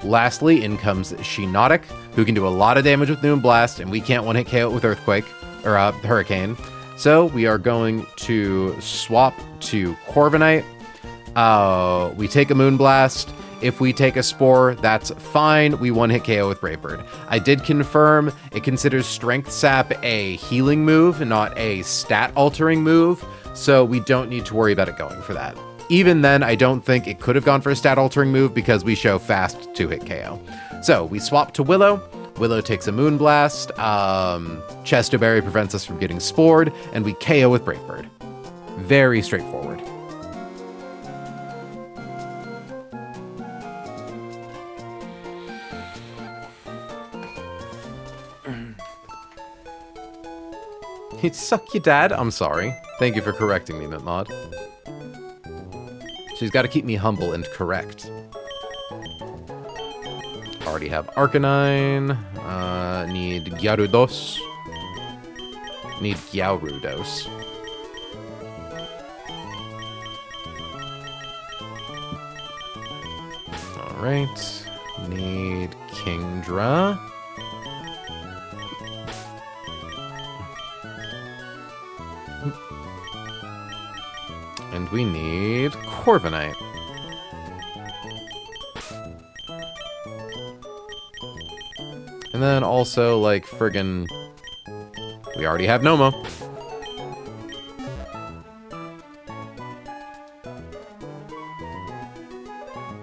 S1: Lastly, in comes Shiinotic, who can do a lot of damage with Moonblast, and we can't one-hit KO it with Earthquake, or Hurricane. So we are going to swap to Corviknight. We take a Moonblast. If we take a Spore, that's fine. We one-hit KO with Brave Bird. I did confirm it considers Strength Sap a healing move, not a stat-altering move, so we don't need to worry about it going for that. Even then, I don't think it could have gone for a stat-altering move because we show fast 2-hit KO. So we swap to Willow. Willow takes a Moonblast. Chesto Berry prevents us from getting Spored, and we KO with Brave Bird. Very straightforward. He'd suck your dad? I'm sorry. Thank you for correcting me, Mintmod. She's got to keep me humble and correct. Already have Arcanine. Need Gyarados. Need Gyarados. Alright. Need Kingdra. And we need Corviknight. And then also, like, friggin'... we already have Nomo.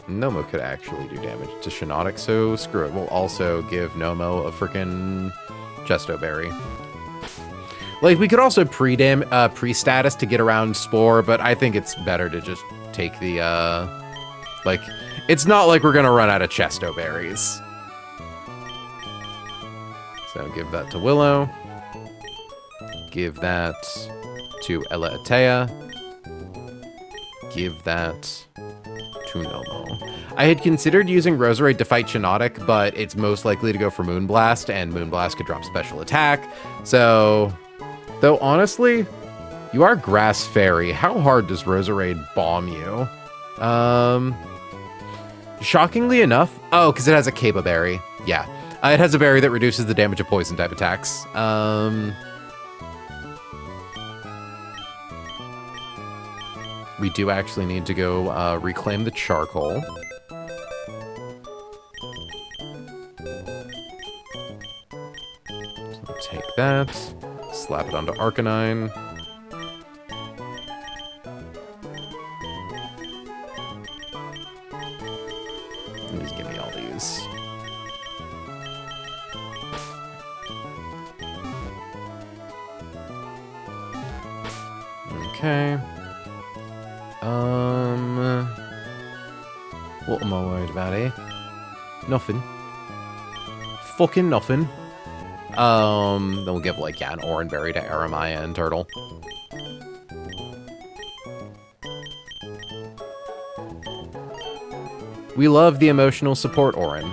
S1: Nomo could actually do damage to Shiinotic, so screw it. We'll also give Nomo a frickin' Chesto Berry. Like, we could also pre-status to get around Spore, but I think it's better to just take the, like, it's not like we're gonna run out of Chesto Berries. So give that to Willow. Give that to Elatea. Give that to Nomo. I had considered using Roserade to fight Shiinotic, but it's most likely to go for Moonblast, and Moonblast could drop special attack, so... Though, honestly, you are Grass Fairy. How hard does Roserade bomb you? Shockingly enough... oh, because it has a Kaba Berry. Yeah. It has a berry that reduces the damage of Poison-type attacks. We do actually need to go reclaim the Charcoal. So take that. Slap it onto Arcanine. And just give me all these. Okay. What am I worried about here? Nothing. Fucking nothing. Then we'll give, like, yeah, an Oranberry to Aramaya and Turtle. We love the emotional support, Orin.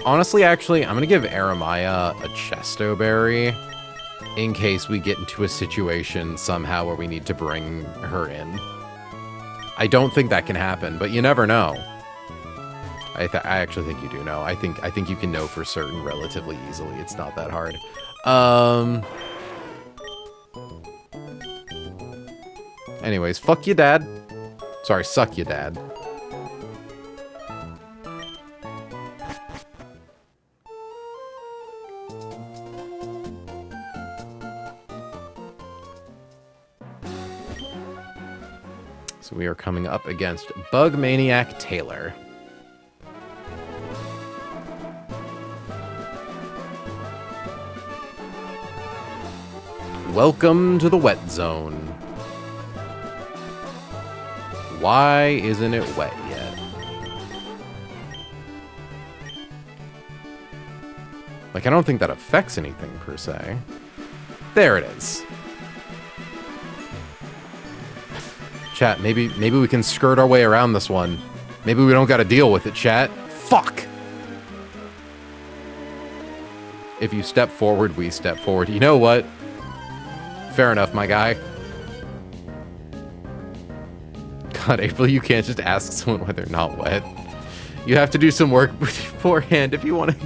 S1: Honestly, actually, I'm gonna give Aramaya a Chesto Berry in case we get into a situation somehow where we need to bring her in. I don't think that can happen, but you never know. I actually think you do know. I think you can know for certain relatively easily. It's not that hard. Anyways, fuck your dad. Sorry, suck your dad. So we are coming up against Bug Maniac Taylor. Welcome to the wet zone. Why isn't it wet yet? Like, I don't think that affects anything per se. There it is. Chat, maybe we can skirt our way around this one. Maybe we don't gotta deal with it, chat. Fuck! If you step forward, we step forward. You know what? Fair enough, my guy. God, April, you can't just ask someone why they're not wet. You have to do some work beforehand if you want to.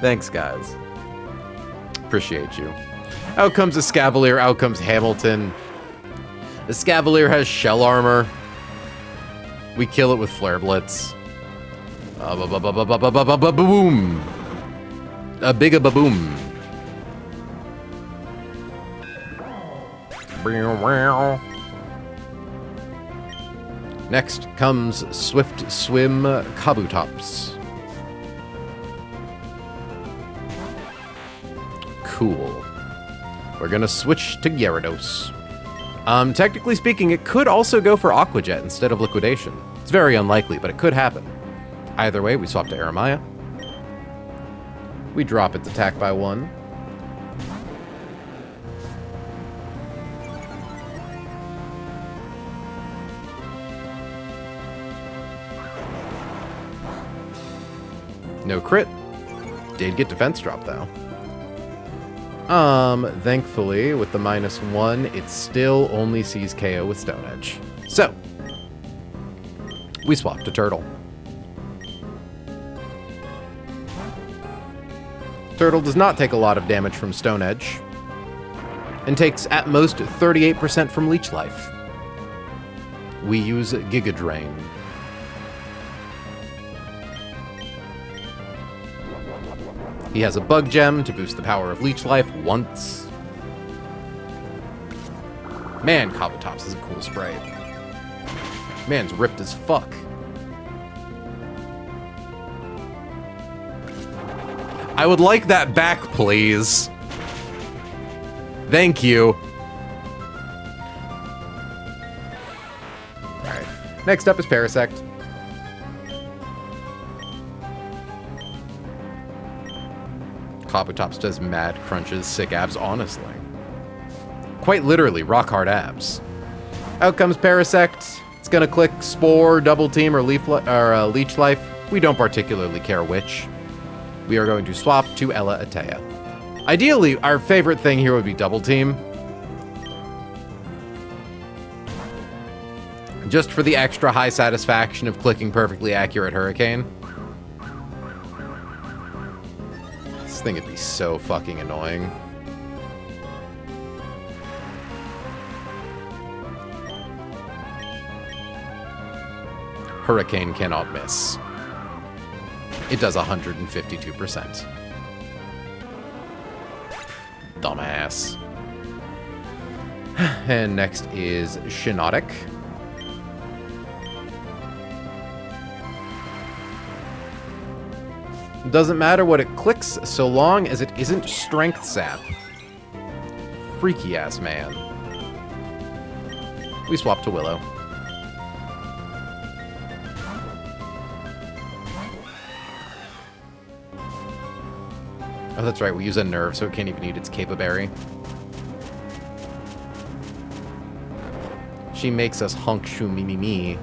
S1: Thanks, guys. Appreciate you. Out comes the Scavalier, out comes Hamilton. The Scavalier has shell armor. We kill it with Flare Blitz. Boom. A big ba-boom. Next comes Swift Swim Kabutops. Cool. We're gonna switch to Gyarados. Technically speaking, it could also go for Aqua Jet instead of Liquidation. It's very unlikely, but it could happen. Either way, we swap to Aramaya. We drop its attack by 1. No crit. Did get defense drop, though. Thankfully, with the -1, it still only sees KO with Stone Edge. So, we swap to Turtle. Turtle does not take a lot of damage from Stone Edge, and takes at most 38% from Leech Life. We use Giga Drain. He has a Bug Gem to boost the power of Leech Life once. Man, Kabutops is a cool sprite. Man's ripped as fuck. I would like that back, please. Thank you. Alright. Next up is Parasect. Kabutops does mad crunches, sick abs, honestly. Quite literally, rock hard abs. Out comes Parasect. It's gonna click Spore, Double Team, or Leech Life. We don't particularly care which. We are going to swap to Ella Atea. Ideally, our favorite thing here would be Double Team. Just for the extra high satisfaction of clicking perfectly accurate Hurricane. This thing would be so fucking annoying. Hurricane cannot miss. It does 152%. Dumbass. And next is Shiinotic. Doesn't matter what it clicks so long as it isn't Strength Sap. Freaky ass man. We swap to Willow. Oh, that's right, we use a Nerve, so it can't even eat its Capaberry. She makes us honk shoo me me me.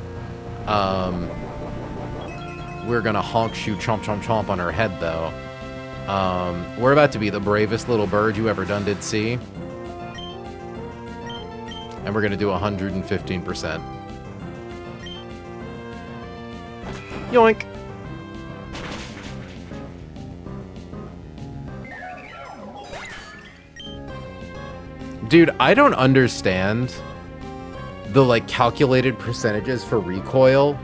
S1: We're gonna honk shoo chomp chomp chomp on her head, though. We're about to be the bravest little bird you ever done did see. And we're gonna do 115%. Yoink! Dude, I don't understand the, like, calculated percentages for recoil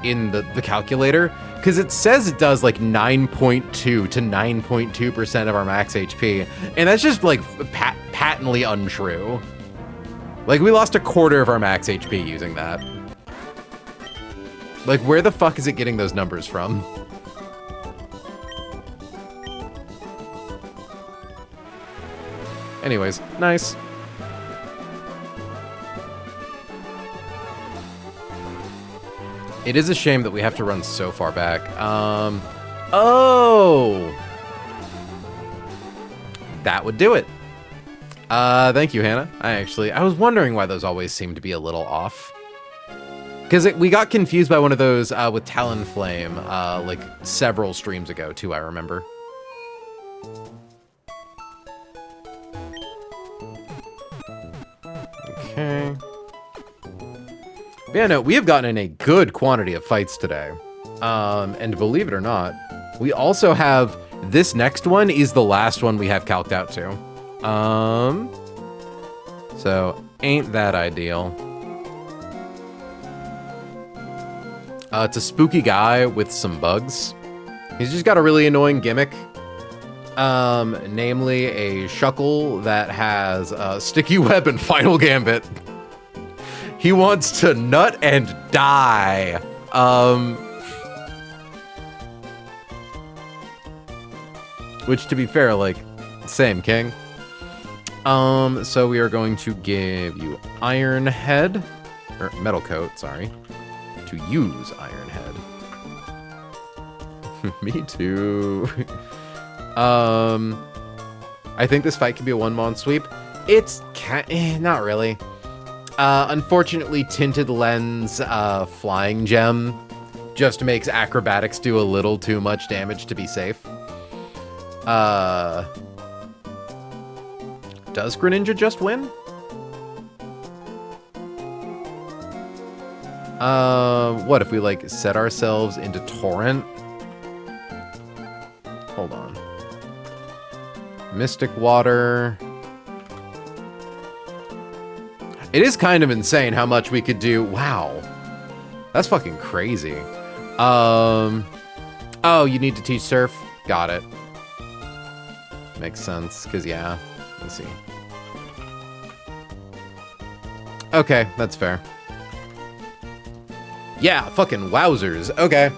S1: in the calculator, because it says it does, like, 9.2 to 9.2% of our max HP, and that's just, like, patently untrue. Like, we lost a quarter of our max HP using that. Like, where the fuck is it getting those numbers from? Anyways, nice. It is a shame that we have to run so far back. Oh! That would do it. Thank you, Hannah. I was wondering why those always seem to be a little off. Because we got confused by one of those with Talonflame, like, several streams ago, too, I remember. Okay. But yeah, no, we have gotten in a good quantity of fights today. And believe it or not, we also have this next one is the last one we have calced out to. So ain't that ideal. It's a spooky guy with some bugs. He's just got a really annoying gimmick. Namely a Shuckle that has Sticky Web and Final Gambit. He wants to nut and die. Which, to be fair, like, same, King. So we are going to give you Iron Head, or Metal Coat, sorry, to use Iron Head. Me too. I think this fight could be a one-mon sweep. It's not really. Unfortunately, Tinted Lens Flying Gem just makes Acrobatics do a little too much damage to be safe. Does Greninja just win? What if we, like, set ourselves into Torrent? Hold on. Mystic Water. It is kind of insane how much we could do. Wow. That's fucking crazy. Oh, you need to teach Surf? Got it. Makes sense, because, yeah. Let's see. Okay, that's fair. Yeah, fucking wowzers. Okay.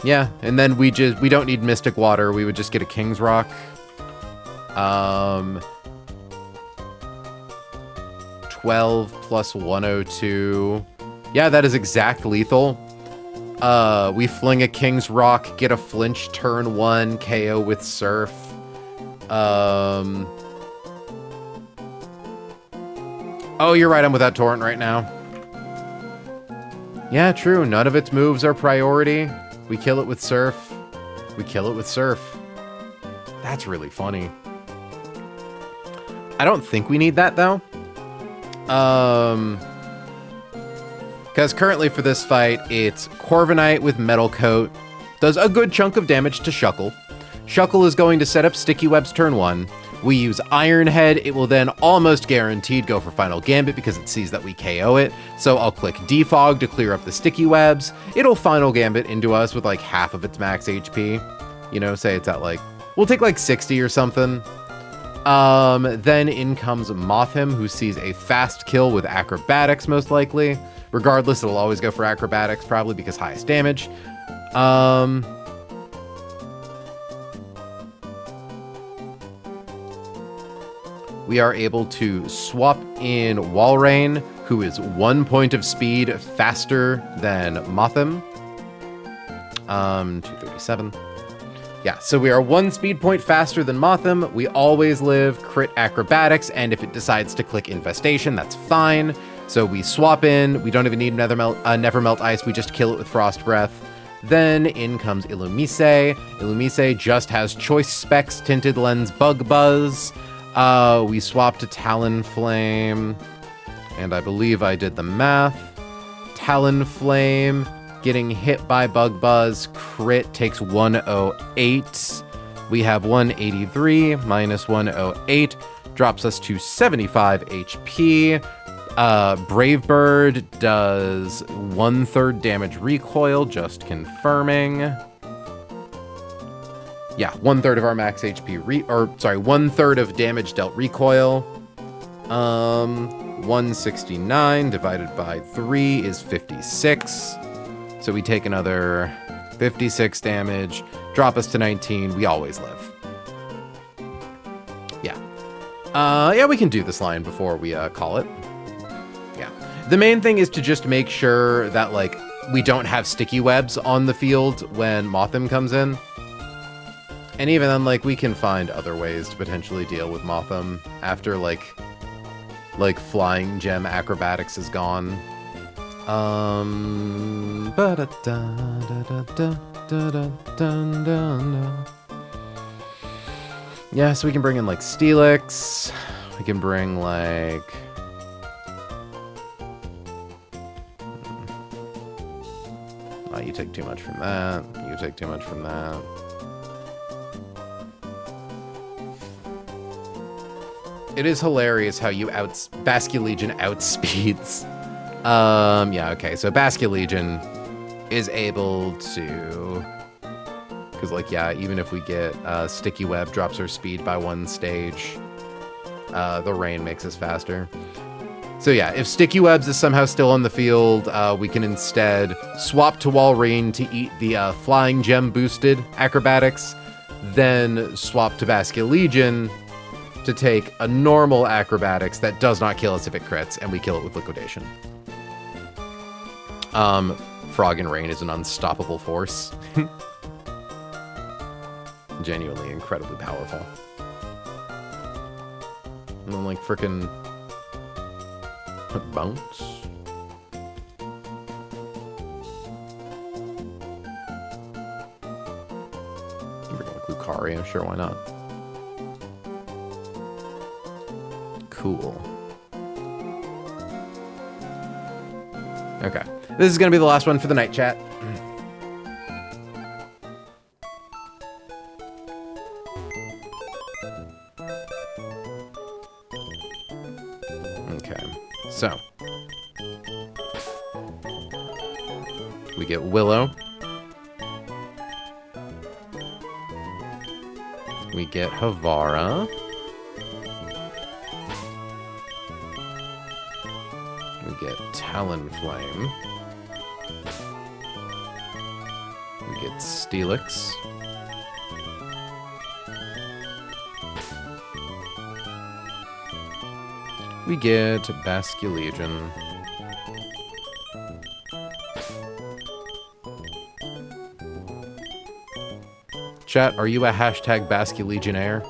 S1: Yeah, and then we don't need Mystic Water. We would just get a King's Rock. 12 plus 102. Yeah, that is exact lethal. We fling a King's Rock, get a flinch turn 1, KO with Surf. Oh, you're right, I'm without Torrent right now. Yeah, true, none of its moves are priority. We kill it with Surf. We kill it with Surf. That's really funny. I don't think we need that, though. Because currently for this fight, it's Corviknight with Metal Coat. Does a good chunk of damage to Shuckle. Shuckle is going to set up Sticky Webs turn 1. We use Iron Head. It will then almost guaranteed go for Final Gambit because it sees that we KO it. So I'll click Defog to clear up the Sticky Webs. It'll Final Gambit into us with like half of its max HP. You know, say it's at like, we'll take like 60 or something. Then in comes Mothim, who sees a fast kill with Acrobatics most likely. Regardless, it'll always go for Acrobatics probably because highest damage. We are able to swap in Walrein, who is 1 point of speed faster than Mothim. 237. Yeah, so we are 1 speed point faster than Mothim. We always live crit Acrobatics, and if it decides to click Infestation, that's fine. So we swap in. We don't even need Never Melt Ice. We just kill it with Frost Breath. Then in comes Illumise. Illumise just has Choice Specs, Tinted Lens, Bug Buzz. We swap to Talonflame, and I believe I did the math. Talonflame, getting hit by Bug Buzz, crit takes 108. We have 183 minus 108, drops us to 75 HP. Brave Bird does 1/3 damage recoil, just confirming. Yeah, 1/3 of our max HP, 1/3 of damage dealt recoil. 169 divided by 3 is 56. So we take another 56 damage, drop us to 19. We always live. Yeah. Yeah, we can do this line before we call it. Yeah. The main thing is to just make sure that, like, we don't have Sticky Webs on the field when Mothim comes in. And even then, like, we can find other ways to potentially deal with Mothim after, like Flying Gem Acrobatics is gone. Yeah, so we can bring in, like, Steelix. We can bring, like... You take too much from that. You take too much from that. It is hilarious how you Basculegion outspeeds. Yeah, okay, so Basculegion is able to... Because, like, yeah, even if we get Sticky Web drops our speed by 1 stage, the rain makes us faster. So yeah, if Sticky Webs is somehow still on the field, we can instead swap to Walrein to eat the Flying Gem boosted acrobatics, then swap to Basculegion to take a normal acrobatics that does not kill us if it crits, and we kill it with liquidation. Frog and Rain is an unstoppable force. Genuinely incredibly powerful. And then, like, frickin' bounce. We're going with Lucario, sure, why not? Cool. Okay. This is going to be the last one for the night, chat. Okay. So. We get Willow. We get Havara. We get Talonflame. We get Steelix. We get Basculegion. Chat, are you a hashtag Basculegionaire?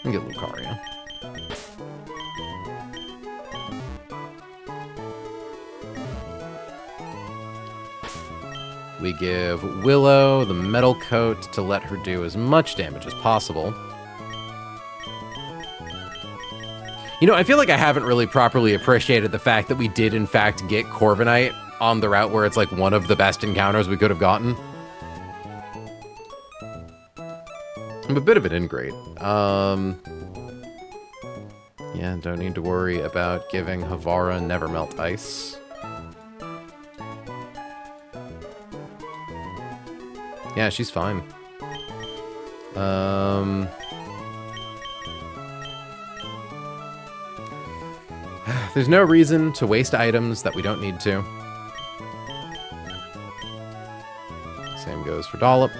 S1: And get Lucario. We give Willow the Metal Coat to let her do as much damage as possible. You know, I feel like I haven't really properly appreciated the fact that we did, in fact, get Corviknight on the route where it's like one of the best encounters we could have gotten. I'm a bit of an ingrate. Yeah, don't need to worry about giving Havara Never Melt Ice. Yeah, she's fine. There's no reason to waste items that we don't need to. Same goes for Dollop.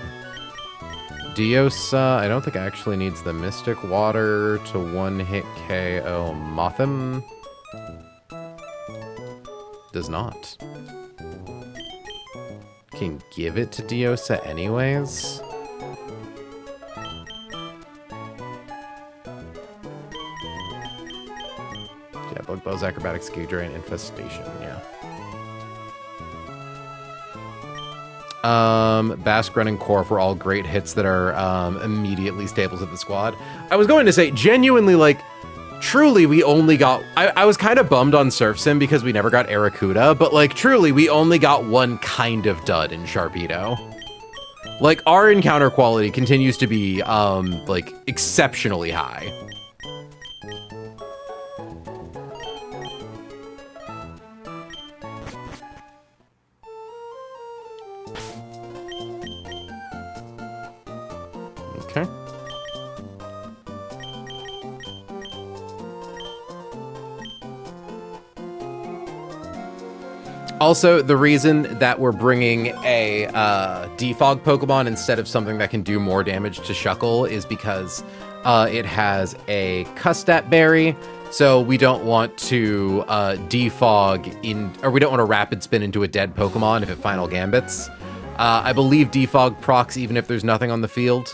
S1: Diosa, I don't think actually needs the Mystic Water to one-hit KO Mothim. Does not. Can give it to Diosa anyways. Yeah, Bug Buzz, Acrobatics, Gauger, and Infestation, yeah. Baskrun and Corf were all great hits that are immediately staples of the squad. I was going to say, genuinely, like, truly, we only got... I was kind of bummed on Surf Sim because we never got Aracuda, but, like, truly, we only got one kind of dud in Sharpedo. Like, our encounter quality continues to be, like, exceptionally high. Okay. Also, the reason that we're bringing a defog Pokemon instead of something that can do more damage to Shuckle is because it has a Custat Berry, so we don't want to defog or we don't want to rapid spin into a dead Pokemon if it final gambits. I believe defog procs even if there's nothing on the field.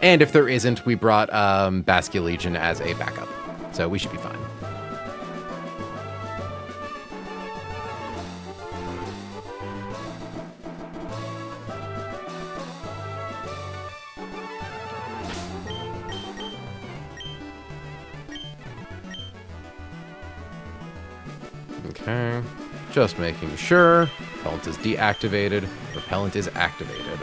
S1: And if there isn't, we brought Basculegion as a backup. So we should be fine. Okay. Just making sure. Repellent is deactivated. Repellent is activated.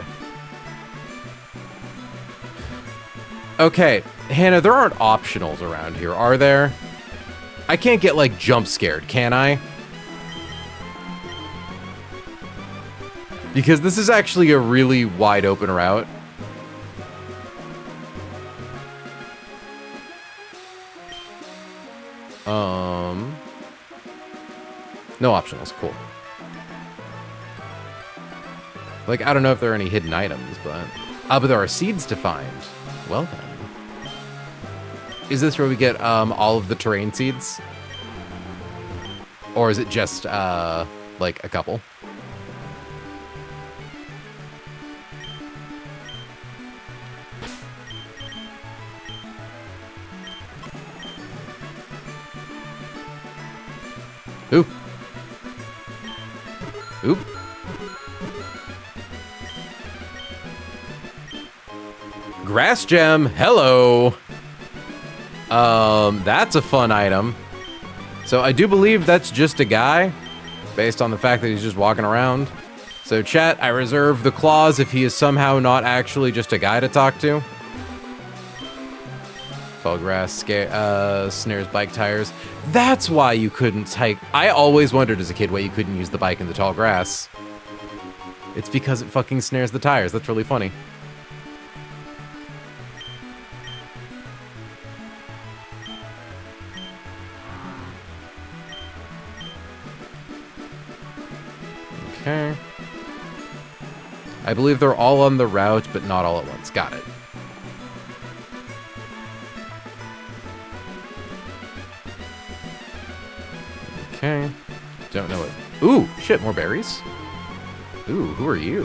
S1: Okay, Hannah, there aren't optionals around here, are there? I can't get, like, jump scared, can I? Because this is actually a really wide open route. No optionals, cool. Like, I don't know if there are any hidden items, but... but there are seeds to find. Well then. Is this where we get, all of the terrain seeds? Or is it just, like, a couple? Ooh. Oop. Grass gem, hello. That's a fun item. So I do believe that's just a guy, based on the fact that he's just walking around. So chat, I reserve the clause if he is somehow not actually just a guy to talk to. Tall grass snares bike tires. That's why you couldn't take... I always wondered as a kid why you couldn't use the bike in the tall grass. It's because it fucking snares the tires. That's really funny. Okay. I believe they're all on the route, but not all at once. Got it. Okay. Don't know it. Ooh, shit, more berries. Ooh, who are you?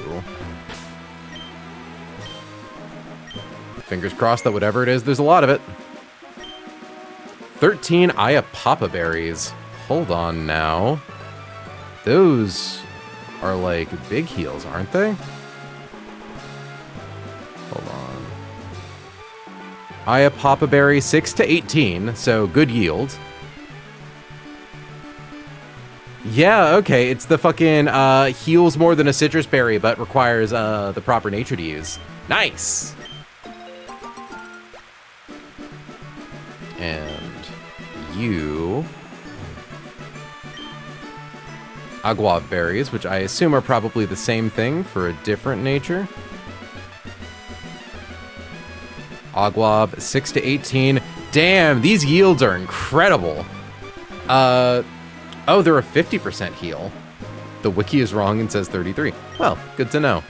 S1: Fingers crossed that whatever it is, there's a lot of it. 13 Ayapapa berries. Hold on now. Those are like big heals, aren't they? Hold on. Ayapapa berry, 6 to 18, so good yield. Yeah, okay, it's the fucking heals more than a citrus berry, but requires the proper nature to use. Nice! And you... Aguave berries, which I assume are probably the same thing for a different nature. Aguave, 6 to 18. Damn, these yields are incredible. Oh, they're a 50% heal. The wiki is wrong and says 33. Well, good to know.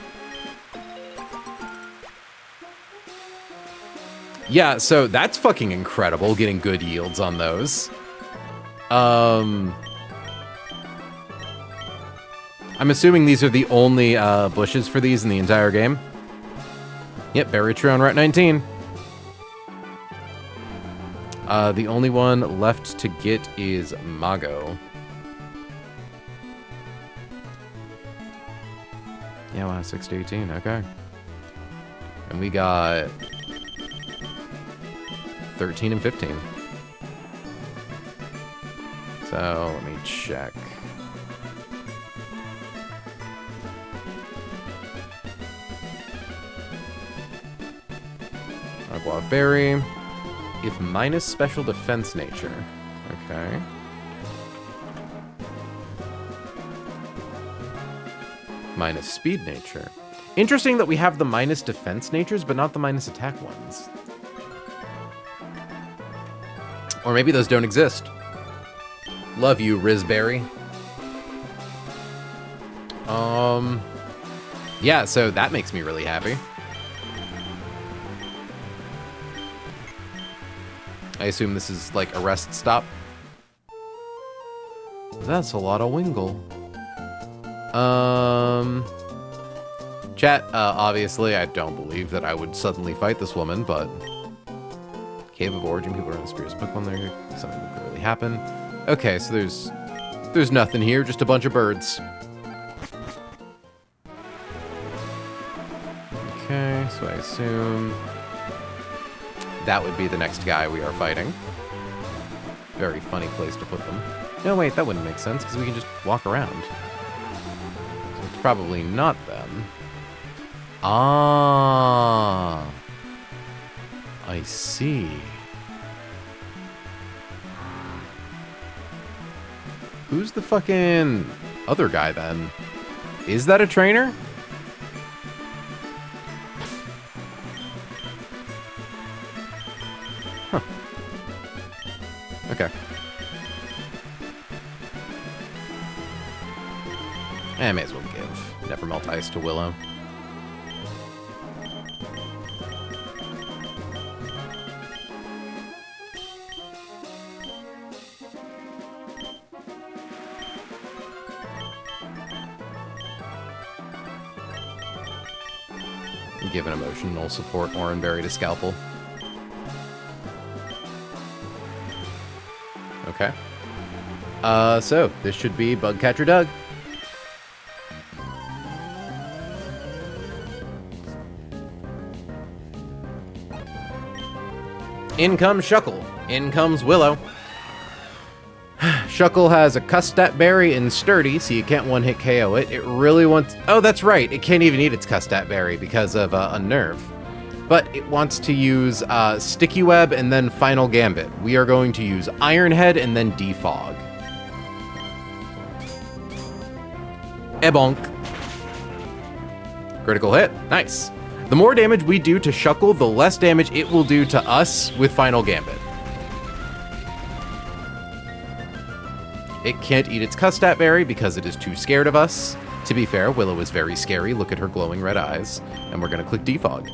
S1: Yeah, so that's fucking incredible, getting good yields on those. I'm assuming these are the only bushes for these in the entire game. Yep, very true on Route 19. The only one left to get is Mago. Yeah, wow, 6 to 18, okay. And we got 13 and 15. So, let me check. Aguave berry. If minus special defense nature. Okay. Minus speed nature. Interesting that we have the minus defense natures, but not the minus attack ones. Or maybe those don't exist. Love you, Rizberry. Yeah, so that makes me really happy. I assume this is like a rest stop. That's a lot of Wingle. Chat, obviously I don't believe that I would suddenly fight this woman, but Cave of Origin, people are in the spirits Pokemon there, something that could really happen. Okay, so there's nothing here, just a bunch of birds. Okay, so I assume that would be the next guy we are fighting. very funny place to put them. No, wait, that wouldn't make sense, because we can just walk around. So it's probably not them. Ah. I see. Who's the fucking other guy, then? Is that a trainer? Huh. Okay. I may as well give Never Melt Ice to Willow. Give an emotional support Oranberry to Scalpel. Okay. So this should be Bugcatcher Doug. In comes Shuckle. In comes Willow. Shuckle has a Custat Berry and Sturdy, so you can't one-hit KO it. It really wants... Oh, that's right. It can't even eat its Custat Berry because of Unnerve. But it wants to use Sticky Web and then Final Gambit. We are going to use Iron Head and then Defog. Ebonk. Critical hit. Nice. The more damage we do to Shuckle, the less damage it will do to us with Final Gambit. It can't eat its Custat Berry because it is too scared of us. To be fair, Willow is very scary. Look at her glowing red eyes. And we're going to click Defog.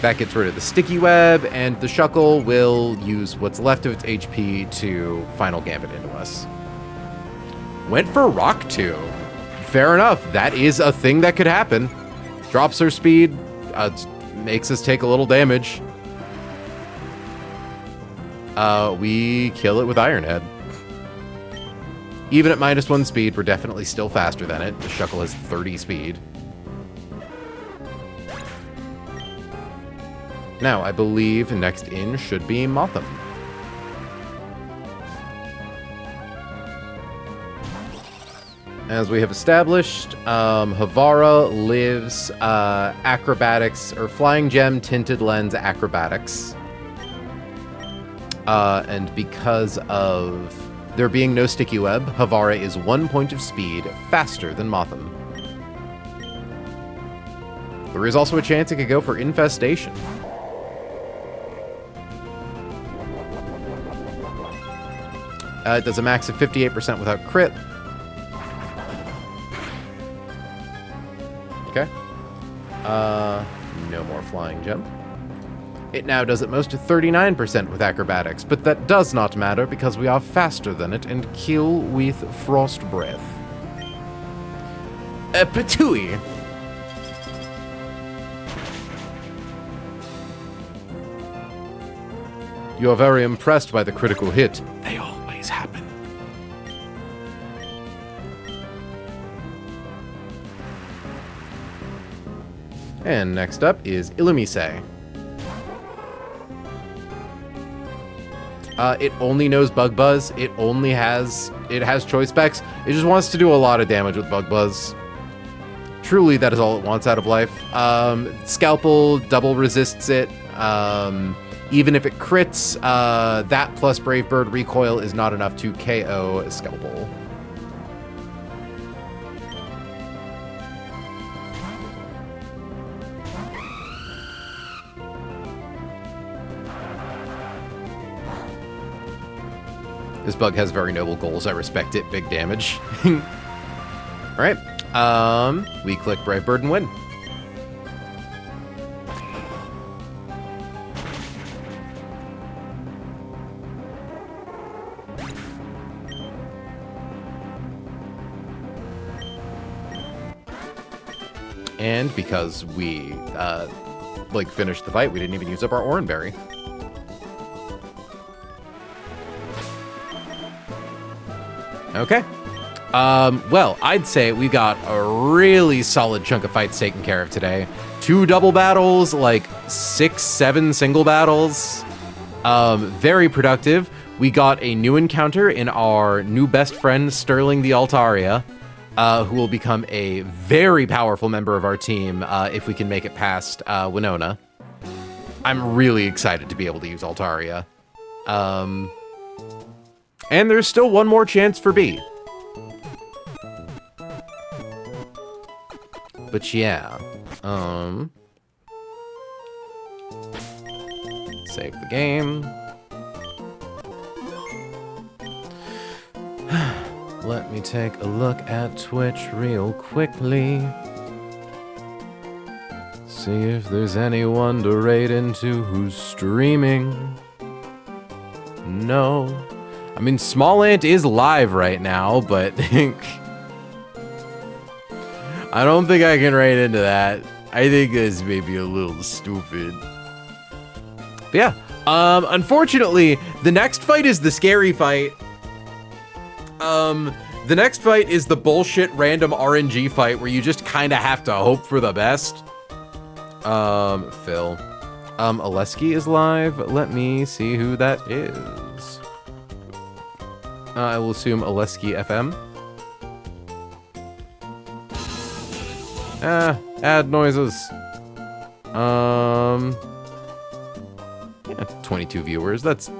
S1: That gets rid of the Sticky Web, and the Shuckle will use what's left of its HP to Final Gambit into us. Went for Rock 2. Fair enough. That is a thing that could happen. Drops her speed, makes us take a little damage. We kill it with Iron Head. Even at -1 speed, we're definitely still faster than it. The Shuckle has 30 speed. Now, I believe next in should be Mothim. As we have established, Havara lives acrobatics, or Flying Gem, Tinted Lens, acrobatics. And because of there being no Sticky Web, Havara is 1 point of speed faster than Mothim. There is also a chance it could go for Infestation. It does a max of 58% without crit. Okay. No more Flying Gem. It now does at most 39% with acrobatics, but that does not matter because we are faster than it and kill with Frost Breath. Patooey! You are very impressed by the critical hit. They always happen. And next up is Illumise. It only knows Bug Buzz. It has choice specs. It just wants to do a lot of damage with Bug Buzz. Truly, that is all it wants out of life. Scalpel double resists it. Even if it crits, that plus Brave Bird recoil is not enough to KO Scalpel. This bug has very noble goals. I respect it. Big damage. Alright. We click Brave Bird and win. And because we, finished the fight, we didn't even use up our Oranberry. Okay. Well, I'd say we got a really solid chunk of fights taken care of today. 2 double battles, 6, 7 single battles. Very productive. We got a new encounter in our new best friend, Sterling the Altaria, who will become a very powerful member of our team if we can make it past Winona. I'm really excited to be able to use Altaria. And there's still one more chance for B. But yeah, save the game. Let me take a look at Twitch real quickly. See if there's anyone to raid into who's streaming. No. I mean, Small Ant is live right now, but I don't think I can raid into that. I think that's maybe a little stupid. But yeah, unfortunately, the next fight is the scary fight. The next fight is the bullshit random RNG fight where you just kind of have to hope for the best. Phil. Oleski is live. Let me see who that is. I will assume Oleski FM. Add noises. Yeah, 22 viewers. That's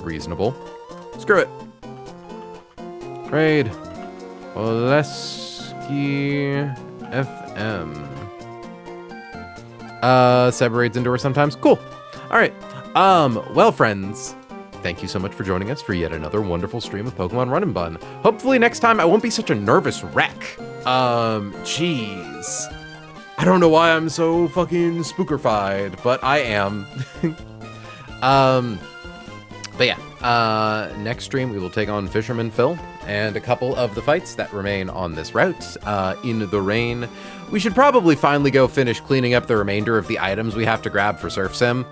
S1: reasonable. Screw it. Raid. Oleski FM. Seb raids into her sometimes. Cool. All right. Well, friends, thank you so much for joining us for yet another wonderful stream of Pokemon Run and Bun. Hopefully next time I won't be such a nervous wreck. Jeez. I don't know why I'm so fucking spookerfied, but I am. But yeah, next stream we will take on Fisherman Phil and a couple of the fights that remain on this route in the rain. We should probably finally go finish cleaning up the remainder of the items we have to grab for Surf Sim.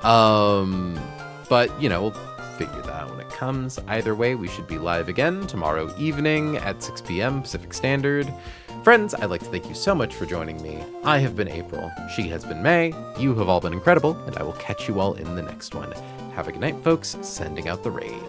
S1: But, you know, we'll figure that out when it comes. Either way, we should be live again tomorrow evening at 6 p.m. Pacific Standard. Friends, I'd like to thank you so much for joining me. I have been April. She has been May. You have all been incredible, and I will catch you all in the next one. Have a good night, folks. Sending out the raid.